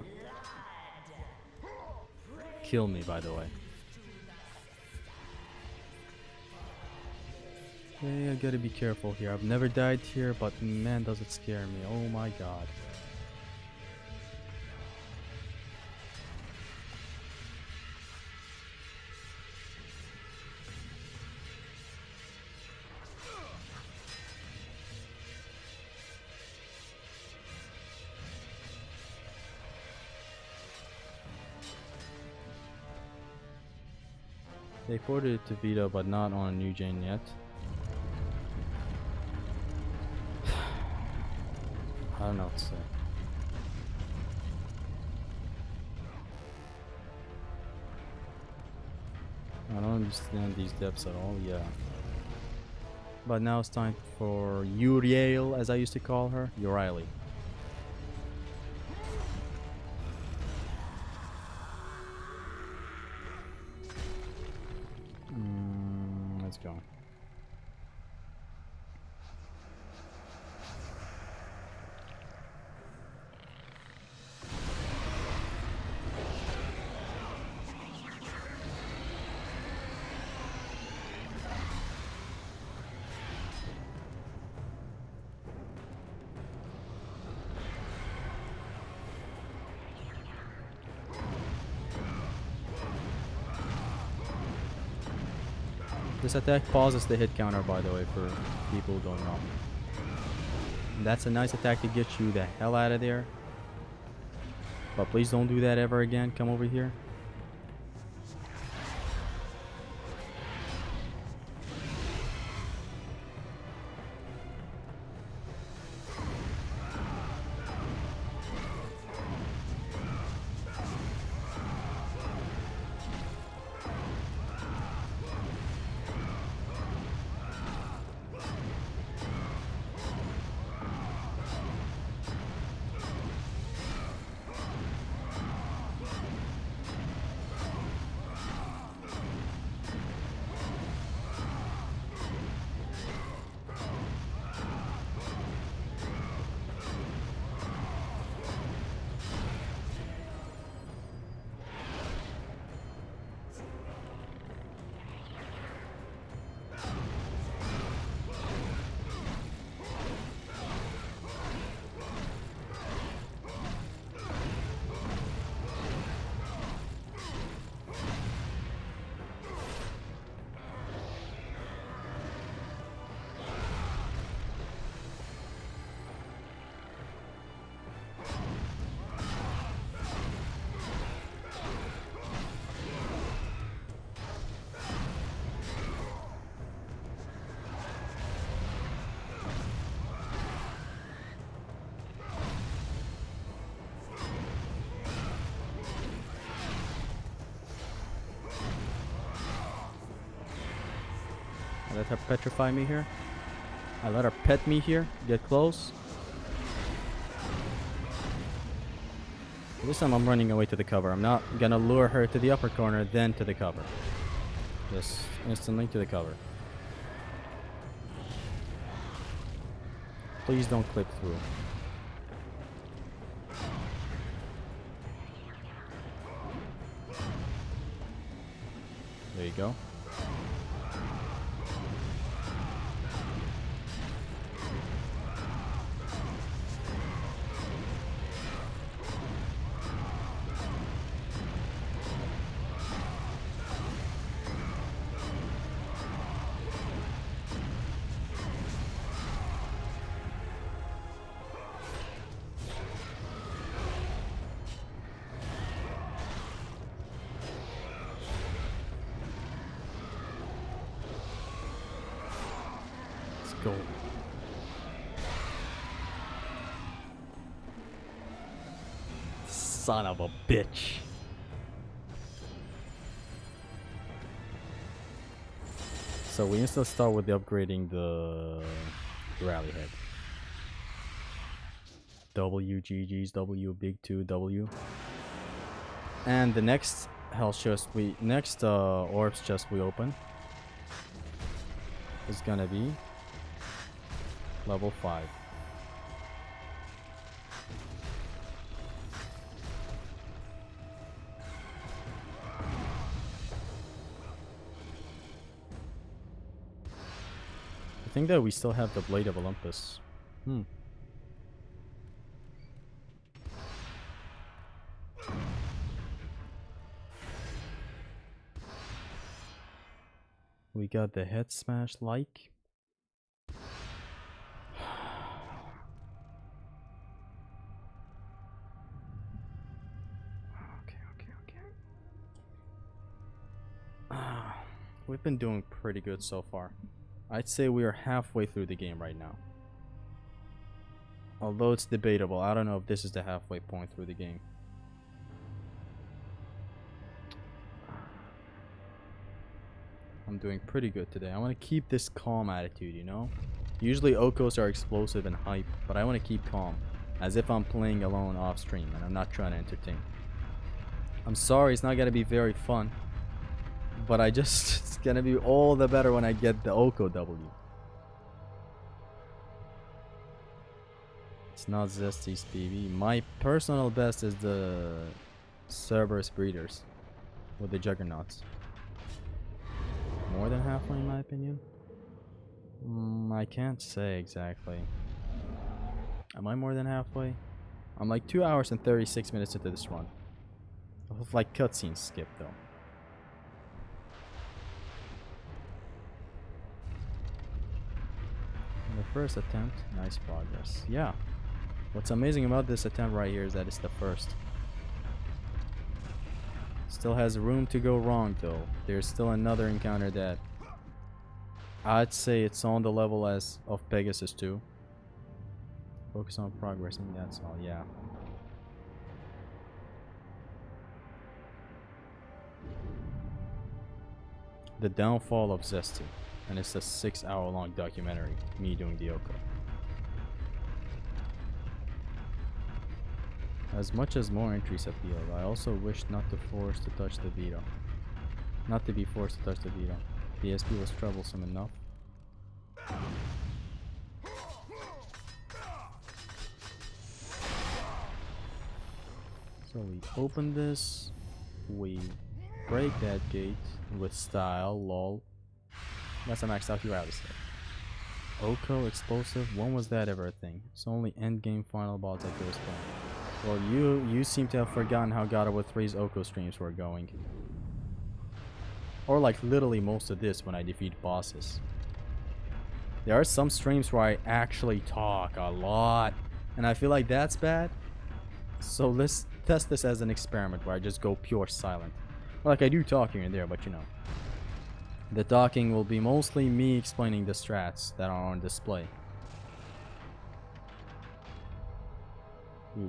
Kill me, by the way. Okay, I gotta be careful here. I've never died here, but man, does it scare me. Oh my god. They ported it to Vita, but not on a new gen yet. I don't know what to say. I don't understand these depths at all, yeah. But now it's time for Uriel, as I used to call her, Uriel. Let's go. This attack pauses the hit counter, by the way, for people who don't know. And that's a nice attack to get you the hell out of there. But please don't do that ever again. Come over here. I let her petrify me here. I let her pet me here. Get close. This time I'm running away to the cover. I'm not gonna lure her to the upper corner, then to the cover. Just instantly to the cover. Please don't clip through. There you go. Go. Son of a bitch. So we instantly start with the upgrading the rally head. W, GG's, W, big 2, W. And the next health chest orbs chest we open is gonna be level 5. I think that we still have the Blade of Olympus. We got the head smash like. We've been doing pretty good so far. I'd say we are halfway through the game right now. Although it's debatable, I don't know if this is the halfway point through the game. I'm doing pretty good today. I want to keep this calm attitude, you know? Usually Okos are explosive and hype, but I want to keep calm. As if I'm playing alone off stream and I'm not trying to entertain. I'm sorry, it's not going to be very fun. But it's going to be all the better when I get the Oko W. It's not Zesty's PB. My personal best is the Cerberus Breeders with the Juggernauts. More than halfway in my opinion? I can't say exactly. Am I more than halfway? I'm like 2 hours and 36 minutes into this run. With like cutscenes skipped though. And the first attempt, nice progress. Yeah. What's amazing about this attempt right here is that it's the first. Still has room to go wrong though. There's still another encounter that I'd say it's on the level as of Pegasus 2. Focus on progressing, that's all, yeah. The Downfall of Zesty. And it's a 6-hour-long documentary, me doing the Oko. As much as more entries appeal, I also wish not to be forced to touch the Vito. PSP was troublesome enough. So we open this, we break that gate with style, lol. That's a maxed out hero, obviously. Oko, explosive, when was that ever a thing? It's only endgame final boss that goes by. Well, you seem to have forgotten how God of War 3's Oko streams were going. Or like literally most of this when I defeat bosses. There are some streams where I actually talk a lot, and I feel like that's bad. So let's test this as an experiment where I just go pure silent. Like I do talk here and there, but you know. The talking will be mostly me explaining the strats that are on display. We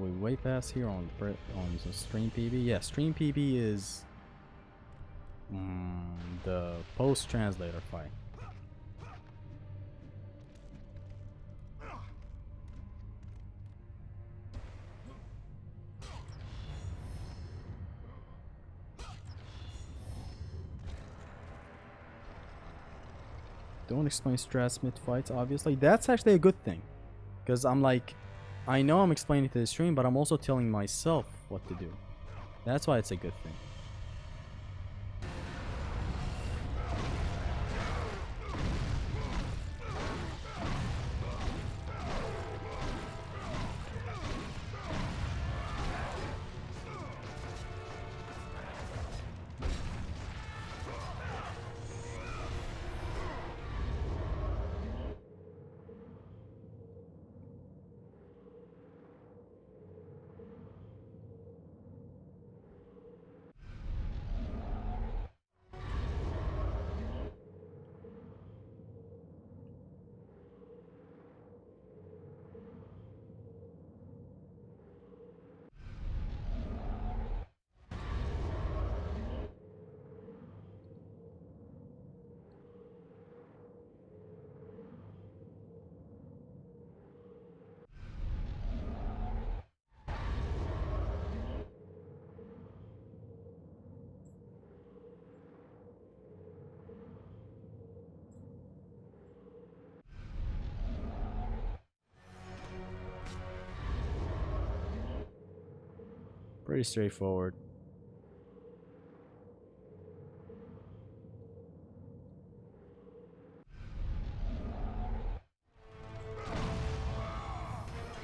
way past here on the stream PB. Yeah, stream PB is the post translator fight. Don't explain strats mid fights, obviously. That's actually a good thing. Because I'm like, I know I'm explaining to the stream, but I'm also telling myself what to do. That's why it's a good thing. Pretty straightforward.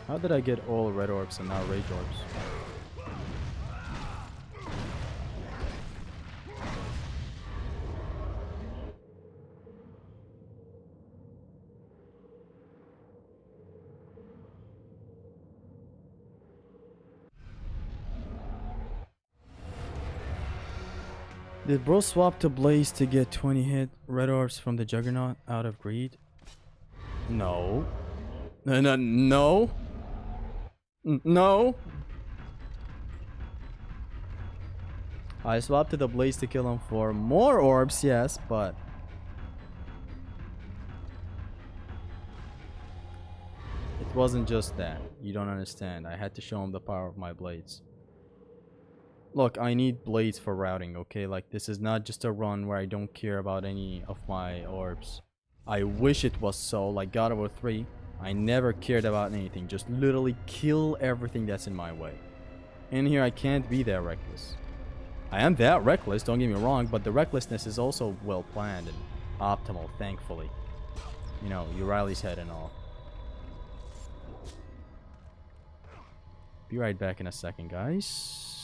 How did I get all red orbs and now rage orbs? Did bro swap to Blaze to get 20 hit red orbs from the Juggernaut out of greed? No. No. No. I swapped to the Blaze to kill him for more orbs, yes, but it wasn't just that. You don't understand. I had to show him the power of my blades. Look, I need blades for routing, okay? Like, this is not just a run where I don't care about any of my orbs. I wish it was so, like God of War 3. I never cared about anything. Just literally kill everything that's in my way. In here, I can't be that reckless. I am that reckless, don't get me wrong, but the recklessness is also well planned and optimal, thankfully. You know, Riley's head and all. Be right back in a second, guys.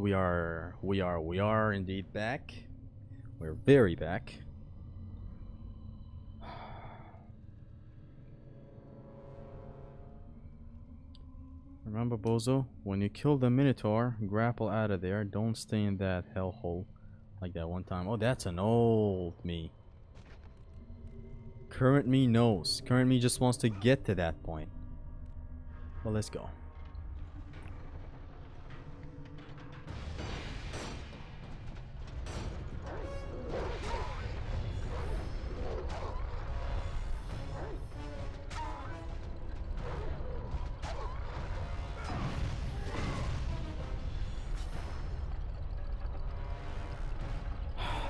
We are indeed back. We're very back. Remember, Bozo, when you kill the Minotaur, grapple out of there. Don't stay in that hellhole like that one time. Oh, that's an old me. Current me knows. Current me just wants to get to that point. Well, let's go.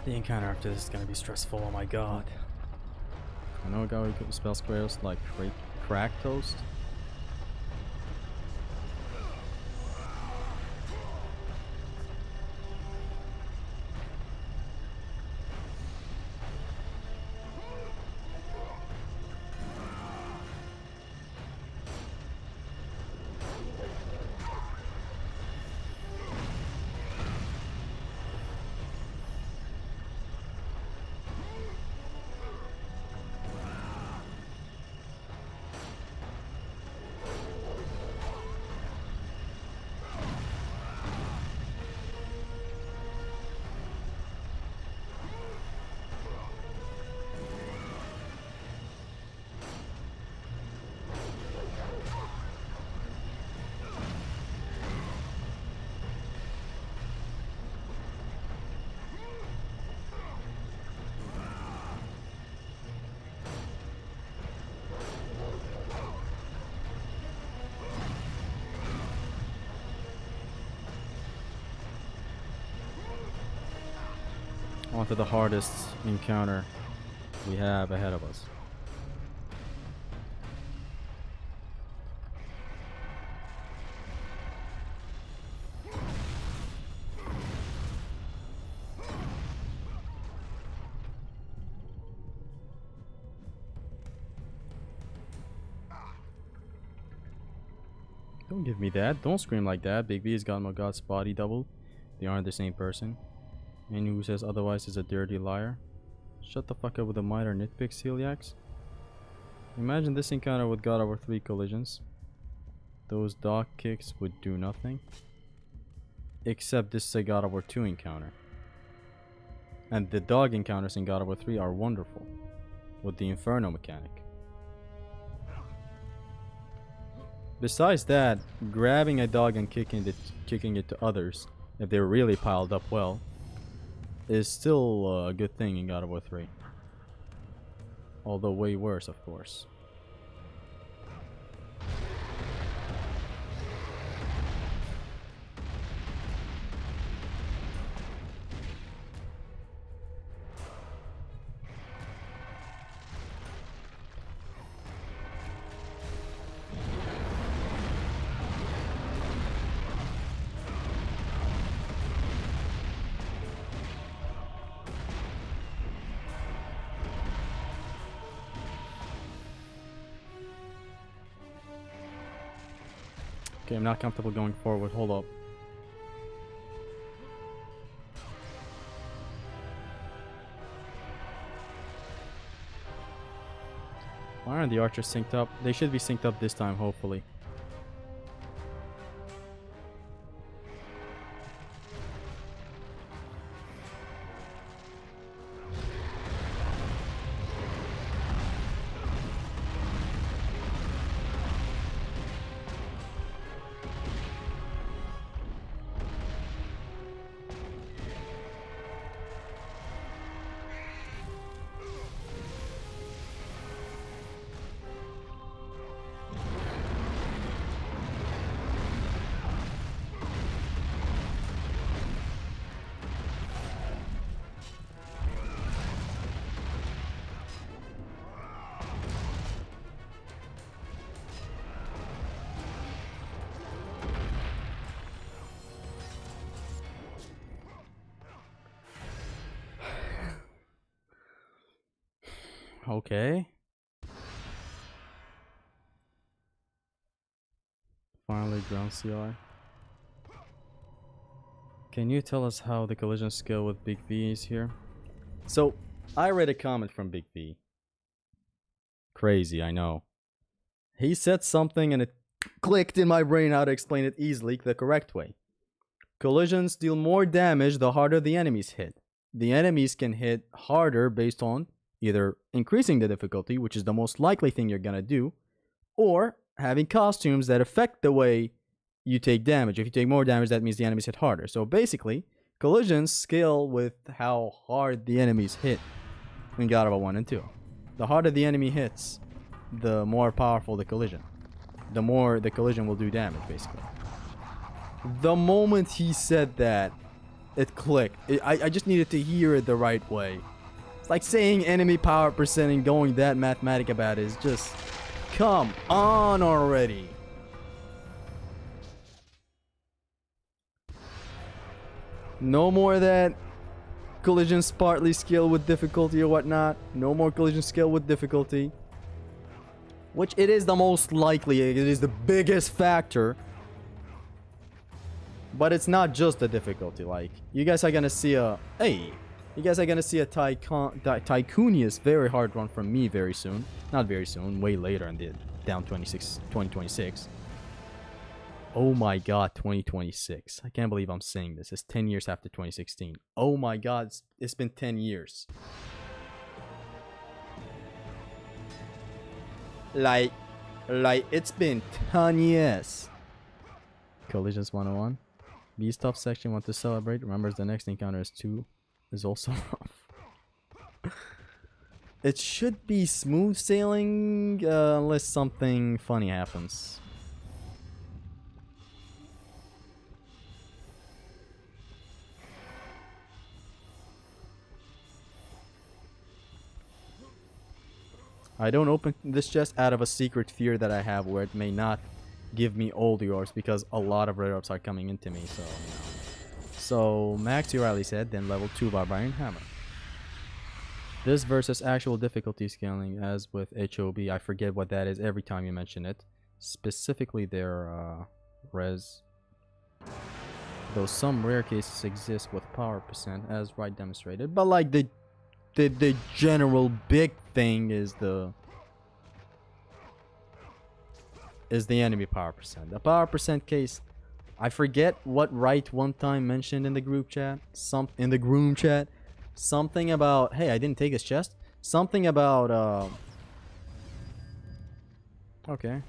The encounter after this is gonna be stressful, oh my god. I know a guy who could spell squares like crack toast. On to the hardest encounter we have ahead of us. Don't give me that. Don't scream like that. Big V has got my god's body double. They aren't the same person. Anyone who says otherwise is a dirty liar. Shut the fuck up with the minor nitpick, celiacs. Imagine this encounter with God over 3 collisions. Those dog kicks would do nothing. Except this is a God over 2 encounter. And the dog encounters in God over 3 are wonderful. With the Inferno mechanic. Besides that, grabbing a dog and kicking it to others, if they're really piled up well, is still a good thing in God of War 3. Although way worse, of course. Okay, I'm not comfortable going forward. Hold up. Why aren't the archers synced up? They should be synced up this time, hopefully. Okay. Finally, ground CR. Can you tell us how the collision skill with Big V is here? So, I read a comment from Big V. Crazy, I know. He said something and it clicked in my brain how to explain it easily the correct way. Collisions deal more damage the harder the enemies hit. The enemies can hit harder based on either increasing the difficulty, which is the most likely thing you're gonna do, or having costumes that affect the way you take damage. If you take more damage, that means the enemies hit harder. So basically, collisions scale with how hard the enemies hit in God of War 1 and 2. The harder the enemy hits, the more powerful the collision. The more the collision will do damage, basically. The moment he said that, it clicked. I just needed to hear it the right way. It's like saying enemy power percent and going that mathematic about it is just... Come on already. No more of that collisions partly skill with difficulty or whatnot. No more collision skill with difficulty. Which it is the most likely. It is the biggest factor. But it's not just the difficulty. Like, you guys are gonna see a... Hey! You guys are gonna see a Tycoonius very hard run from me very soon. Not very soon. Way later in the down 2026. Oh my god, 2026. I can't believe I'm saying this. It's 10 years after 2016. Oh my god, it's been 10 years. Like it's been 10 years. Collisions 101. B stuff section want to celebrate. Remembers the next encounter is also rough. It should be smooth sailing unless something funny happens. I don't open this chest out of a secret fear that I have where it may not give me all the orbs because a lot of red orbs are coming into me, so, you know. So, Max O'Reilly said, then level 2 Barbarian Hammer. This versus actual difficulty scaling, as with HOB, I forget what that is every time you mention it. Specifically their res. Though some rare cases exist with power percent, as right demonstrated. But like the general big thing is the enemy power percent. The power percent case, I forget what right one time mentioned in the group chat. Something about, hey, I didn't take his chest. Something about okay.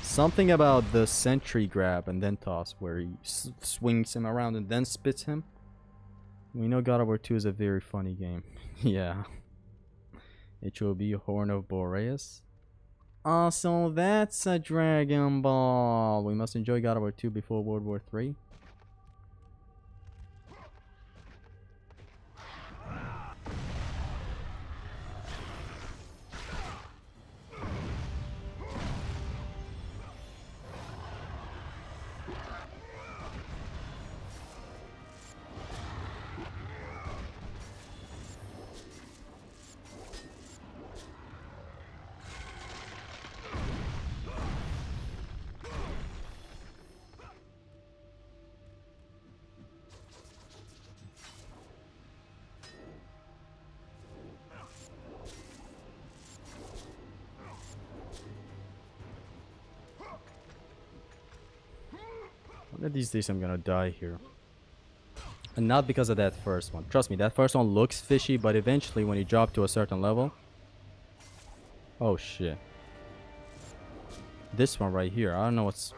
Something about the sentry grab and then toss, where he swings him around and then spits him. We know God of War 2 is a very funny game. Yeah. HOB, Horn of Boreas. Oh, so that's a Dragon Ball. We must enjoy God of War 2 before World War 3. One of these days I'm gonna die here. And not because of that first one. Trust me, that first one looks fishy, but eventually when you drop to a certain level... Oh shit. This one right here, I don't know what's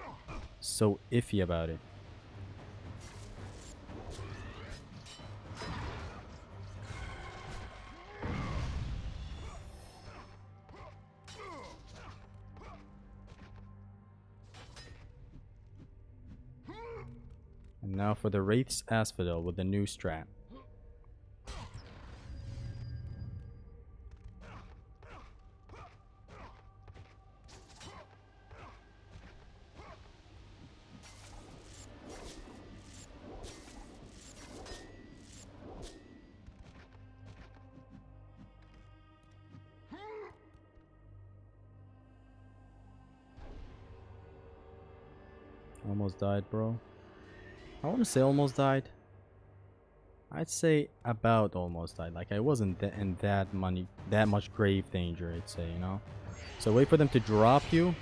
so iffy about it. And now for the Wraith's Asphodel with the new strat. Almost died, bro. I want to say almost died. I'd say about almost died. Like I wasn't in that much grave danger, I'd say, you know. So wait for them to drop you.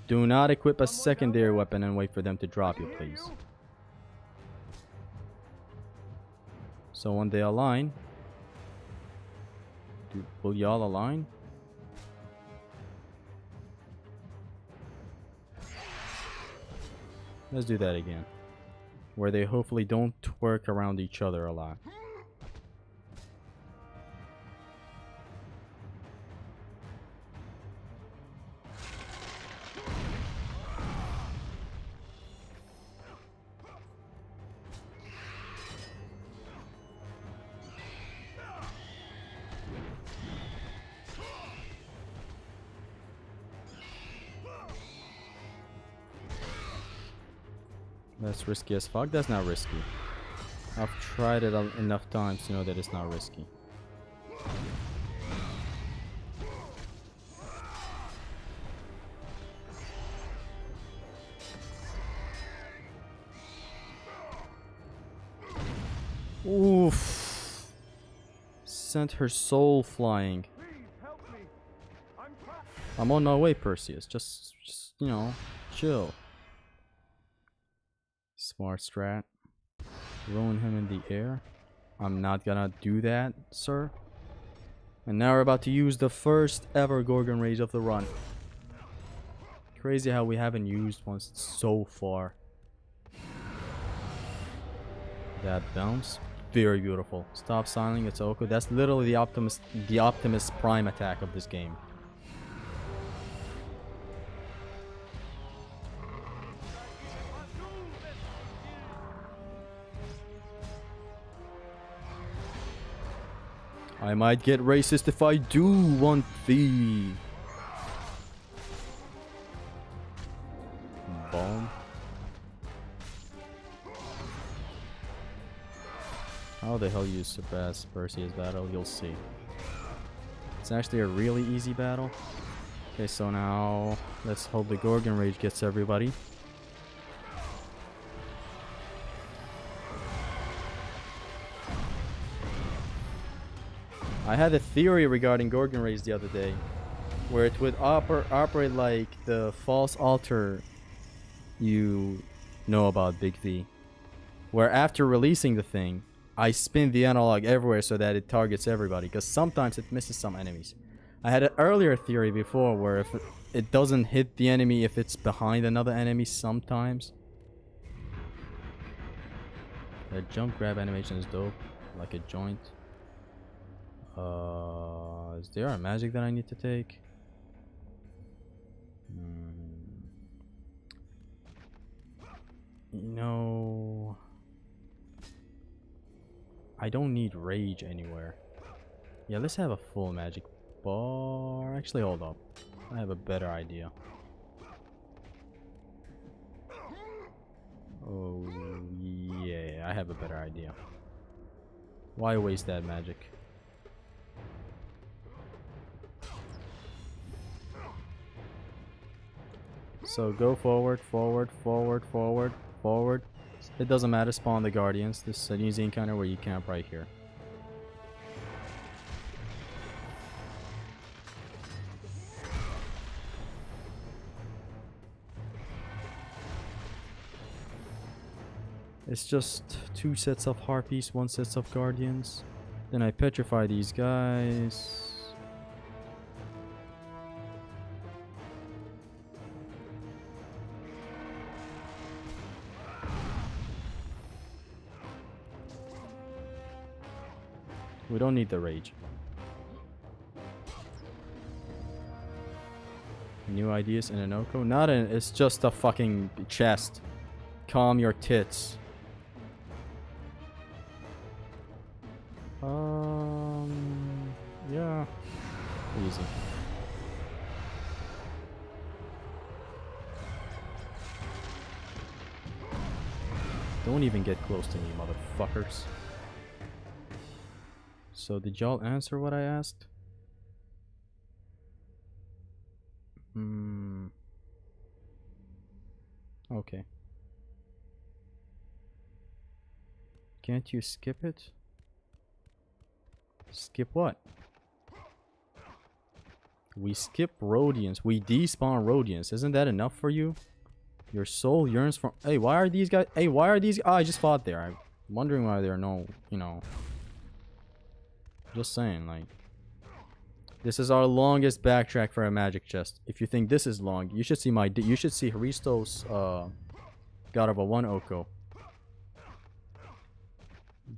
Do not equip a secondary weapon and wait for them to drop you, please. So when they align, will y'all align? Let's do that again. Where they hopefully don't twerk around each other a lot. That's risky as fuck. That's not risky. I've tried it enough times to know that it's not risky. Oof. Sent her soul flying. I'm on my way, Perseus. Just you know, chill. Smart strat. Ruin him in the air. I'm not gonna do that, sir. And now we're about to use the first ever Gorgon Rage of the run. Crazy how we haven't used one so far. That bounce. Very beautiful. Stop signing its Oko. That's literally the Optimus Prime attack of this game. I might get racist if I do want thee. Bomb. How the hell you surpass Perseus battle? You'll see. It's actually a really easy battle. Okay, so now let's hope the Gorgon Rage gets everybody. I had a theory regarding Gorgon Rage the other day, where it would operate like the false altar you know about Big V, where after releasing the thing, I spin the analog everywhere so that it targets everybody, because sometimes it misses some enemies. I had an earlier theory before where if it doesn't hit the enemy if it's behind another enemy sometimes. The jump grab animation is dope, like a joint. Is there a magic that I need to take? No. I don't need rage anywhere. Yeah, let's have a full magic bar. Actually, hold up. I have a better idea. Oh, yeah, I have a better idea. Why waste that magic? So go forward, forward, forward, forward, forward. It doesn't matter, spawn the guardians. This is an easy encounter where you camp right here. It's just 2 sets of harpies, 1 set of guardians. Then I petrify these guys. We don't need the rage. New ideas in an Oko? Not in, it's just a fucking chest. Calm your tits. Yeah. Easy. Don't even get close to me, motherfuckers. So did y'all answer what I asked? Okay. Can't you skip it? Skip what? We skip Rhodians. We despawn Rhodians. Isn't that enough for you? Your soul yearns for... Hey, why are these guys... Hey, why are these... Oh, I just fought there. I'm wondering why there are no... You know... Just saying, like... This is our longest backtrack for a magic chest. If you think this is long, you should see my... You should see Haristo's... God of a 1 Oko.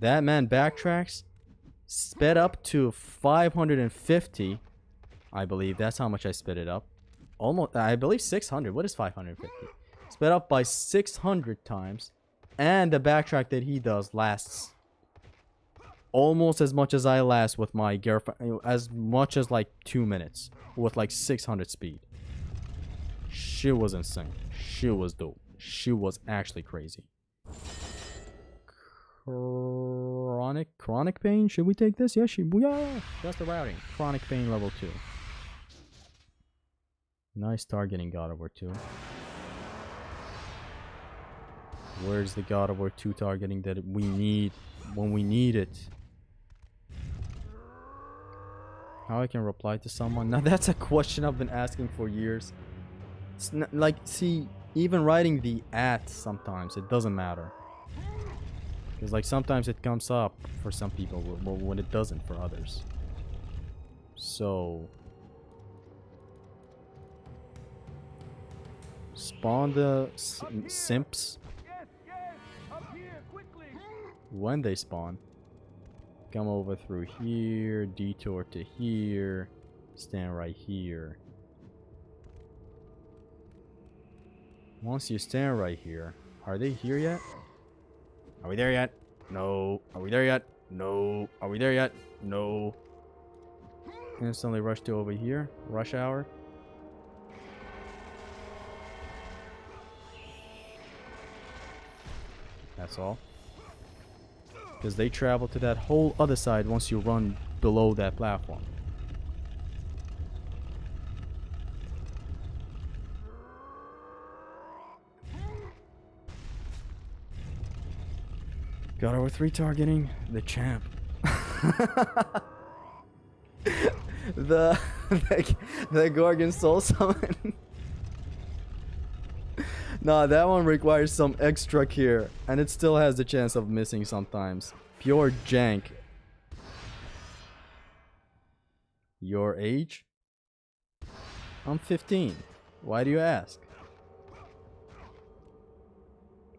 That man backtracks... Sped up to 550. I believe that's how much I sped it up. Almost, I believe 600. What is 550? Sped up by 600 times. And the backtrack that he does lasts almost as much as I last with my gear, as much as like 2 minutes with like 600 speed. Shit was insane. Shit was dope. She was actually crazy. Chronic pain. Should we take this? Yeah, yeah. That's the routing. Chronic pain level 2. Nice targeting God of War 2. Where's the God of War 2 targeting that we need when we need it? How I can reply to someone? Now that's a question I've been asking for years. It's not, like, see, even writing the @ sometimes it doesn't matter. Because like sometimes it comes up for some people when it doesn't for others. So spawn the simps when they spawn. Come over through here, detour to here, stand right here. Once you stand right here, are they here yet? Are we there yet? No. Are we there yet? No. Are we there yet? No. Instantly rush to over here. Rush hour. That's all. Because they travel to that whole other side once you run below that platform. God over 3 targeting the champ. the Gorgon soul summon. Nah, that one requires some extra care, and it still has the chance of missing sometimes. Pure jank. Your age? I'm 15. Why do you ask?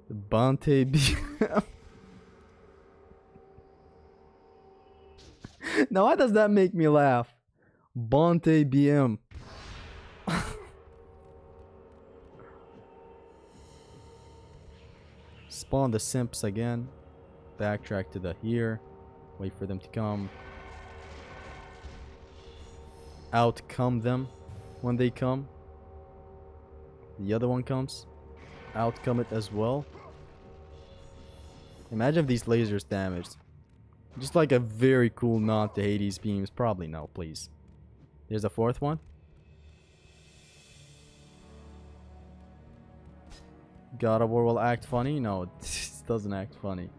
The Bante BM. Now why does that make me laugh? Bante BM. Spawn the simps again. Backtrack to the here. Wait for them to come. Outcome them when they come. The other one comes. Outcome it as well. Imagine if these lasers damaged. Just like a very cool nod to Hades beams. Probably no, please. There's a 4th one. God of War will act funny? No, it doesn't act funny.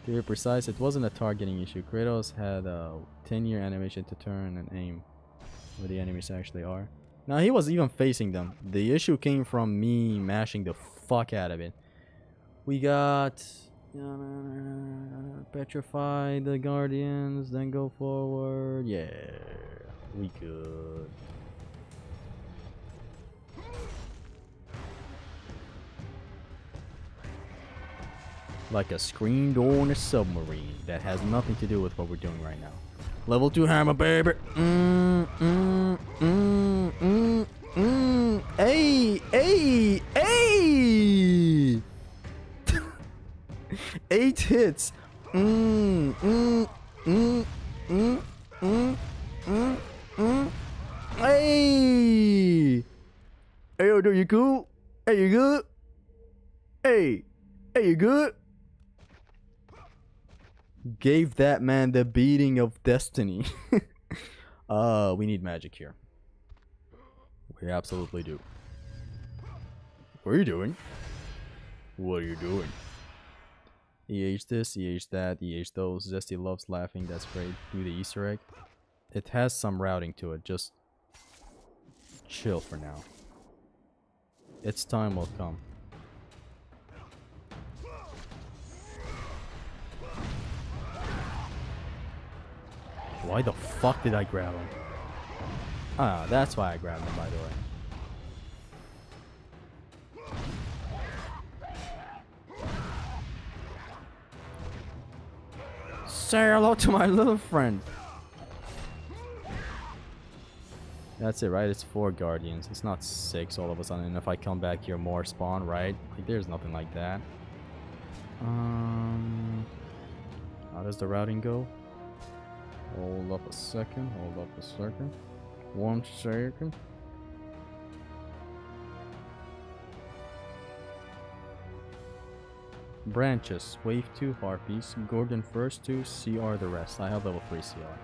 To be precise, it wasn't a targeting issue. Kratos had a 10-year animation to turn and aim where the enemies actually are. Now, he was even facing them. The issue came from me mashing the fuck out of it. We got... petrify the guardians, then go forward. Yeah, we good. Like a screen door in a submarine. That has nothing to do with what we're doing right now. Level 2 hammer, baby. Hey, hey, hey. 8 hits. Hey. Hey, yo, dude, you cool? Hey, you good? Hey. Hey, you good? Gave that man the beating of destiny. We need magic here. We absolutely do. What are you doing? What are you doing? EH this, EH that, EH those. Zesty loves laughing, that's great. Do the Easter egg. It has some routing to it, just chill for now. Its time will come. Why the fuck did I grab him? Ah, that's why I grabbed him, by the way. Say hello to my little friend. That's it, right? It's 4 guardians. It's not 6 all of a sudden. And if I come back here, more spawn, right? Like, there's nothing like that. How does the routing go? Hold up a second. Hold up a second. 1 second. Branches. Wave 2 Harpies. Gordon first 2. CR the rest. I have level 3 CR.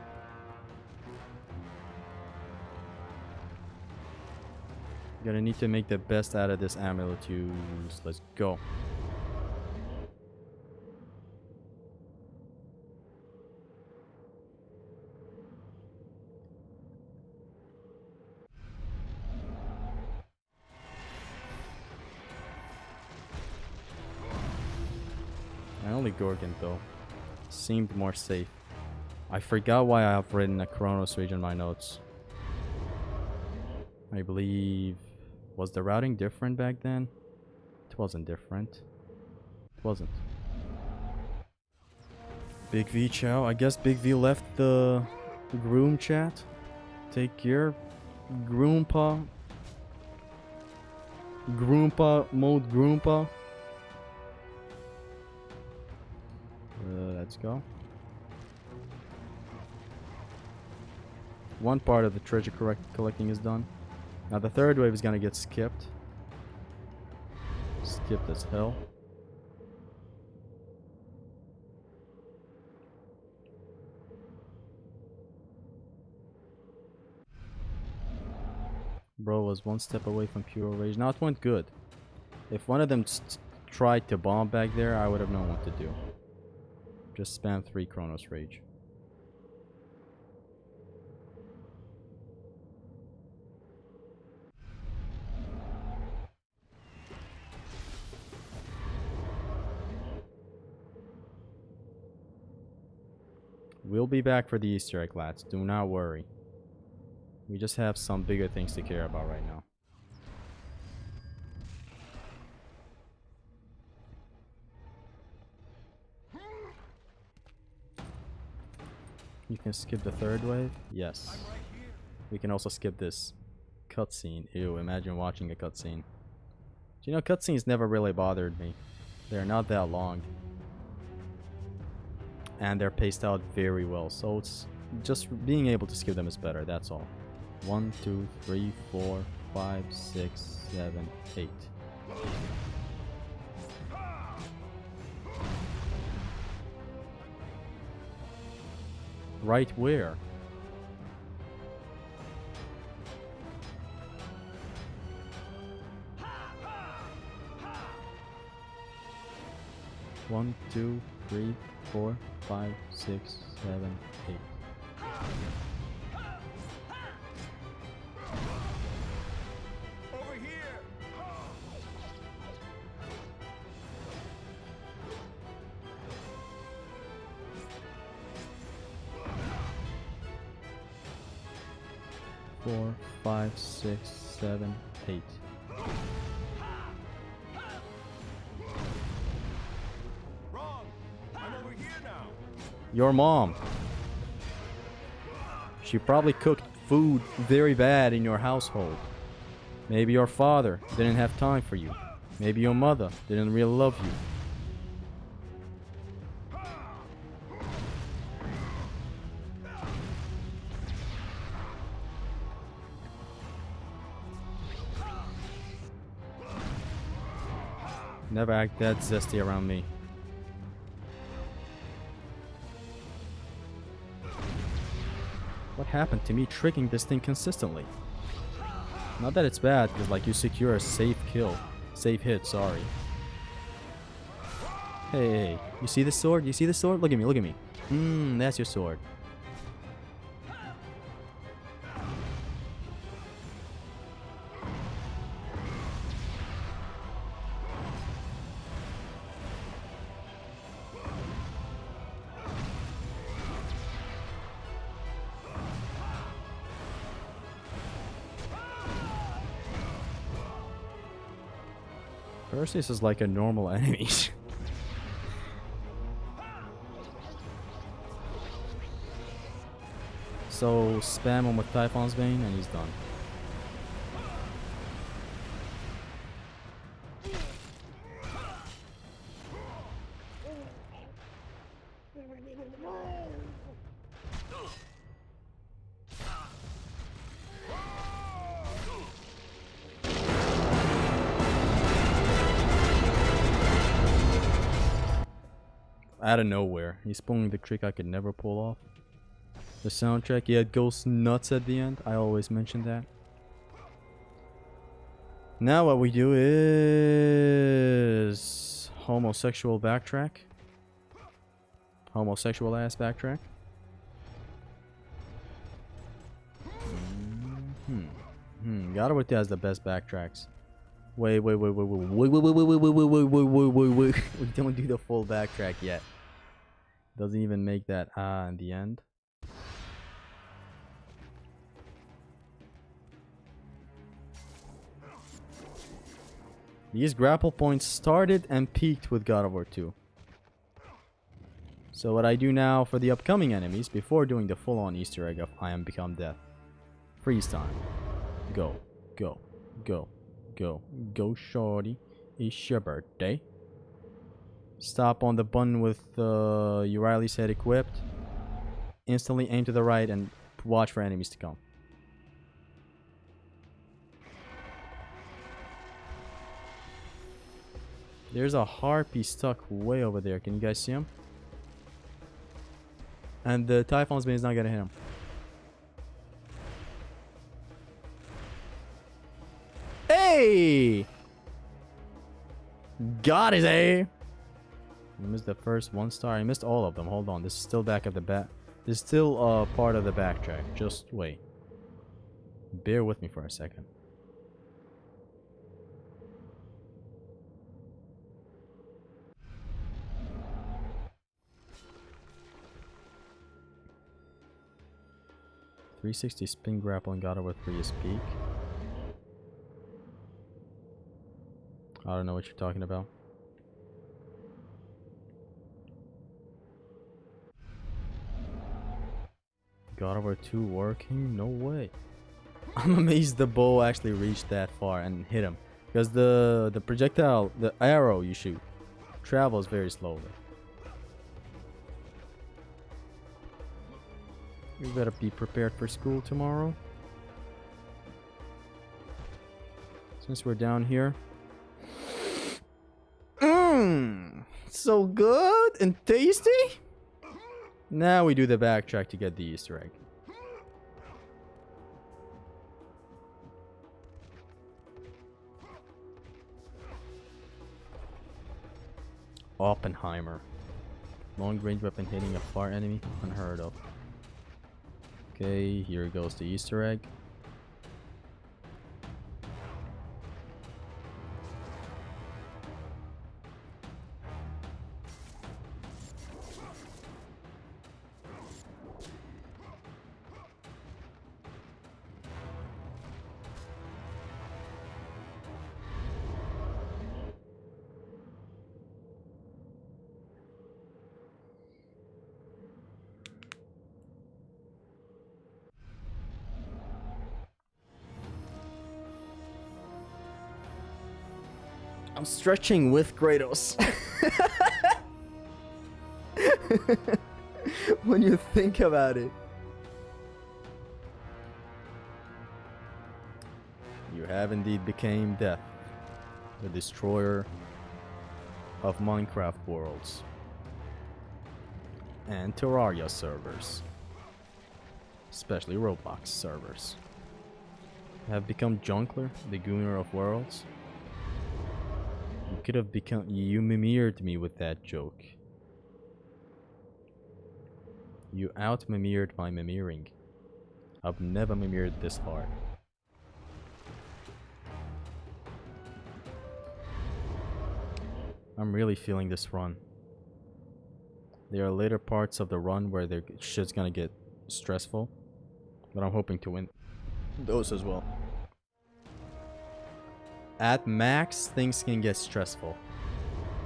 Gonna need to make the best out of this amulet use. Let's go. I only Gorgon though. Seemed more safe. I forgot why I have written a Chronos Rage in my notes. I believe... Was the routing different back then? It wasn't different. It wasn't. Big V Chow. I guess Big V left the groom chat. Take care. Groompa. Groompa. Mode Groompa. Let's go. One part of the treasure collecting is done. Now the third wave is gonna get skipped. Skipped as hell. Bro was one step away from pure rage. Now it went good. If one of them tried to bomb back there, I would have known what to do. Just spam 3 Chronos Rage. We'll be back for the Easter egg, lads. Do not worry. We just have some bigger things to care about right now. You can skip the third wave? Yes. We can also skip this cutscene. Ew, imagine watching a cutscene. You know, cutscenes never really bothered me. They're not that long. And they're paced out very well, so it's just being able to skip them is better, that's all. 1, 2, 3, 4, 5, 6, 7, 8. Right where? One, 2, 3, 4, 5, 6, 7, 8. Over here! 4, 5, 6, 7, 8. Wrong! I'm over here now! Your mom. She probably cooked food very bad in your household. Maybe your father didn't have time for you. Maybe your mother didn't really love you. Never act that zesty around me. What happened to me tricking this thing consistently? Not that it's bad, because like you secure a safe kill. Safe hit, sorry. Hey, you see the sword? You see the sword? Look at me, look at me. That's your sword. Perseus is like a normal enemy. So spam him with Typhon's Bane and he's done. out of nowhere. He's pulling the trick I could never pull off. The soundtrack, yeah, it goes nuts at the end. I always mention that. Now what we do is homosexual backtrack. Homosexual ass backtrack. God of War 2 has the best backtracks. Wait. We don't do the full backtrack yet. Doesn't even make that in the end. These grapple points started and peaked with God of War 2. So what I do now for the upcoming enemies, before doing the full-on Easter egg of I am become death. Freeze time. Go. Go. Go. Go. Go, shorty. It's your birthday. Stop on the button with Riley's head equipped. Instantly aim to the right and watch for enemies to come. There's a harpy stuck way over there. Can you guys see him? And the Typhon's Bane is not gonna hit him. Hey! Got his A! You missed the first 1 star. I missed all of them. Hold on. This is still back at the back. This is still part of the backtrack. Just wait. Bear with me for a second. .360 spin grapple and God of War 3 is peak. I don't know what you're talking about. God of War 2 working? No way. I'm amazed the bow actually reached that far and hit him. Because the projectile, the arrow you shoot, travels very slowly. You better be prepared for school tomorrow. Since we're down here. So good and tasty. Now we do the backtrack to get the Easter egg. Oppenheimer. Long range weapon hitting a far enemy. Unheard of. Okay, here goes the Easter egg. I'm stretching with Kratos. When you think about it. You have indeed became Death, the destroyer of Minecraft worlds and Terraria servers, especially Roblox servers. You have become Junkler, the gooner of worlds. You could have become. You mimired me with that joke. You out-mimired my mimiring. I've never mimired this hard. I'm really feeling this run. There are later parts of the run where their shit's gonna get stressful, but I'm hoping to win those as well. At max, things can get stressful.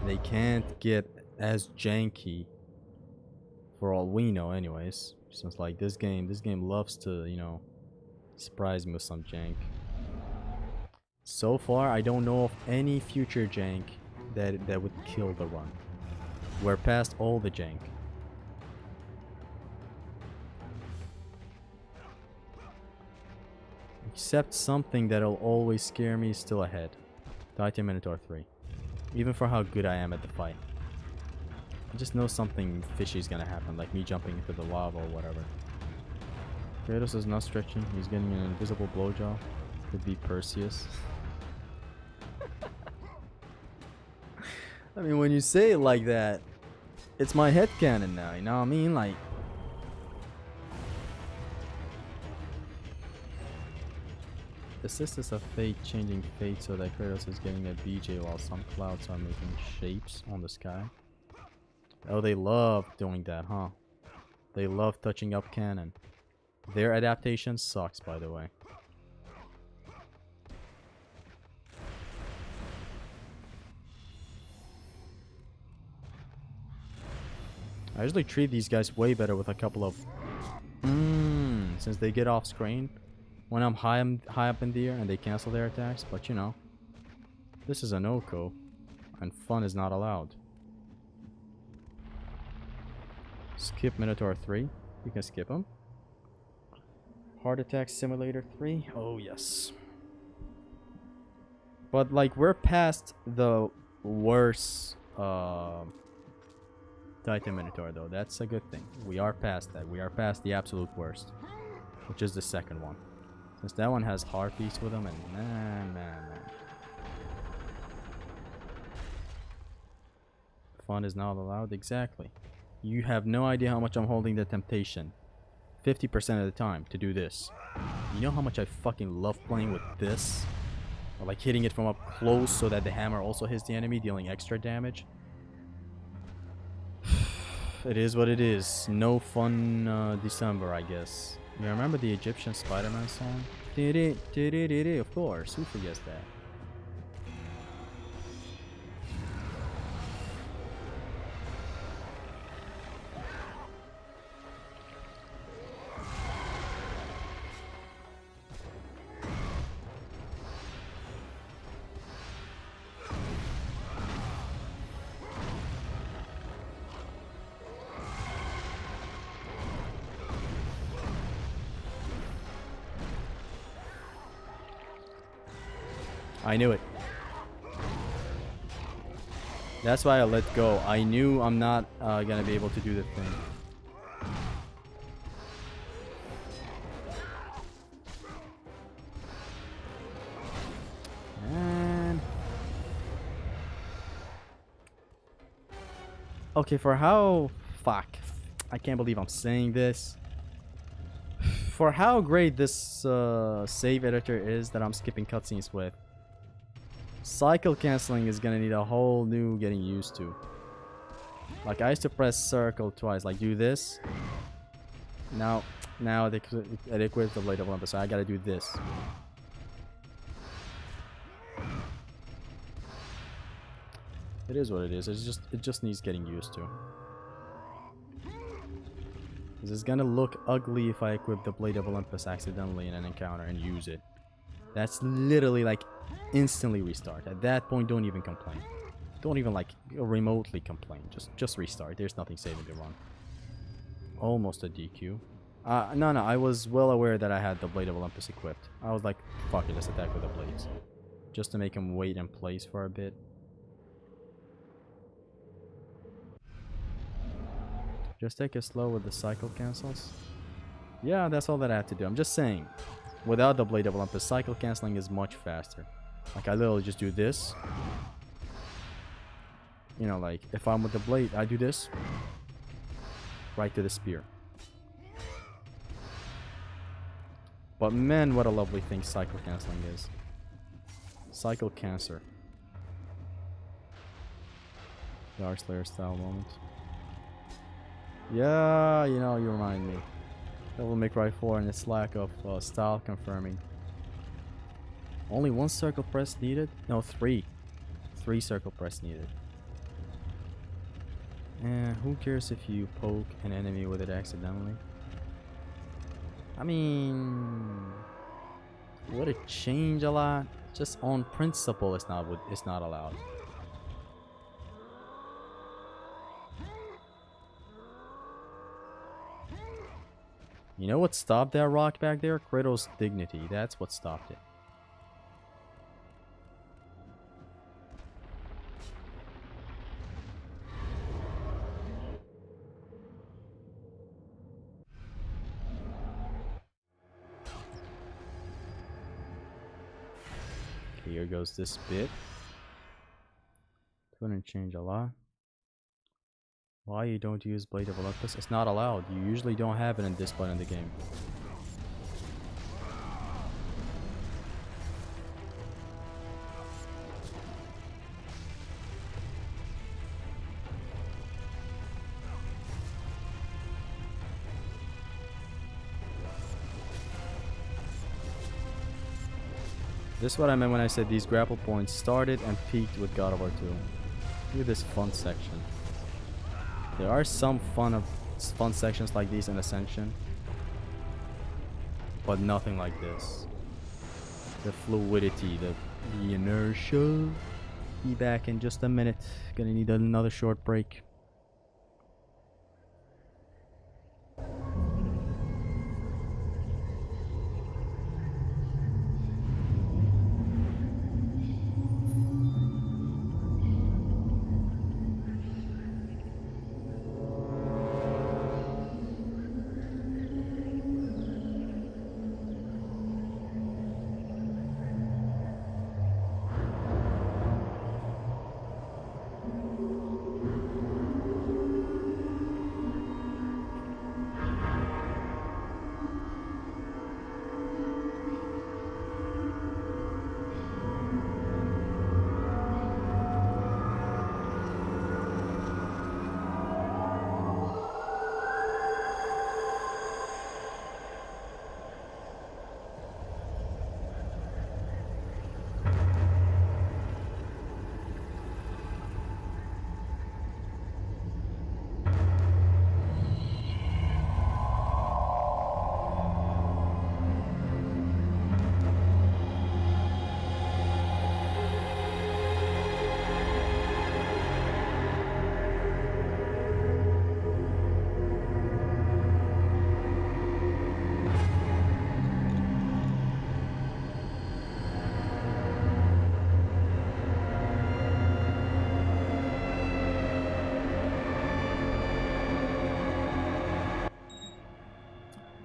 They can't get as janky, for all we know anyways. Since like this game loves to, you know, surprise me with some jank. So far, I don't know of any future jank that would kill the run. We're past all the jank. Except something that'll always scare me is still ahead. Titan Minotaur 3. Even for how good I am at the fight. I just know something fishy is gonna happen, like me jumping into the lava or whatever. Kratos is not stretching. He's getting an invisible blowjob. Could be Perseus. I mean, when you say it like that, it's my headcanon now, you know what I mean? Like, the Sisters of Fate changing fate so that Kratos is getting a BJ while some clouds are making shapes on the sky. Oh, they love doing that, huh? They love touching up canon. Their adaptation sucks, by the way. I usually treat these guys way better with a couple of since they get off screen when I'm high up in the air and they cancel their attacks, but you know, this is an Oko and fun is not allowed. Skip Minotaur 3. You can skip him. Heart Attack Simulator 3. Oh yes. But like, we're past the worst Titan Minotaur though. That's a good thing. We are past that. We are past the absolute worst, which is the second one. Since that one has harpies with them, and man. Fun is not allowed. Exactly. You have no idea how much I'm holding the temptation 50% of the time to do this. You know how much I fucking love playing with this? Or like hitting it from up close so that the hammer also hits the enemy, dealing extra damage. It is what it is. No fun December, I guess. You remember the Egyptian Spider-Man song? Of course, who forgets that? I knew it. That's why I let go. I knew I'm not gonna be able to do the thing. And okay, for how I can't believe I'm saying this. For how great this save editor is that I'm skipping cutscenes with, cycle canceling is gonna need a whole new getting used to. Like, I used to press circle twice, like do this. Now it equips the Blade of Olympus, so I gotta do this. It is what it is. It just needs getting used to. This is gonna look ugly if I equip the Blade of Olympus accidentally in an encounter and use it. That's literally like instantly restart. At that point, don't even complain. Don't even like remotely complain. Just restart. There's nothing saving the run. Almost a DQ. No, I was well aware that I had the Blade of Olympus equipped. I was like, fuck it, let's attack with the blades. Just to make him wait in place for a bit. Just take it slow with the cycle cancels. Yeah, that's all that I had to do. I'm just saying, without the Blade of Olympus, cycle canceling is much faster. Like, I literally just do this. You know, like, if I'm with the blade, I do this. Right to the spear. But man, what a lovely thing cycle canceling is. Cycle cancer. Dark Slayer style moment. Yeah, you know, you remind me. Devil May Cry 4 and its lack of style confirming. Only one circle press needed? No, 3. 3 circle press needed. And who cares if you poke an enemy with it accidentally? I mean, would it change a lot? Just on principle, it's not allowed. You know what stopped that rock back there? Kratos' dignity. That's what stopped it. here goes this bit. Couldn't change a lot. Why you don't use Blade of Olympus? It's not allowed. You usually don't have it in this part in the game. This is what I meant when I said these grapple points started and peaked with God of War 2. Look at this fun section. There are some fun sections like these in Ascension, but nothing like this. The fluidity, the inertia. Be back in just a minute. Gonna need another short break.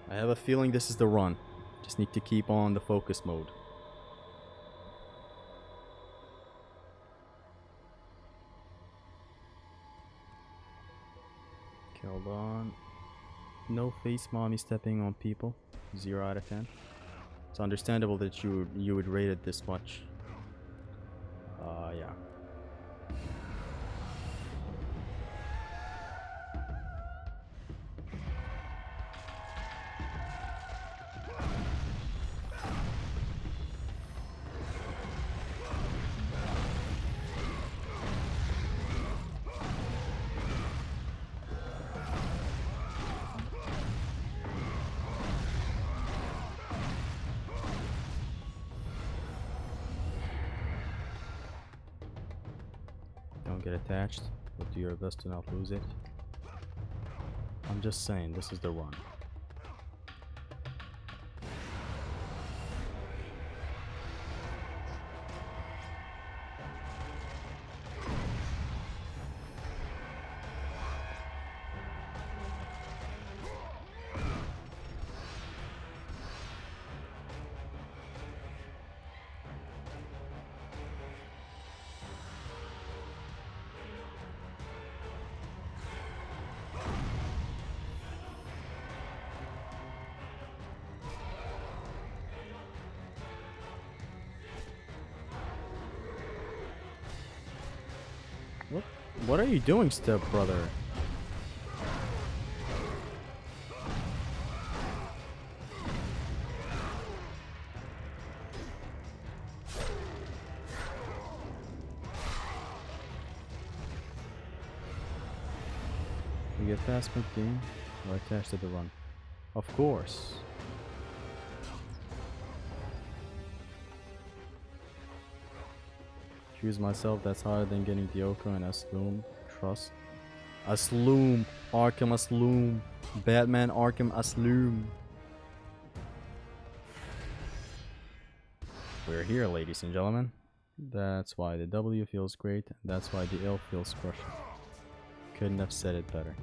I have a feeling this is the run. Just need to keep on the focus mode. Okay, hold on. No face mommy stepping on people. 0 out of 10. It's understandable that you would rate it this much. Yeah. Don't get attached, but do your best to not lose it. I'm just saying, this is the run. What are you doing, step brother? We get past mid-game, or attached to the run. Of course. Choose myself, that's harder than getting Dioka and Asloom. Trust. Asloom. Arkham Asloom. Batman Arkham Asloom. We're here, ladies and gentlemen. That's why the W feels great, and that's why the L feels crushing. Couldn't have said it better.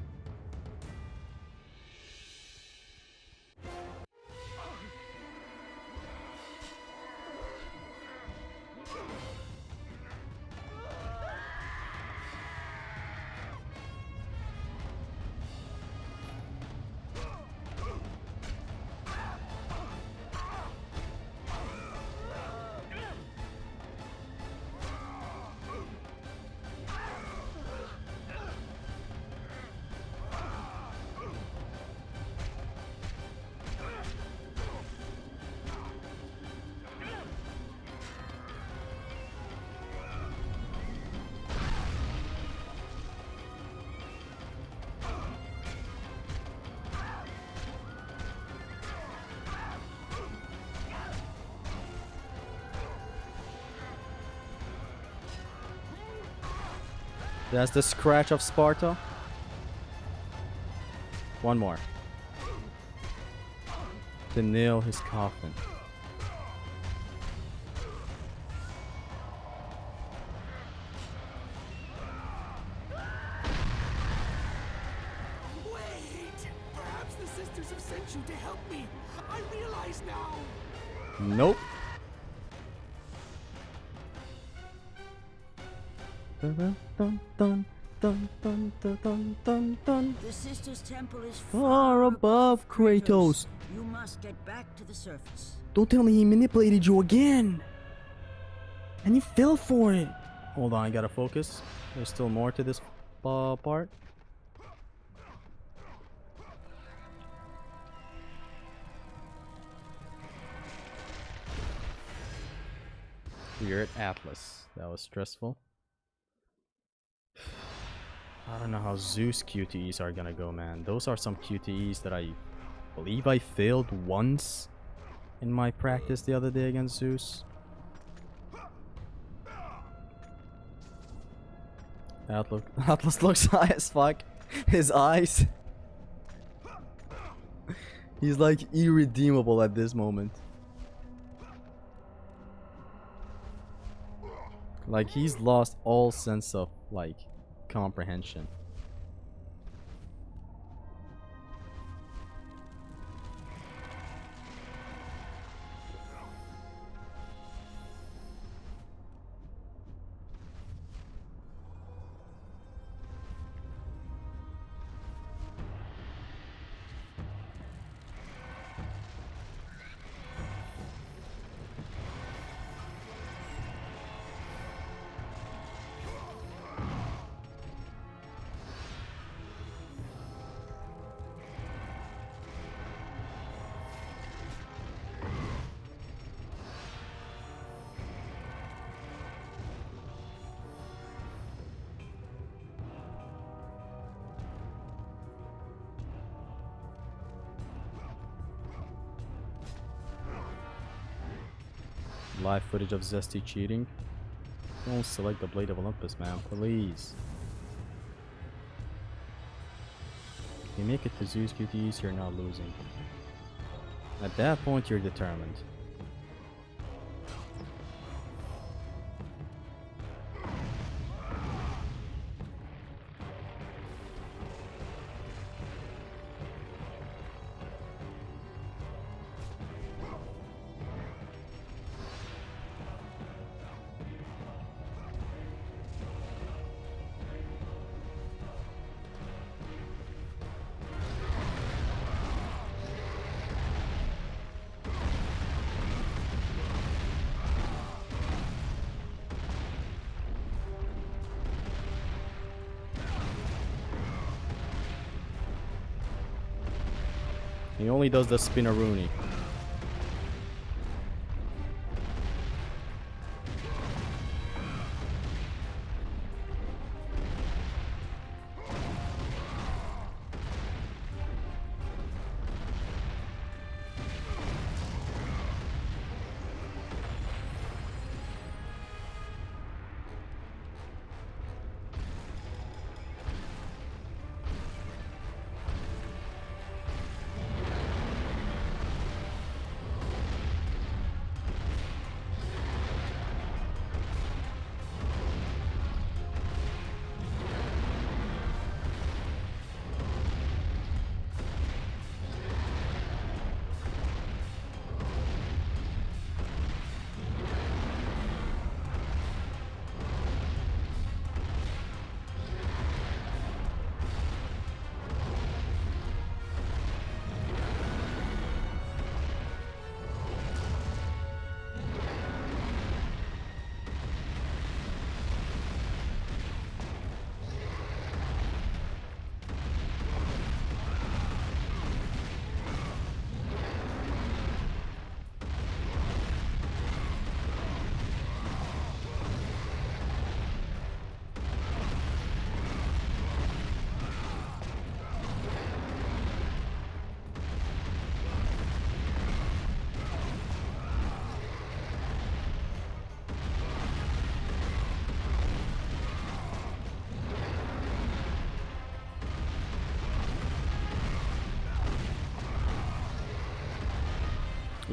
That's the scratch of Sparta. One more. To nail his coffin. Wait! Perhaps the sisters have sent you to help me. I realize now. Nope. Dun, dun, dun, dun, dun, dun, dun, dun, dun. The Sisters' Temple is Far above Kratos. You must get back to the surface. Don't tell me he manipulated you again. And you fell for it. Hold on, I gotta focus. There's still more to this part. We're at Atlas. That was stressful. I don't know how Zeus QTEs are gonna go, man. Those are some QTEs that I believe I failed once in my practice the other day against Zeus. Atlas looks high as fuck. His eyes. He's like irredeemable at this moment. Like he's lost all sense of like comprehension. Live footage of Zesty cheating. Don't select the Blade of Olympus, man, please. If you make it to Zeus QTEs, you're not losing. At that point, you're determined. He only does the spinneroonie.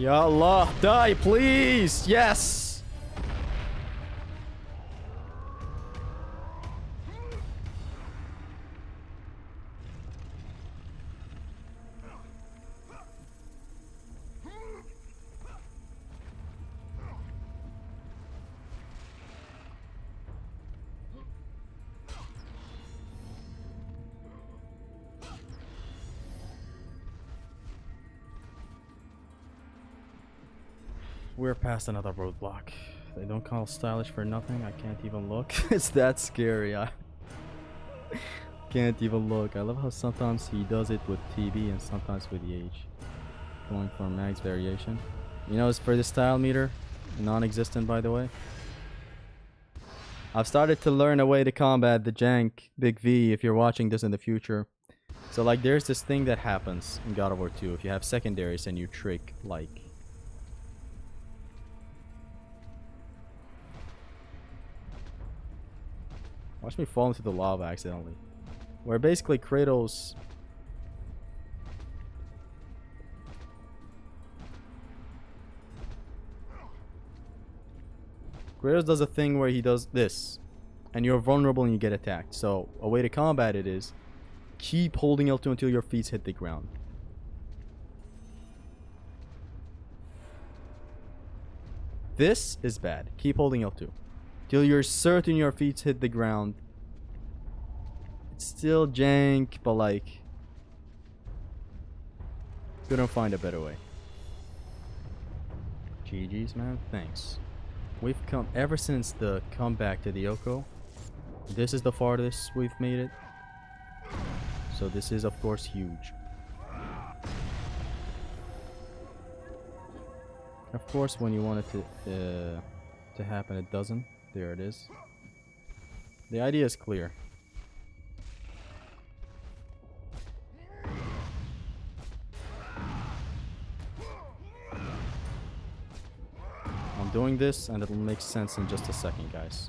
Ya Allah, die, please! Yes! We're past another roadblock. They don't call stylish for nothing. I can't even look. It's that scary. I can't even look. I love how sometimes he does it with TB and sometimes with EH. Going for max variation. You know, it's for the style meter. Non-existent, by the way. I've started to learn a way to combat the jank Big V if you're watching this in the future. So, like, there's this thing that happens in God of War 2. If you have secondaries and you trick, like... Watch me fall into the lava accidentally. Where basically Kratos... Kratos does a thing where he does this. And you're vulnerable and you get attacked. So, a way to combat it is... keep holding L2 until your feet hit the ground. This is bad. Keep holding L2. Till you're certain your feet hit the ground. It's still jank, but like... couldn't find a better way. GG's, man. Thanks. We've come... ever since the comeback to the Oko, this is the farthest we've made it. So this is, of course, huge. Of course, when you want it to happen, it doesn't. There it is. The idea is clear. I'm doing this, and it'll make sense in just a second, guys.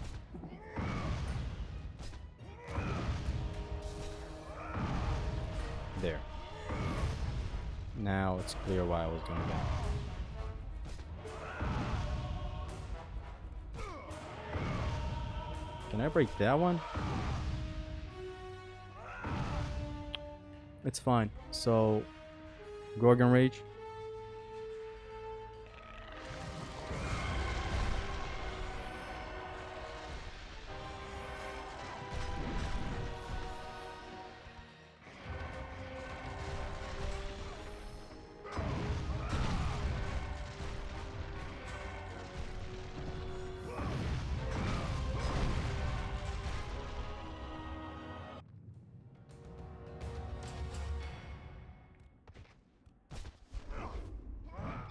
There. Now it's clear why I was doing that. Can I break that one? It's fine. So, Gorgon Rage.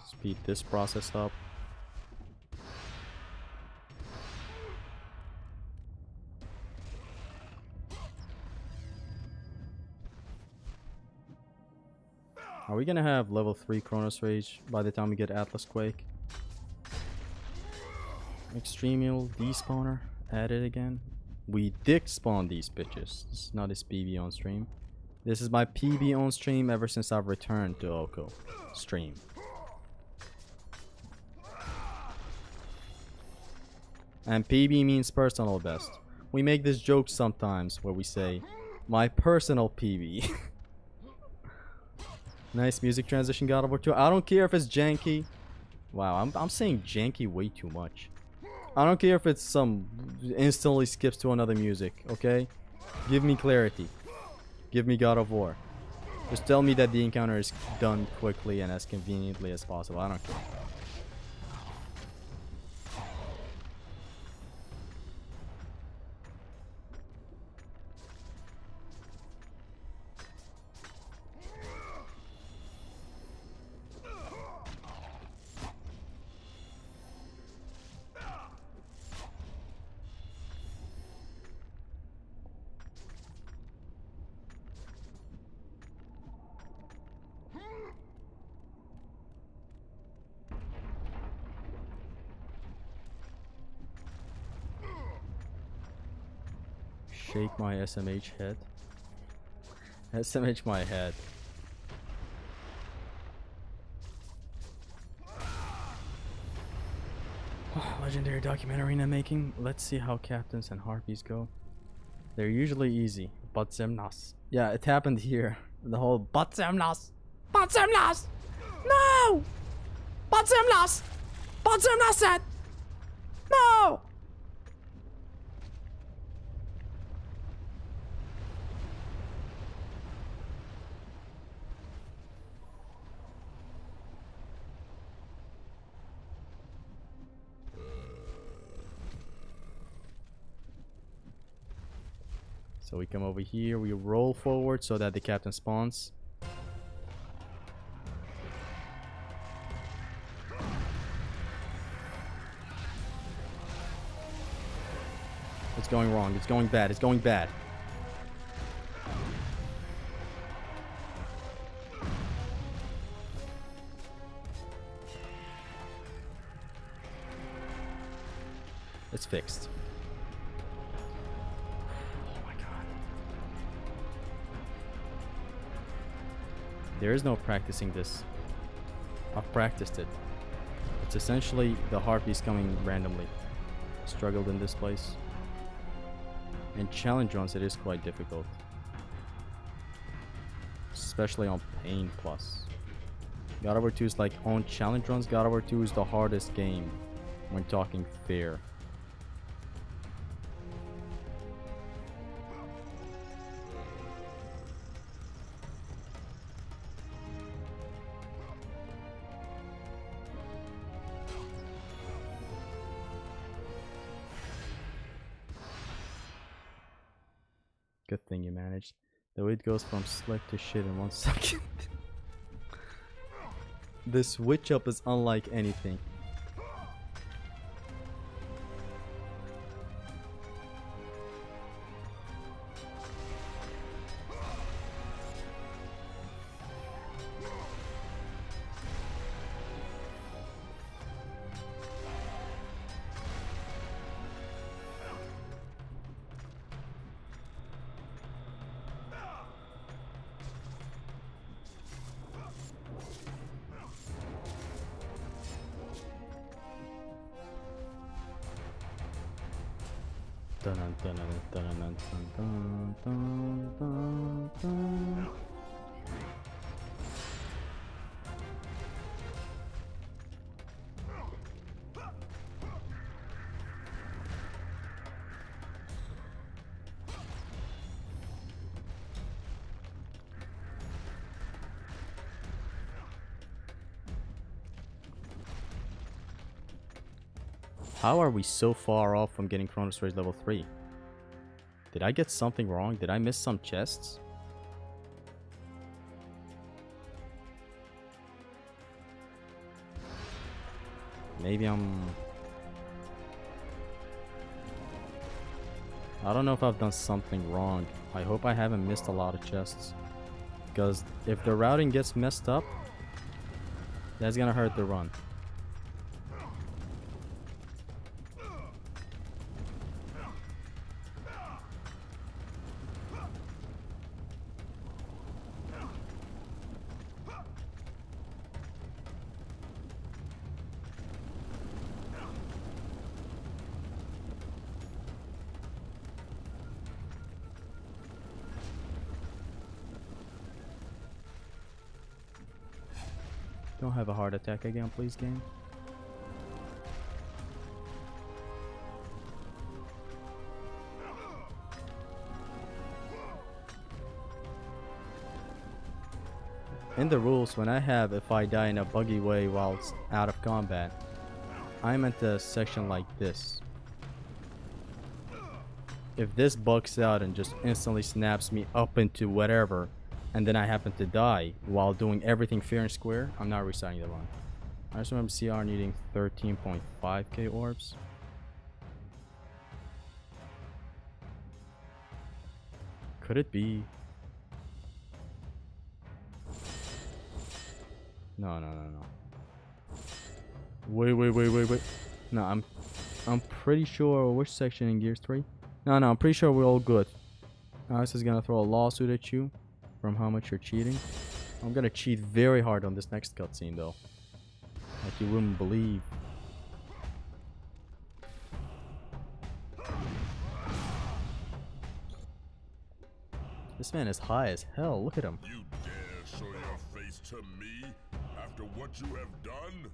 Speed this process up. Are we gonna have level 3 Chronos Rage by the time we get Atlas Quake? Extremial despawner added again. We dick spawn these bitches. This is not his PB on stream. This is my PB on stream ever since I've returned to Oko stream. And PB means personal best. We make this joke sometimes where we say, my personal PB. Nice music transition, God of War 2. I don't care if it's janky. Wow, I'm saying janky way too much. I don't care if it's some instantly skips to another music, okay? Give me clarity. Give me God of War. Just tell me that the encounter is done quickly and as conveniently as possible. I don't care. Shake my SMH head. SMH my head. Legendary documentary I'm making. Let's see how captains and harpies go. They're usually easy, but zemnas. Yeah, it happened here. The whole but zemnas. But zemnas! No! But zemnas! But zemnas said! No! So we come over here, we roll forward so that the captain spawns. It's going wrong, it's going bad, it's going bad. It's fixed. There is no practicing this. I've practiced it. It's essentially the harpies coming randomly. Struggled in this place. In challenge runs it is quite difficult. Especially on Pain Plus. God of War 2 is like on challenge runs, God of War 2 is the hardest game when talking fair. Good thing you managed. The way it goes from slick to shit in 1 second. The switch up is unlike anything. Dun, dun, dun, dun, dun, dun, dun, dun, dun. How are we so far off from getting Chronos Race level 3? Did I get something wrong? Did I miss some chests? Maybe I don't know if I've done something wrong. I hope I haven't missed a lot of chests. Because if the routing gets messed up, that's gonna hurt the run. Don't have a heart attack again, please, game. In the rules, when if I die in a buggy way whilst out of combat, I'm at the section like this. If this bugs out and just instantly snaps me up into whatever, and then I happen to die while doing everything fair and square, I'm not restarting the run. I just remember CR needing 13.5k orbs. Could it be? No. Wait. No, I'm pretty sure. Which section in Gears 3? No, I'm pretty sure we're all good. Now this is gonna throw a lawsuit at you from how much you're cheating. I'm gonna cheat very hard on this next cutscene though. Like you wouldn't believe. This man is high as hell. Look at him. You dare show your face to me after what you have done?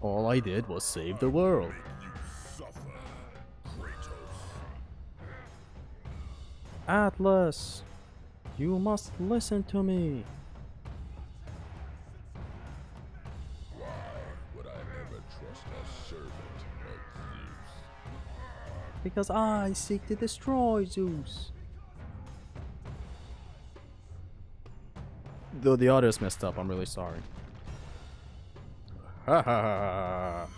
All I did was save the world. Make you suffer, Kratos. Atlas, you must listen to me. Why would I ever trust a servant of Zeus? Because I seek to destroy Zeus. Though the audio is messed up, I'm really sorry. Ha ha ha.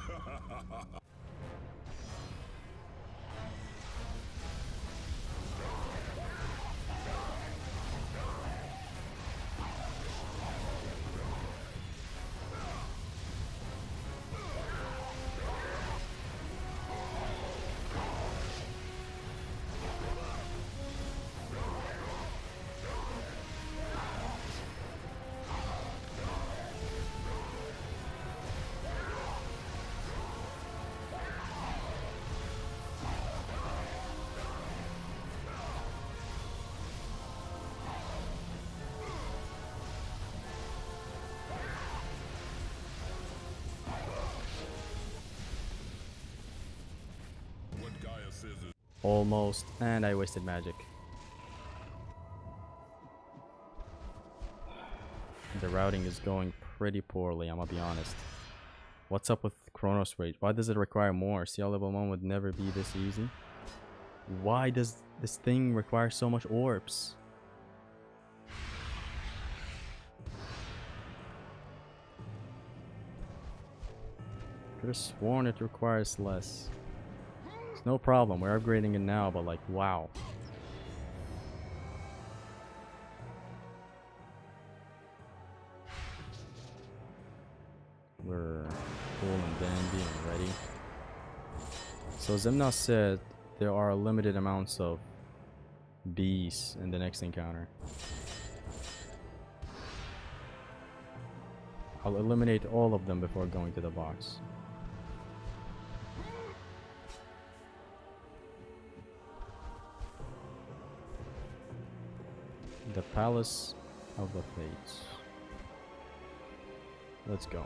What Gaia says is Almost, and I wasted magic. The routing is going pretty poorly, I'm gonna be honest. What's up with Chronos Rage? Why does it require more? CL level 1 would never be this easy. Why does this thing require so much orbs? Could have sworn it requires less. It's no problem, we're upgrading it now, but like, wow. We're cool and dandy and ready. So Zemna said there are limited amounts of bees in the next encounter. I'll eliminate all of them before going to the box. The Palace of the Fates. Let's go.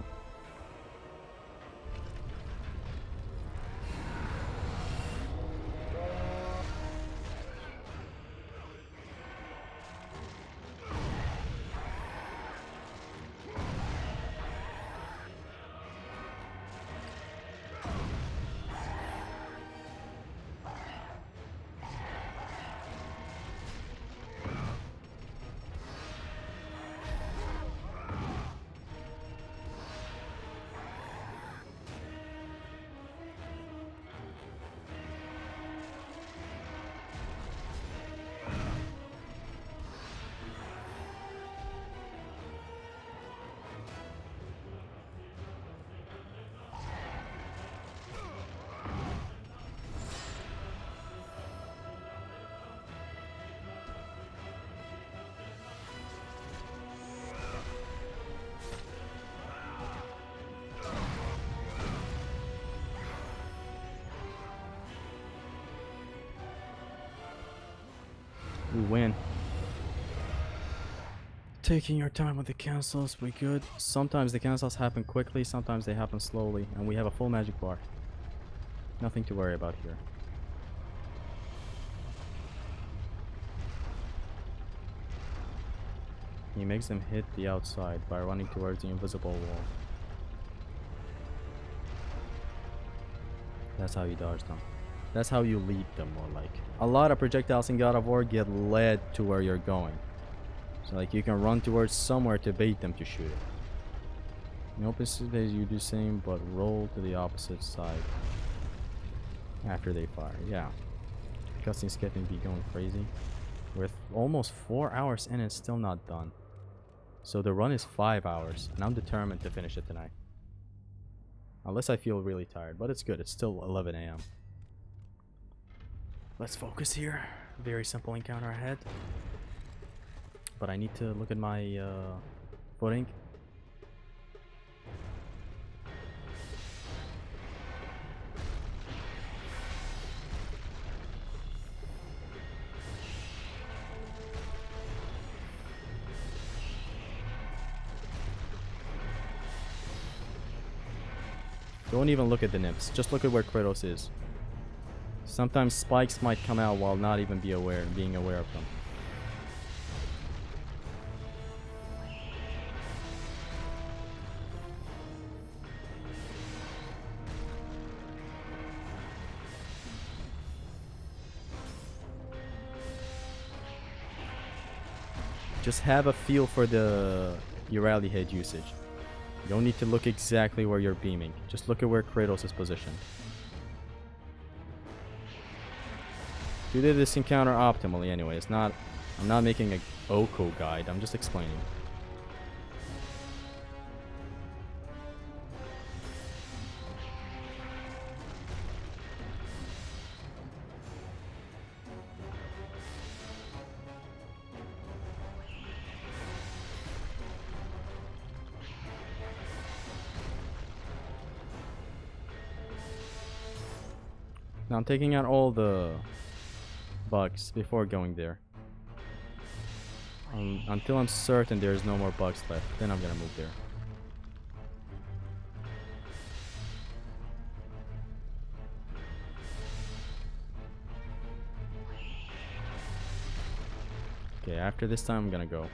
We win. Taking your time with the cancels, we good. Sometimes the cancels happen quickly, sometimes they happen slowly, and we have a full magic bar. Nothing to worry about here. He makes them hit the outside by running towards the invisible wall. That's how you dodge them. That's how you lead them, more like. A lot of projectiles in God of War get led to where you're going. So like you can run towards somewhere to bait them to shoot it. In open space you do the same, but roll to the opposite side after they fire. Yeah. Cutscene's getting be going crazy. We're almost 4 hours in and it's still not done. So the run is 5 hours, and I'm determined to finish it tonight. Unless I feel really tired, but it's good. It's still 11 AM. Let's focus here. Very simple encounter ahead. But I need to look at my footing. Don't even look at the nymphs. Just look at where Kratos is. Sometimes spikes might come out while not even being aware of them. Just have a feel for the Urali head usage. You don't need to look exactly where you're beaming. Just look at where Kratos is positioned. You did this encounter optimally anyway. I'm not making a Oko guide. I'm just explaining. Now I'm taking out all the bugs before going there. Until I'm certain there's no more bugs left, then I'm gonna move there. Okay, after this time I'm gonna go.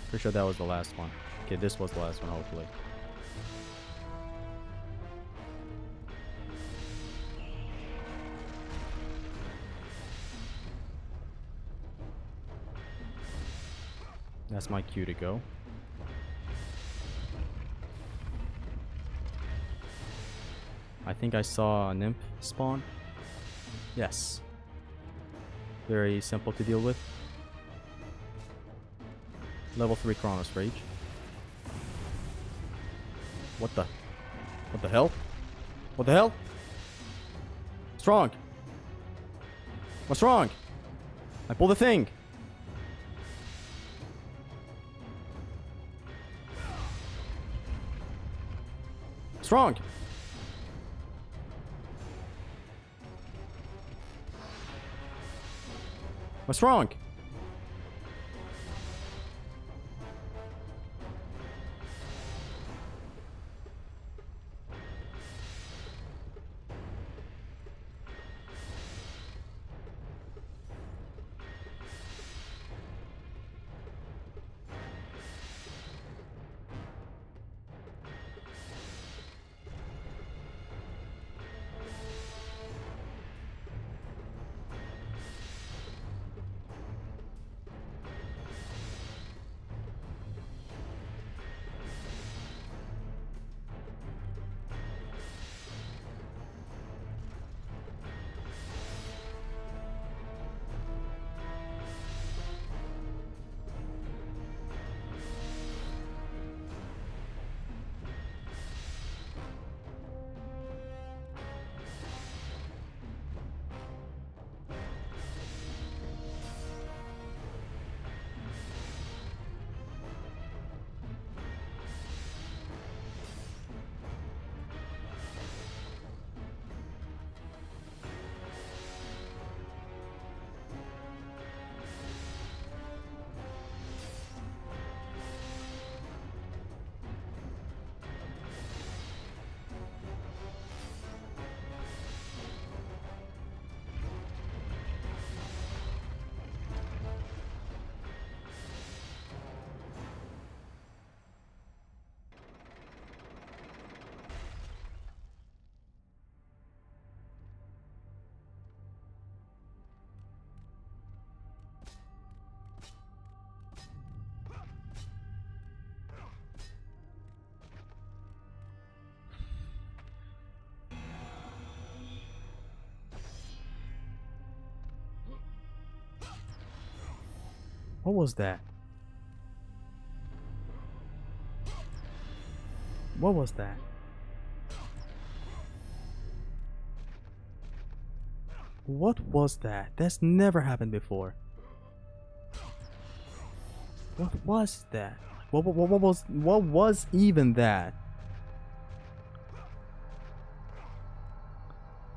Pretty sure that was the last one. Okay, this was the last one, hopefully. That's my cue to go. I think I saw a nymph spawn. Yes. Very simple to deal with. Level 3 Chronos Rage. What the hell? What the hell? What's wrong? What's wrong? I pulled the thing. What's wrong? What's wrong? What was that? What was that? What was that? That's never happened before. What was that? What was even that?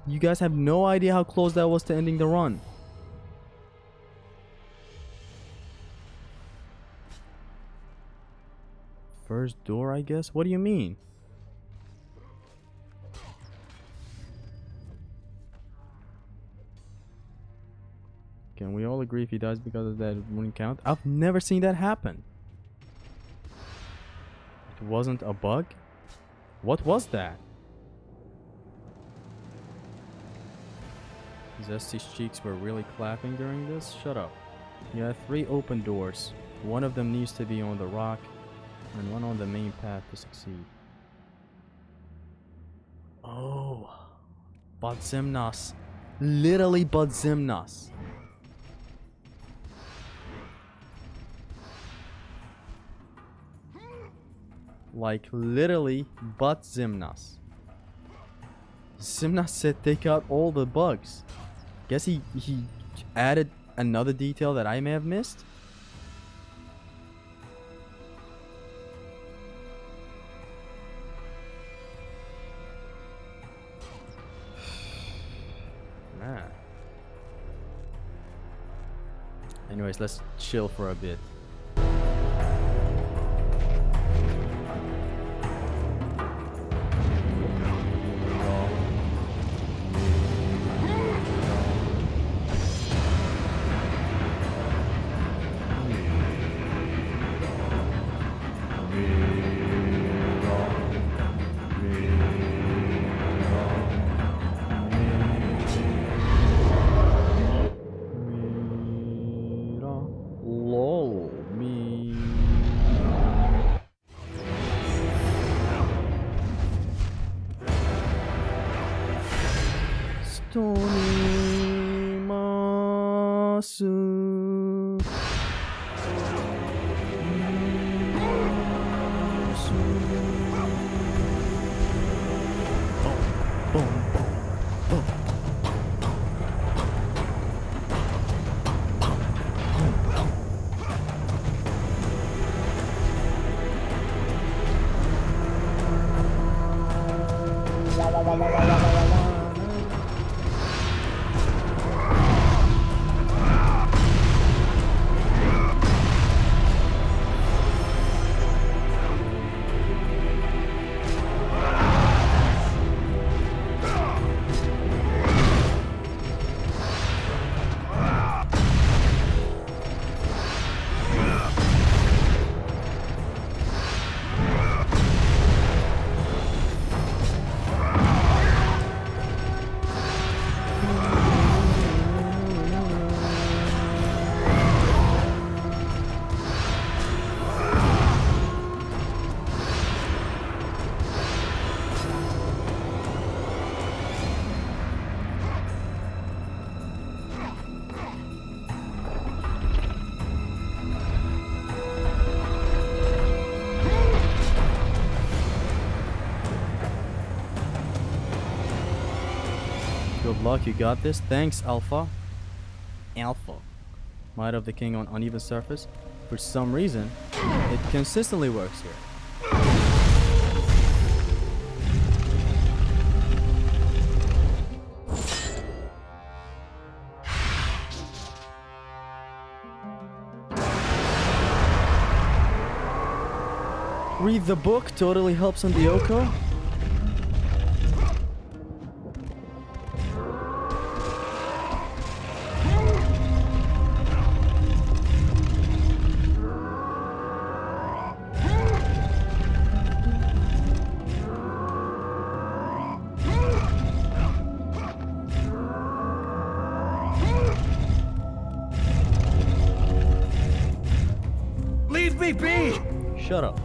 You guys have no idea how close that was to ending the run. First door, I guess? What do you mean? Can we all agree if he dies because of that, it wouldn't count? I've never seen that happen. It wasn't a bug? What was that? Zesty's cheeks were really clapping during this? Shut up. You have 3 open doors. One of them needs to be on the rock, and one on the main path to succeed. Oh. Badzimnas. Literally Badzimnas. Like literally Badzimnas. Zimnas said take out all the bugs. Guess he added another detail that I may have missed. Man. Anyways, let's chill for a bit. Lol, me. Stony Masu. Good luck, you got this. Thanks, Alpha. Alpha. Might of the King on uneven surface. For some reason, it consistently works here. Read the book, totally helps on the Oko. Leave me be! Shut up.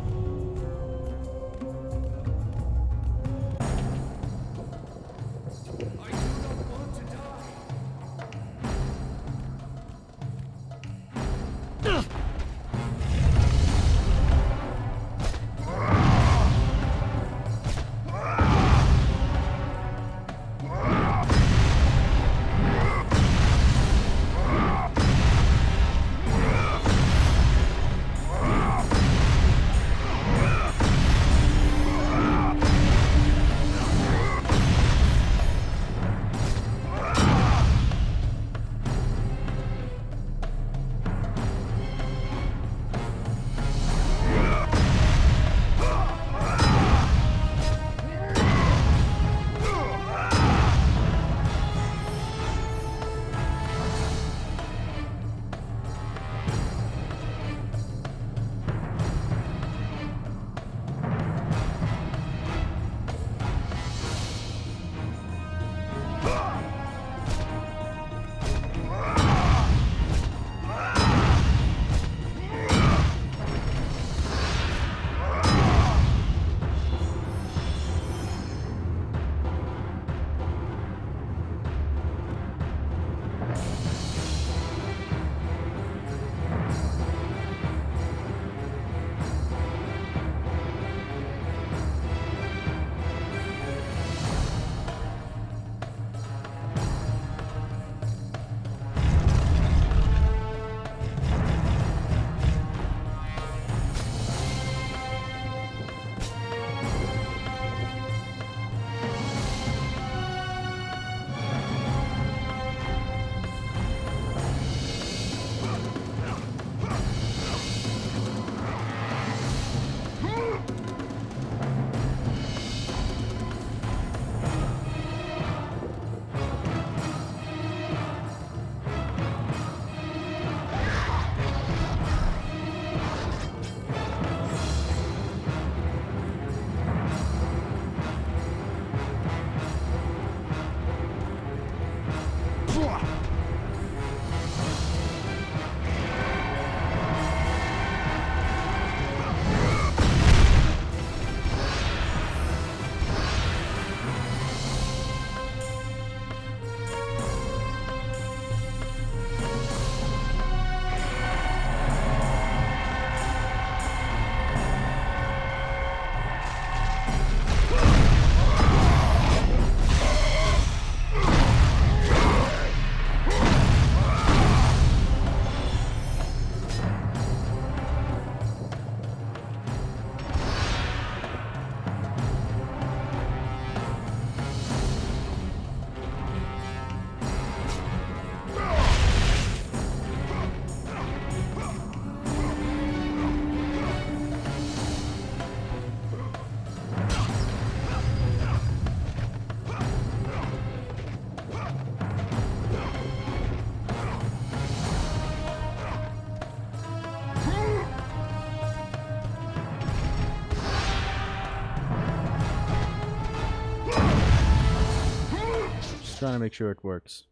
trying to make sure it works.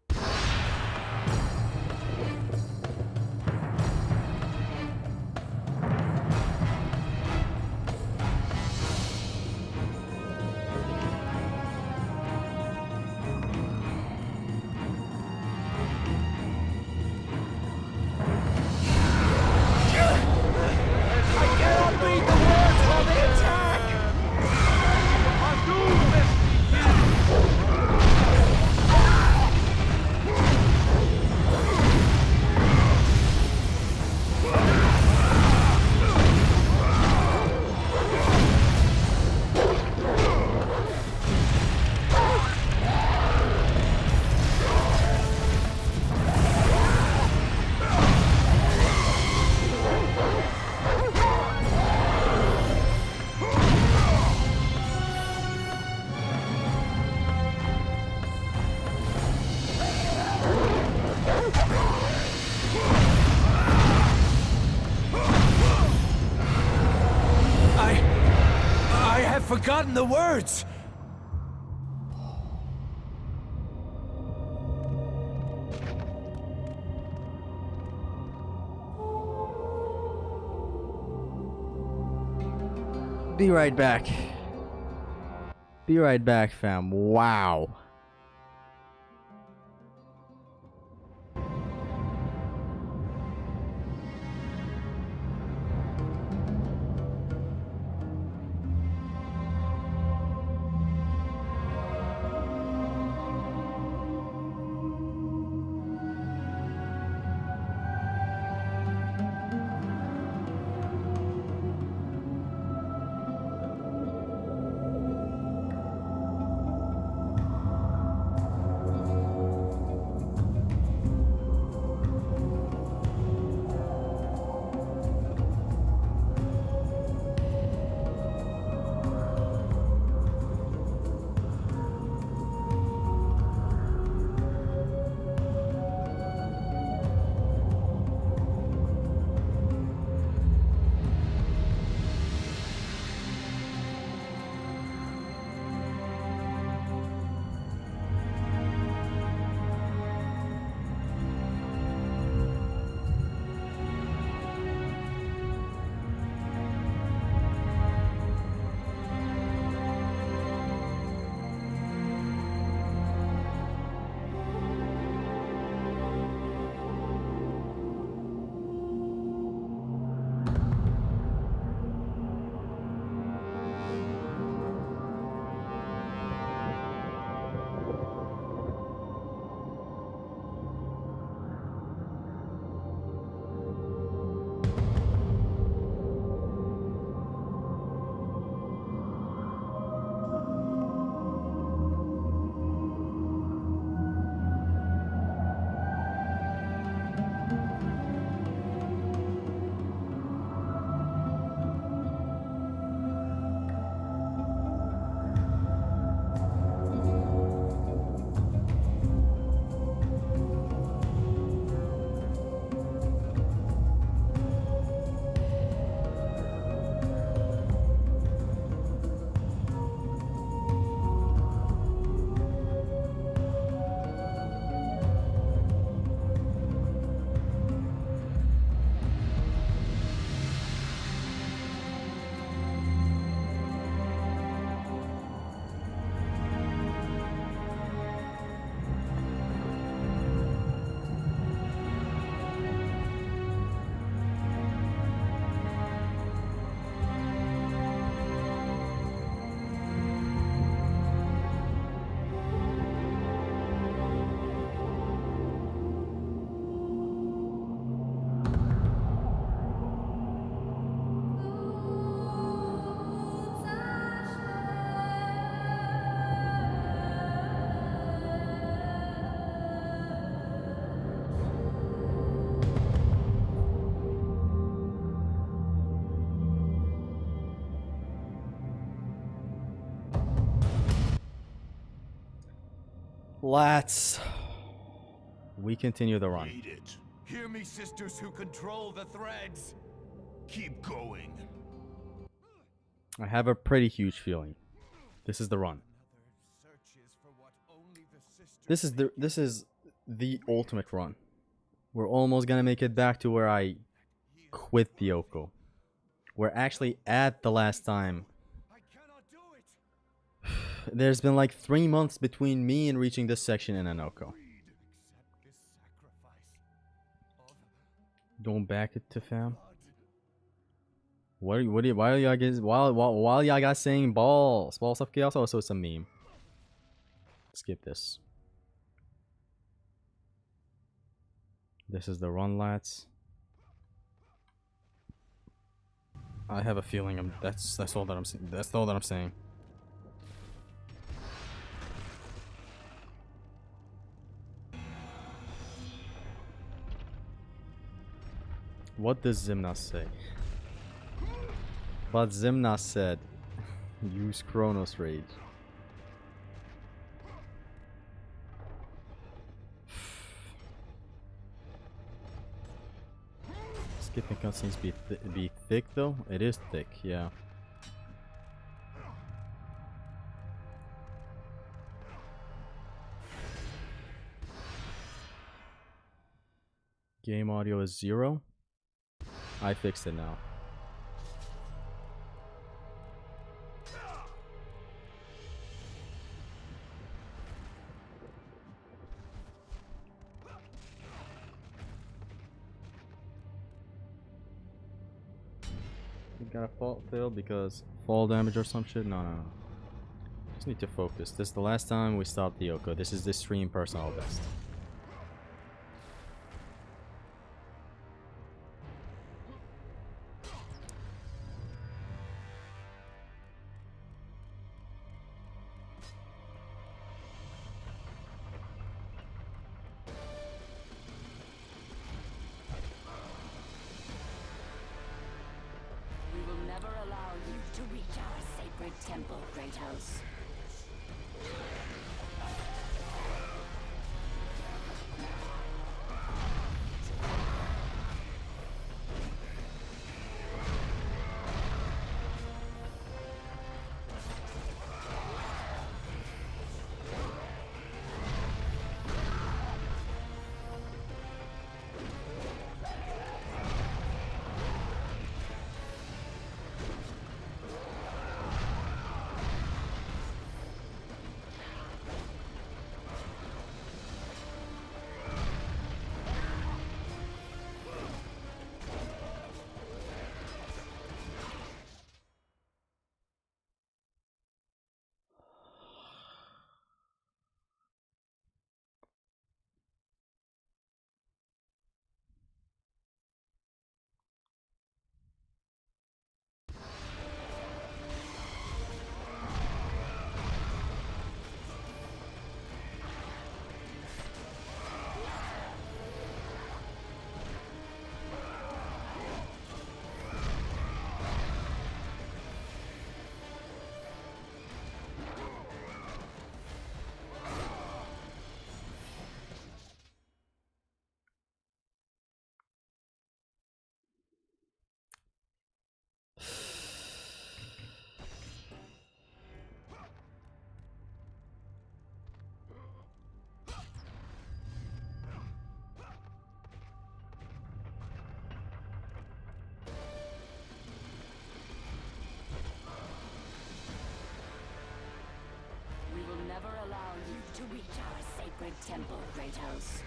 Forgotten the words! Be right back. Be right back, fam. Wow. We continue the run. Read it. Hear me, sisters who control the threads! Keep going. I have a pretty huge feeling. This is the run. Another searches for what only the sisters This is the ultimate run. We're almost gonna make it back to where I quit the Oko. We're actually at the last time. I cannot do it. There's been like 3 months between me and reaching this section in Anoko. Accept this sacrifice of Don't back it to fam. blood. Why are y'all guys while y'all guys saying balls of chaos? Also it's a meme. Skip this. This is the run, lads. I have a feeling that's all that I'm saying. That's all that I'm saying. What does Zimna say? But Zimna said, use Chronos Rage. Skipping cutscenes be thick though? It is thick, yeah. Game audio is 0. I fixed it now. You got a fail because fall damage or some shit? No. Just need to focus. This is the last time we stopped the Yoko. This is the stream personal best. We will never allow you to reach our sacred temple, Great House. We will never allow you to reach our sacred temple, Great House.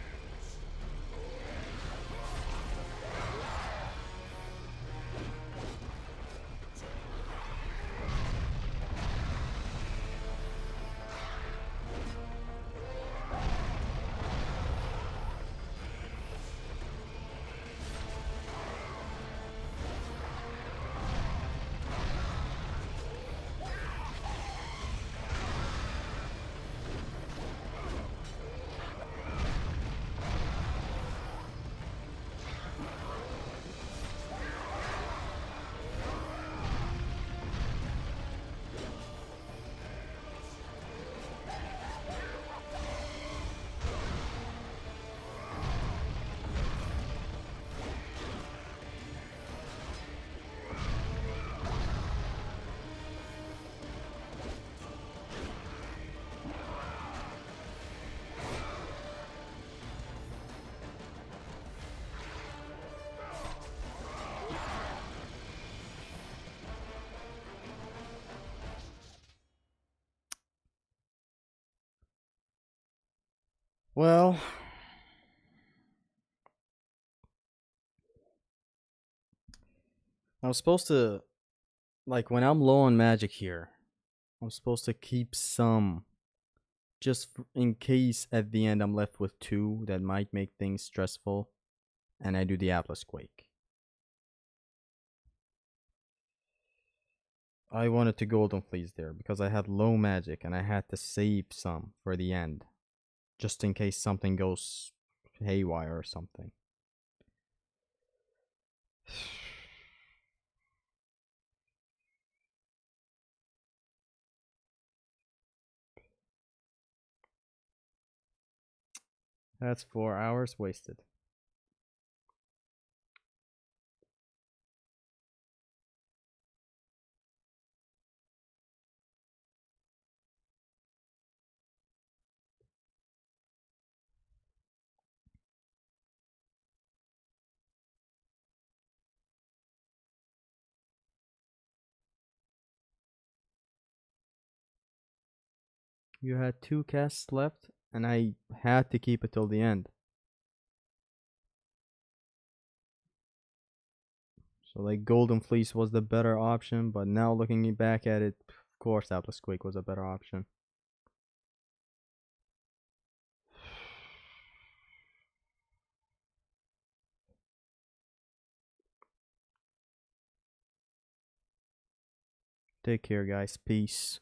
Well, I'm supposed to, like, when I'm low on magic here, I'm supposed to keep some just in case at the end I'm left with 2 that might make things stressful, and I do the Atlas Quake. I wanted to Golden Fleece there because I had low magic and I had to save some for the end, just in case something goes haywire or something. That's 4 hours wasted. You had 2 casts left, and I had to keep it till the end. So like Golden Fleece was the better option, but now looking back at it, of course Atlas Quake was a better option. Take care, guys. Peace.